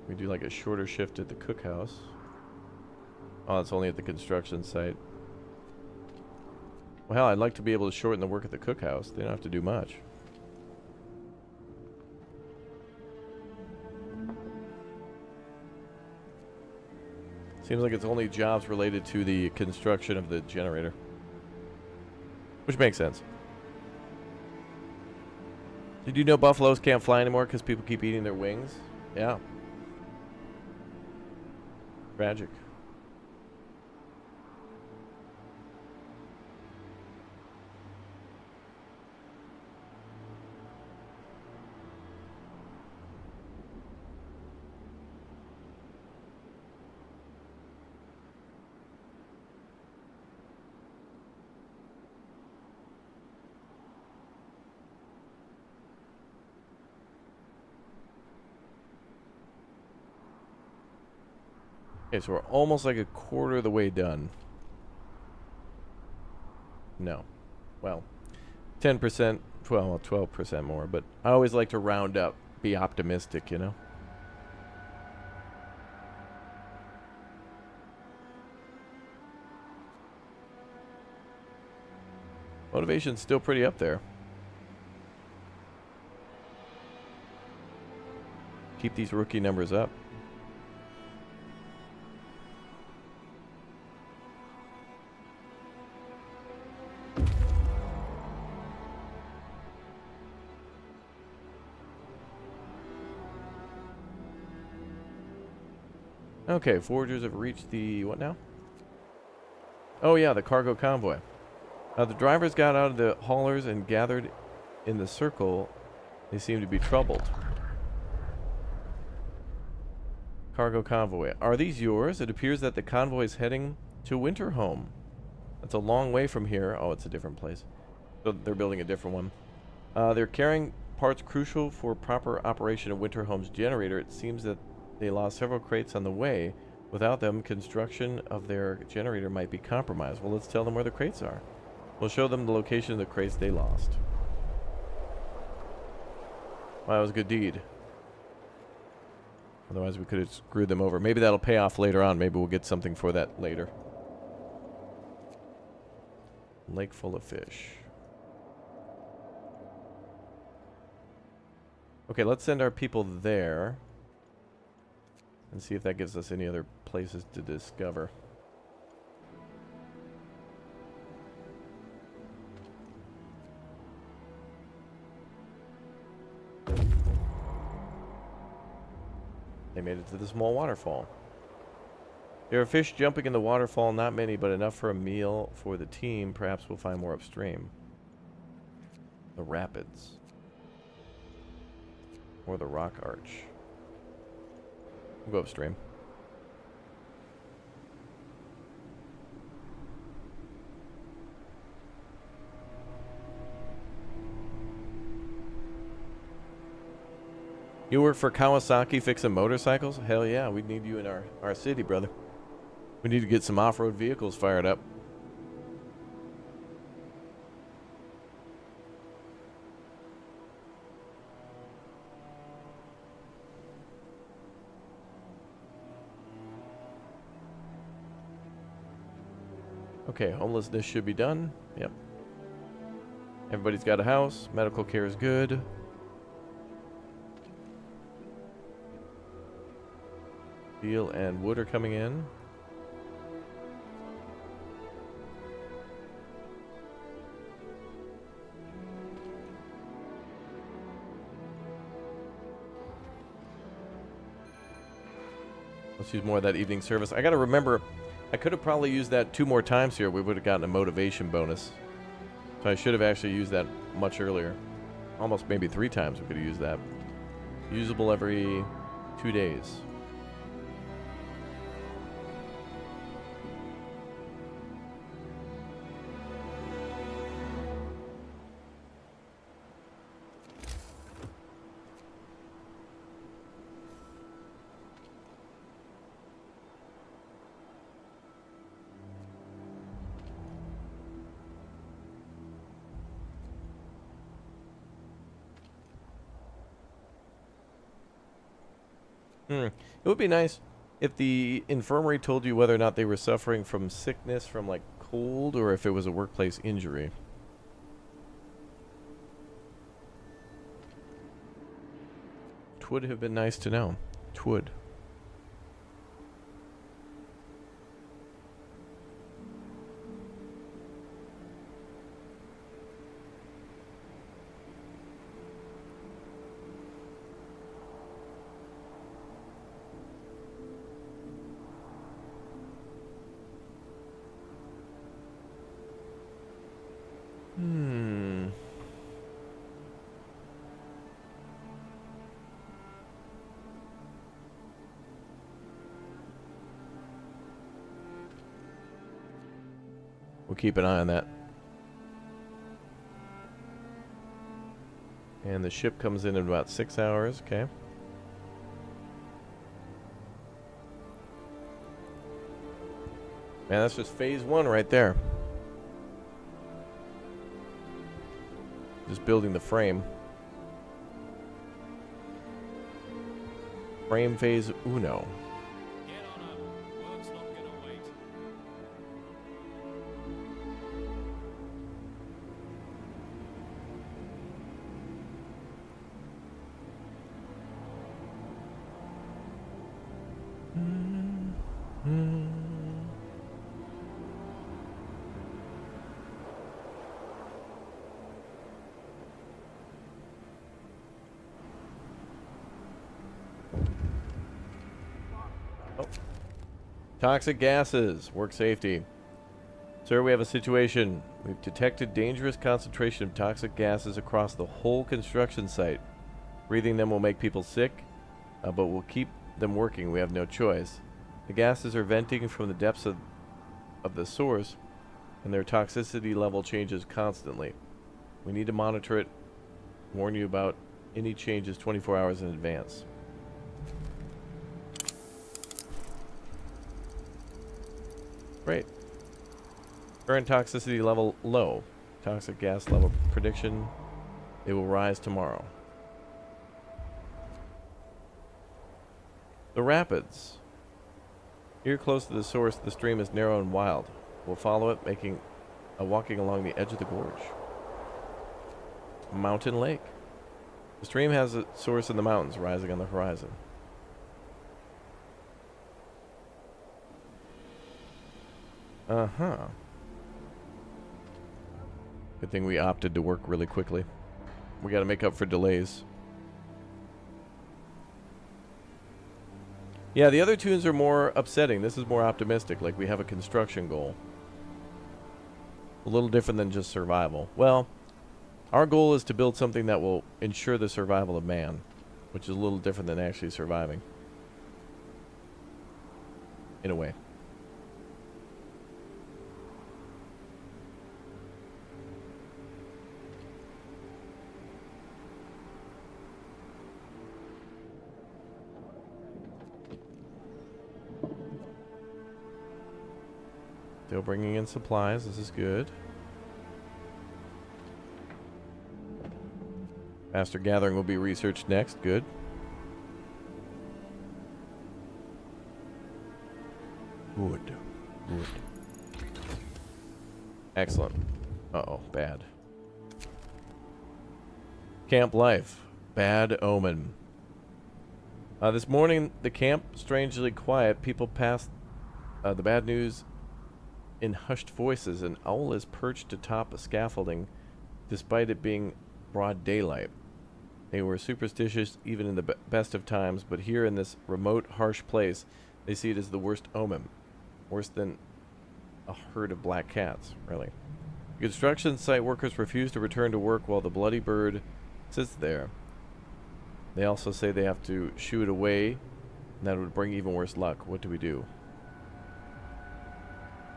We do like a shorter shift at the cookhouse. Oh, it's only at the construction site. Well, hell, I'd like to be able to shorten the work at the cookhouse. They don't have to do much. Seems like it's only jobs related to the construction of the generator. Which makes sense. Did you know buffaloes can't fly anymore because people keep eating their wings? Yeah. Tragic. Okay, so we're almost like a quarter of the way done. No. Well, 10%, well, 12% more, but I always like to round up, be optimistic, you know? Motivation's still pretty up there. Keep these rookie numbers up. Okay, foragers have reached the, what now? Oh yeah, the cargo convoy. The drivers got out of the haulers and gathered in the circle. They seem to be troubled. Cargo convoy. Are these yours? It appears that the convoy is heading to Winterhome. That's a long way from here. Oh, it's a different place. So they're building a different one. They're carrying parts crucial for proper operation of Winterhome's generator. It seems that they lost several crates on the way. Without them, construction of their generator might be compromised. Well, let's tell them where the crates are. We'll show them the location of the crates they lost. Well, that was a good deed. Otherwise, we could have screwed them over. Maybe that'll pay off later on. Maybe we'll get something for that later. Lake full of fish. Okay, let's send our people there. And see if that gives us any other places to discover. They made it to the small waterfall. There are fish jumping in the waterfall, not many, but enough for a meal for the team. Perhaps we'll find more upstream. The rapids. Or the rock arch. We'll go upstream. You work for Kawasaki fixing motorcycles? Hell yeah, we need you in our city, brother. We need to get some off-road vehicles fired up. Okay, homelessness should be done. Yep. Everybody's got a house. Medical care is good. Steel and wood are coming in. Let's use more of that evening service. I gotta remember, I could have probably used that 2 more times here. We would have gotten a motivation bonus. So I should have actually used that much earlier. Almost maybe 3 times we could have used that. Usable every 2 days. It would be nice if the infirmary told you whether or not they were suffering from sickness, from like cold, or if it was a workplace injury. Twould have been nice to know. Twould. We'll keep an eye on that. And the ship comes in about 6 hours. Okay. Man, that's just phase 1 right there. Just building the frame. Frame phase uno. Get on up. Work's not gonna wait. Toxic gases. Work safety. Sir, we have a situation. We've detected dangerous concentration of toxic gases across the whole construction site. Breathing them will make people sick, but we'll keep them working. We have no choice. The gases are venting from the depths of the source, and their toxicity level changes constantly. We need to monitor it, warn you about any changes 24 hours in advance. Great. Current toxicity level low. Toxic gas level prediction. It will rise tomorrow. The rapids. Here close to the source, the stream is narrow and wild. We'll follow it, walking along the edge of the gorge. Mountain lake. The stream has a source in the mountains, rising on the horizon. Uh-huh. Good thing we opted to work really quickly. We gotta make up for delays. Yeah, the other tunes are more upsetting. This is more optimistic, like we have a construction goal. A little different than just survival. Well, our goal is to build something that will ensure the survival of man, which is a little different than actually surviving. In a way. Still bringing in supplies. This is good. Faster gathering will be researched next. Good. Good. Good. Excellent. Uh-oh. Bad. Camp life. Bad omen. This morning, the camp strangely quiet. People passed the bad news in hushed voices. An owl is perched atop a scaffolding despite it being broad daylight. They were superstitious even in the best of times, but here in this remote, harsh place, they see it as the worst omen. Worse than a herd of black cats, really. Construction site workers refuse to return to work while the bloody bird sits there. They also say they have to shoo it away, and that would bring even worse luck. What do we do?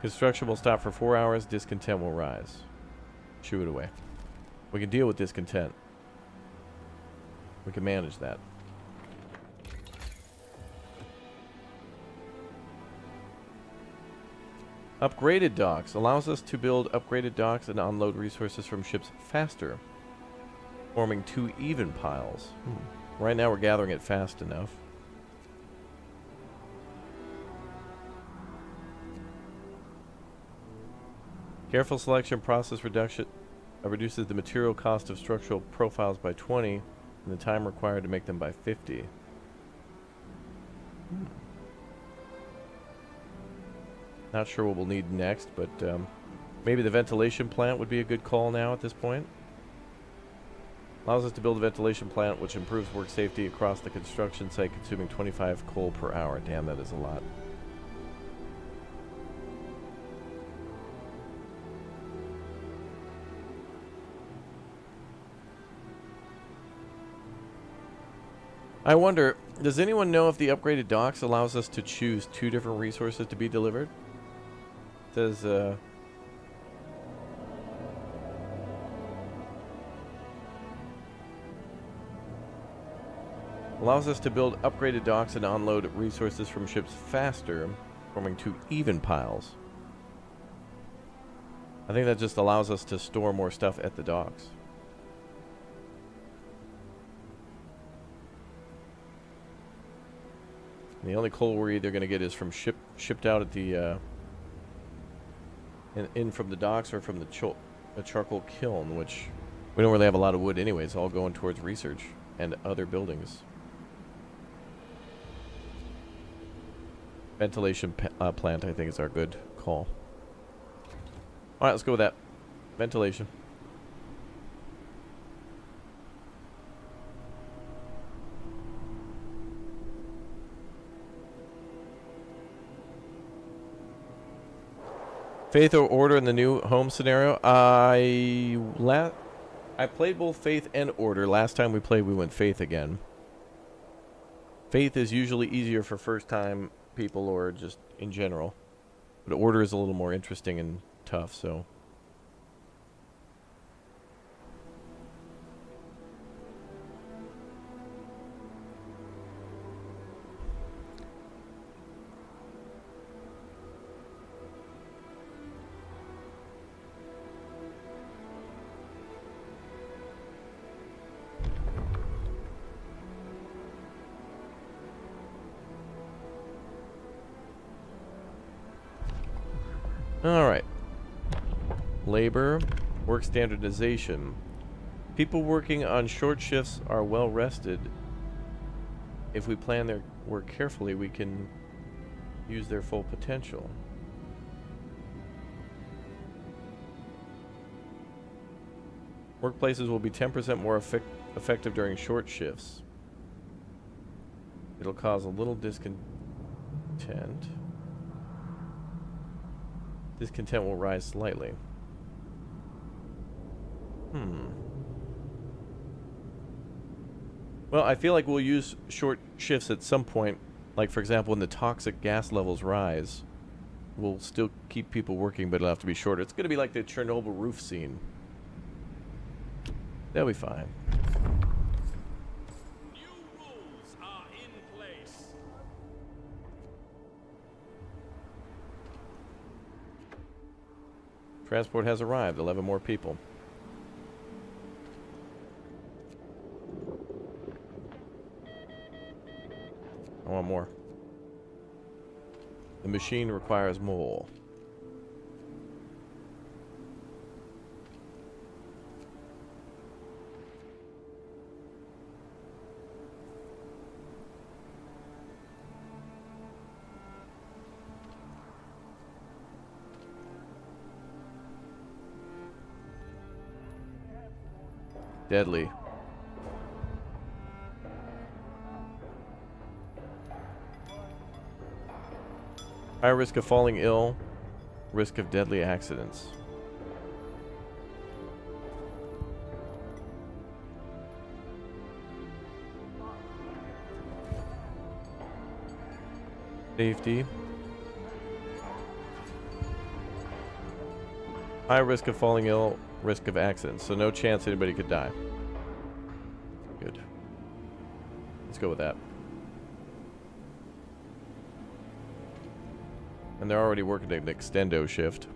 Construction will stop for 4 hours. Discontent will rise. Shoo it away. We can deal with discontent. We can manage that. Upgraded docks. Allows us to build upgraded docks and unload resources from ships faster, forming 2 even piles. Right now we're gathering it fast enough. Careful selection process reduction reduces the material cost of structural profiles by 20 and the time required to make them by 50. Not sure what we'll need next, but maybe the ventilation plant would be a good call now at this point. Allows us to build a ventilation plant which improves work safety across the construction site, consuming 25 coal per hour. Damn, that is a lot. I wonder, does anyone know if the upgraded docks allows us to choose 2 different resources to be delivered? It says, allows us to build upgraded docks and unload resources from ships faster, forming 2 even piles. I think that just allows us to store more stuff at the docks. And the only coal we're either going to get is from shipped out at the in from the docks or from the charcoal kiln, which we don't really have a lot of wood anyways, all going towards research and other buildings. Ventilation plant, I think, is our good call. Alright, let's go with that. Ventilation. Faith or Order in the new home scenario? I played both Faith and Order. Last time we played, we went Faith again. Faith is usually easier for first-time people or just in general. But Order is a little more interesting and tough, so... Alright. Labor, work standardization. People working on short shifts are well rested. If we plan their work carefully, we can use their full potential. Workplaces will be 10% more effective during short shifts. It'll cause a little discontent. Discontent will rise slightly. Well, I feel like we'll use short shifts at some point. Like, for example, when the toxic gas levels rise, we'll still keep people working, but it'll have to be shorter. It's going to be like the Chernobyl roof scene. That'll be fine. New rules are in place. Transport has arrived. 11 more people. I want more. The machine requires more. Deadly. High risk of falling ill. Risk of deadly accidents. Safety. High risk of falling ill. Risk of accidents. So no chance anybody could die. Good. Let's go with that. And they're already working an extendo shift.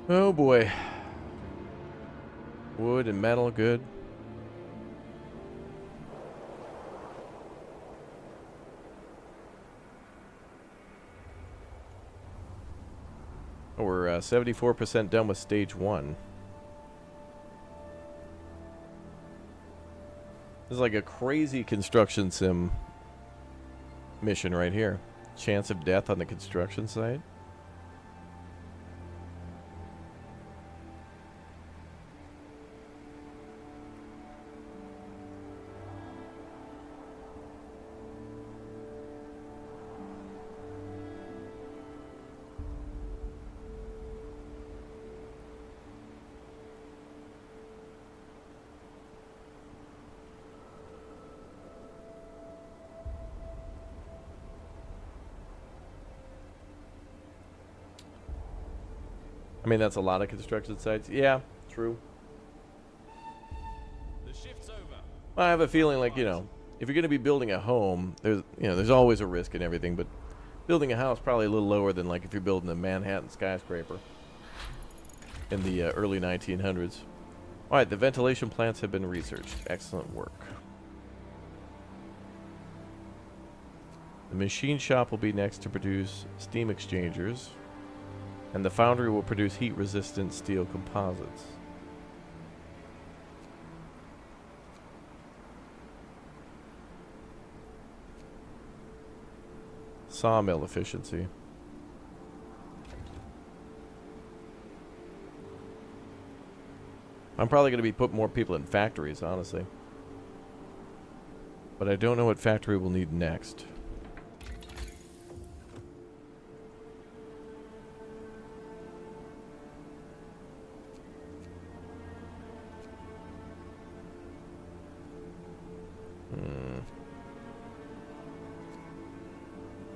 Oh boy. Wood and metal, good. We're 74% done with stage 1. This is like a crazy construction sim mission right here. Chance of death on the construction site. I mean, that's a lot of construction sites. Yeah, true. The shift's over. I have a feeling like, you know, if you're going to be building a home, there's always a risk and everything, but building a house probably a little lower than like if you're building a Manhattan skyscraper in the early 1900s. All right, the ventilation plants have been researched. Excellent work. The machine shop will be next to produce steam exchangers, and the foundry will produce heat-resistant steel composites. Sawmill efficiency. I'm probably going to be putting more people in factories, honestly. But I don't know what factory we'll need next.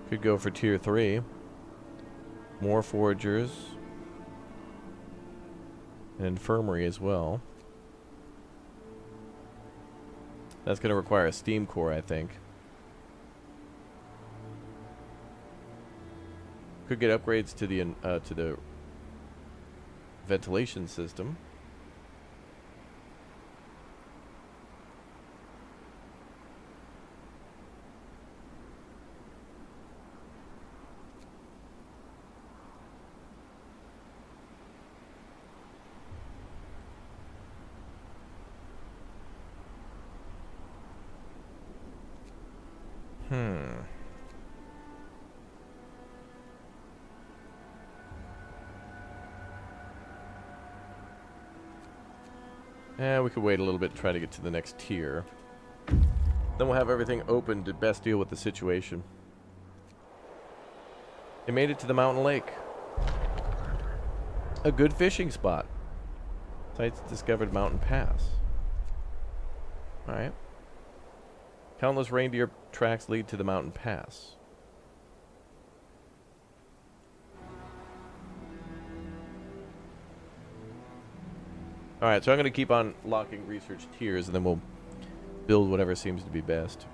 Could go for tier 3. More foragers. An infirmary as well. That's going to require a steam core, I think. Could get upgrades to the ventilation system. We could wait a little bit and try to get to the next tier. Then we'll have everything open to best deal with the situation. They made it to the mountain lake. A good fishing spot. Sites discovered mountain pass. Alright. Countless reindeer tracks lead to the mountain pass. Alright, so I'm going to keep on locking research tiers, and then we'll build whatever seems to be best.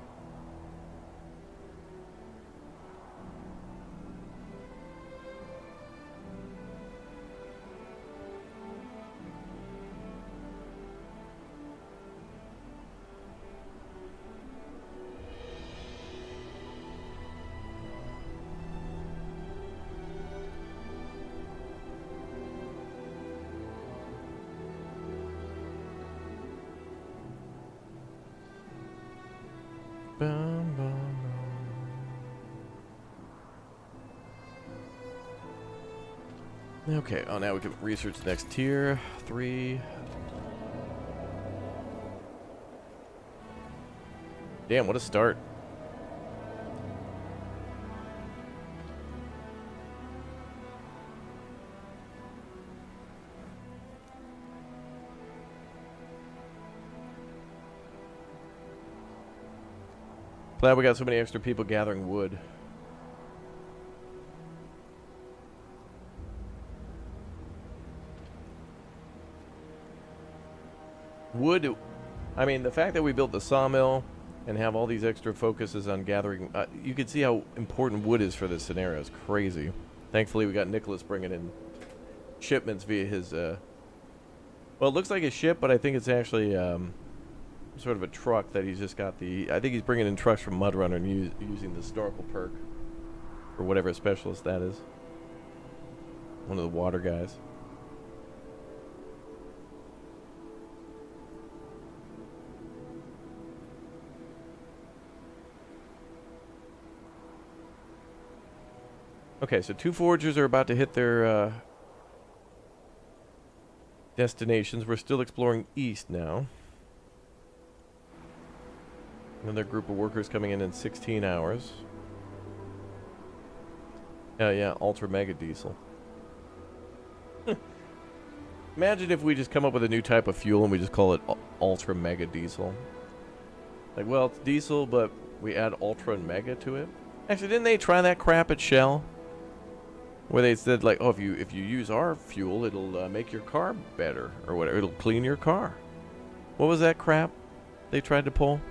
Bum, bum, bum. Okay, oh, now we can research the next tier. 3. Damn, what a start. Glad we got so many extra people gathering wood. Wood, I mean, the fact that we built the sawmill and have all these extra focuses on gathering, you can see how important wood is for this scenario. It's crazy. Thankfully, we got Nicholas bringing in shipments via his, well, it looks like a ship, but I think it's actually, sort of a truck that he's just got I think he's bringing in trucks from Mudrunner and using the historical perk or whatever specialist that is. One of the water guys. Okay, so 2 foragers are about to hit their destinations. We're still exploring east now. Another group of workers coming in 16 hours. Yeah, ultra mega diesel. Imagine if we just come up with a new type of fuel and we just call it ultra mega diesel. Like, well, it's diesel, but we add ultra and mega to it. Actually, didn't they try that crap at Shell? Where they said, like, oh, if you use our fuel, it'll make your car better or whatever. It'll clean your car. What was that crap they tried to pull?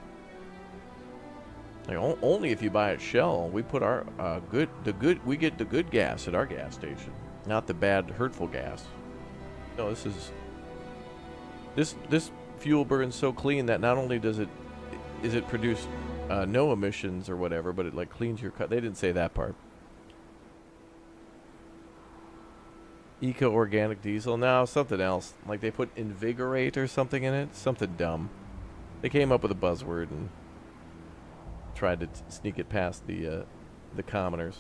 Like, only if you buy at Shell, we put our we get the good gas at our gas station, not the bad, hurtful gas. No, this fuel burns so clean that not only is it produce no emissions or whatever, but it like cleans your car. They didn't say that part. Eco-organic diesel, no, something else. Like they put invigorate or something in it, something dumb. They came up with a buzzword and tried to sneak it past the commoners,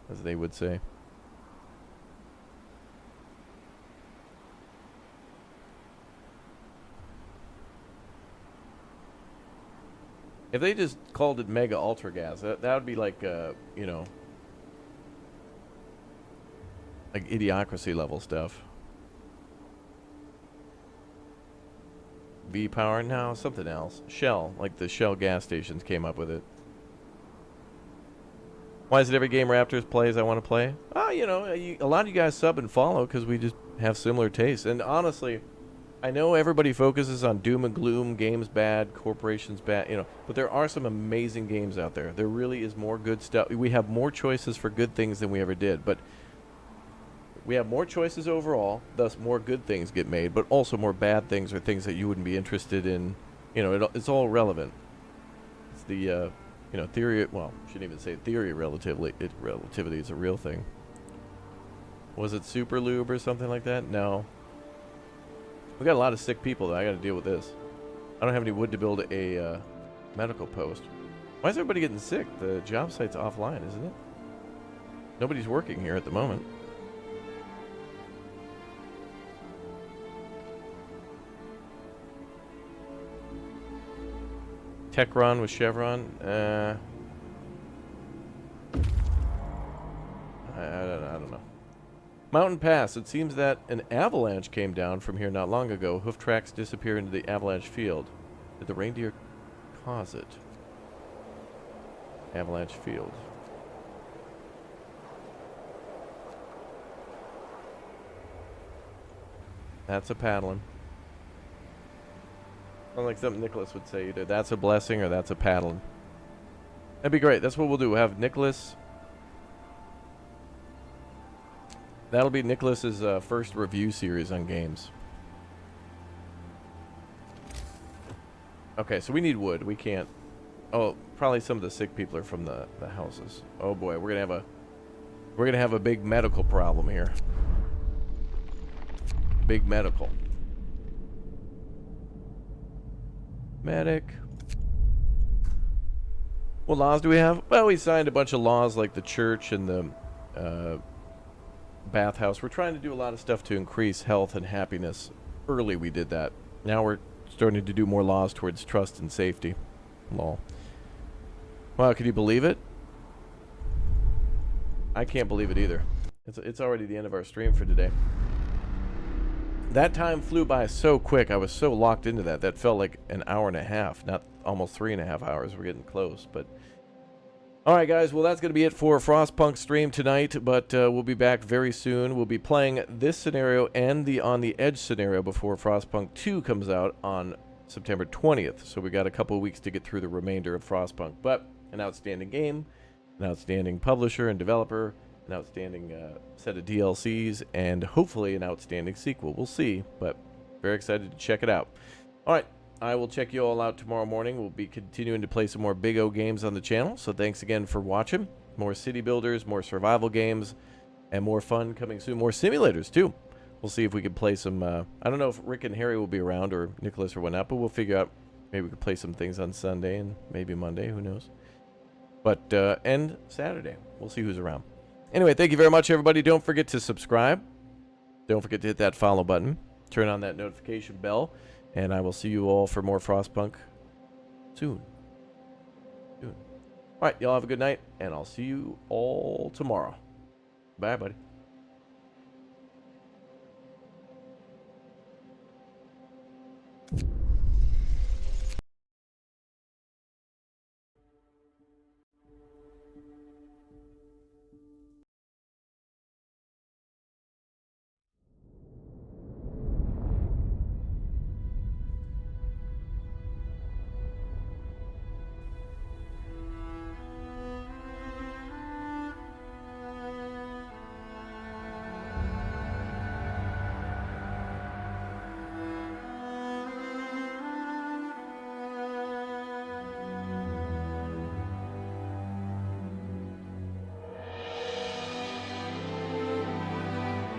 as they would say. If they just called it mega ultra gas, that would be like you know, like idiocracy level stuff. V-Power? No, something else. Shell, like the Shell gas stations came up with it. Why is it every game Raptors plays I want to play? Oh, you know, a lot of you guys sub and follow because we just have similar tastes. And honestly, I know everybody focuses on doom and gloom, games bad, corporations bad, you know, but there are some amazing games out there. There really is more good stuff. We have more choices for good things than we ever did, but we have more choices overall, thus more good things get made, but also more bad things or things that you wouldn't be interested in. You know, it's all relevant. It's the, you know, theory, well, shouldn't even say theory of relativity is a real thing. Was it Super Lube or something like that? No. We got a lot of sick people, though. I got to deal with this. I don't have any wood to build a medical post. Why is everybody getting sick? The job site's offline, isn't it? Nobody's working here at the moment. Techron with Chevron. I don't know. Mountain Pass. It seems that an avalanche came down from here not long ago. Hoof tracks disappear into the avalanche field. Did the reindeer cause it? Avalanche field. That's a paddling. Unlike something Nicholas would say, either that's a blessing or that's a paddling. That'd be great. That's what we'll do. We'll have Nicholas. That'll be Nicholas's first review series on games. Okay, so we need wood. We can't. Oh, probably some of the sick people are from the houses. Oh boy, we're gonna have a big medical problem here. Big medical. Medic. What laws do we have? Well, we signed a bunch of laws like the church and the bathhouse. We're trying to do a lot of stuff to increase health and happiness. Early we did that. Now we're starting to do more laws towards trust and safety. Law. Wow, can you believe it? I can't believe it either. It's already the end of our stream for today. That time flew by so quick. I was so locked into that. That felt like an hour and a half, not almost 3.5 hours. We're getting close, but all right, guys. Well, that's going to be it for Frostpunk stream tonight, but we'll be back very soon. We'll be playing this scenario and the On the Edge scenario before Frostpunk 2 comes out on September 20th. So we got a couple of weeks to get through the remainder of Frostpunk, but an outstanding game, an outstanding publisher and developer, an outstanding set of DLCs, and hopefully an outstanding sequel. We'll see, but very excited to check it out. All right, I will check you all out tomorrow morning. We'll be continuing to play some more Big O games on the channel, so thanks again for watching. More city builders, more survival games, and more fun coming soon. More simulators, too. We'll see if we can play some... I don't know if Rick and Harry will be around, or Nicholas or whatnot, but we'll figure out. Maybe we could play some things on Sunday and maybe Monday, who knows. But, and Saturday. We'll see who's around. Anyway, thank you very much, everybody. Don't forget to subscribe. Don't forget to hit that follow button. Turn on that notification bell. And I will see you all for more Frostpunk soon. All right, y'all have a good night. And I'll see you all tomorrow. Bye, buddy.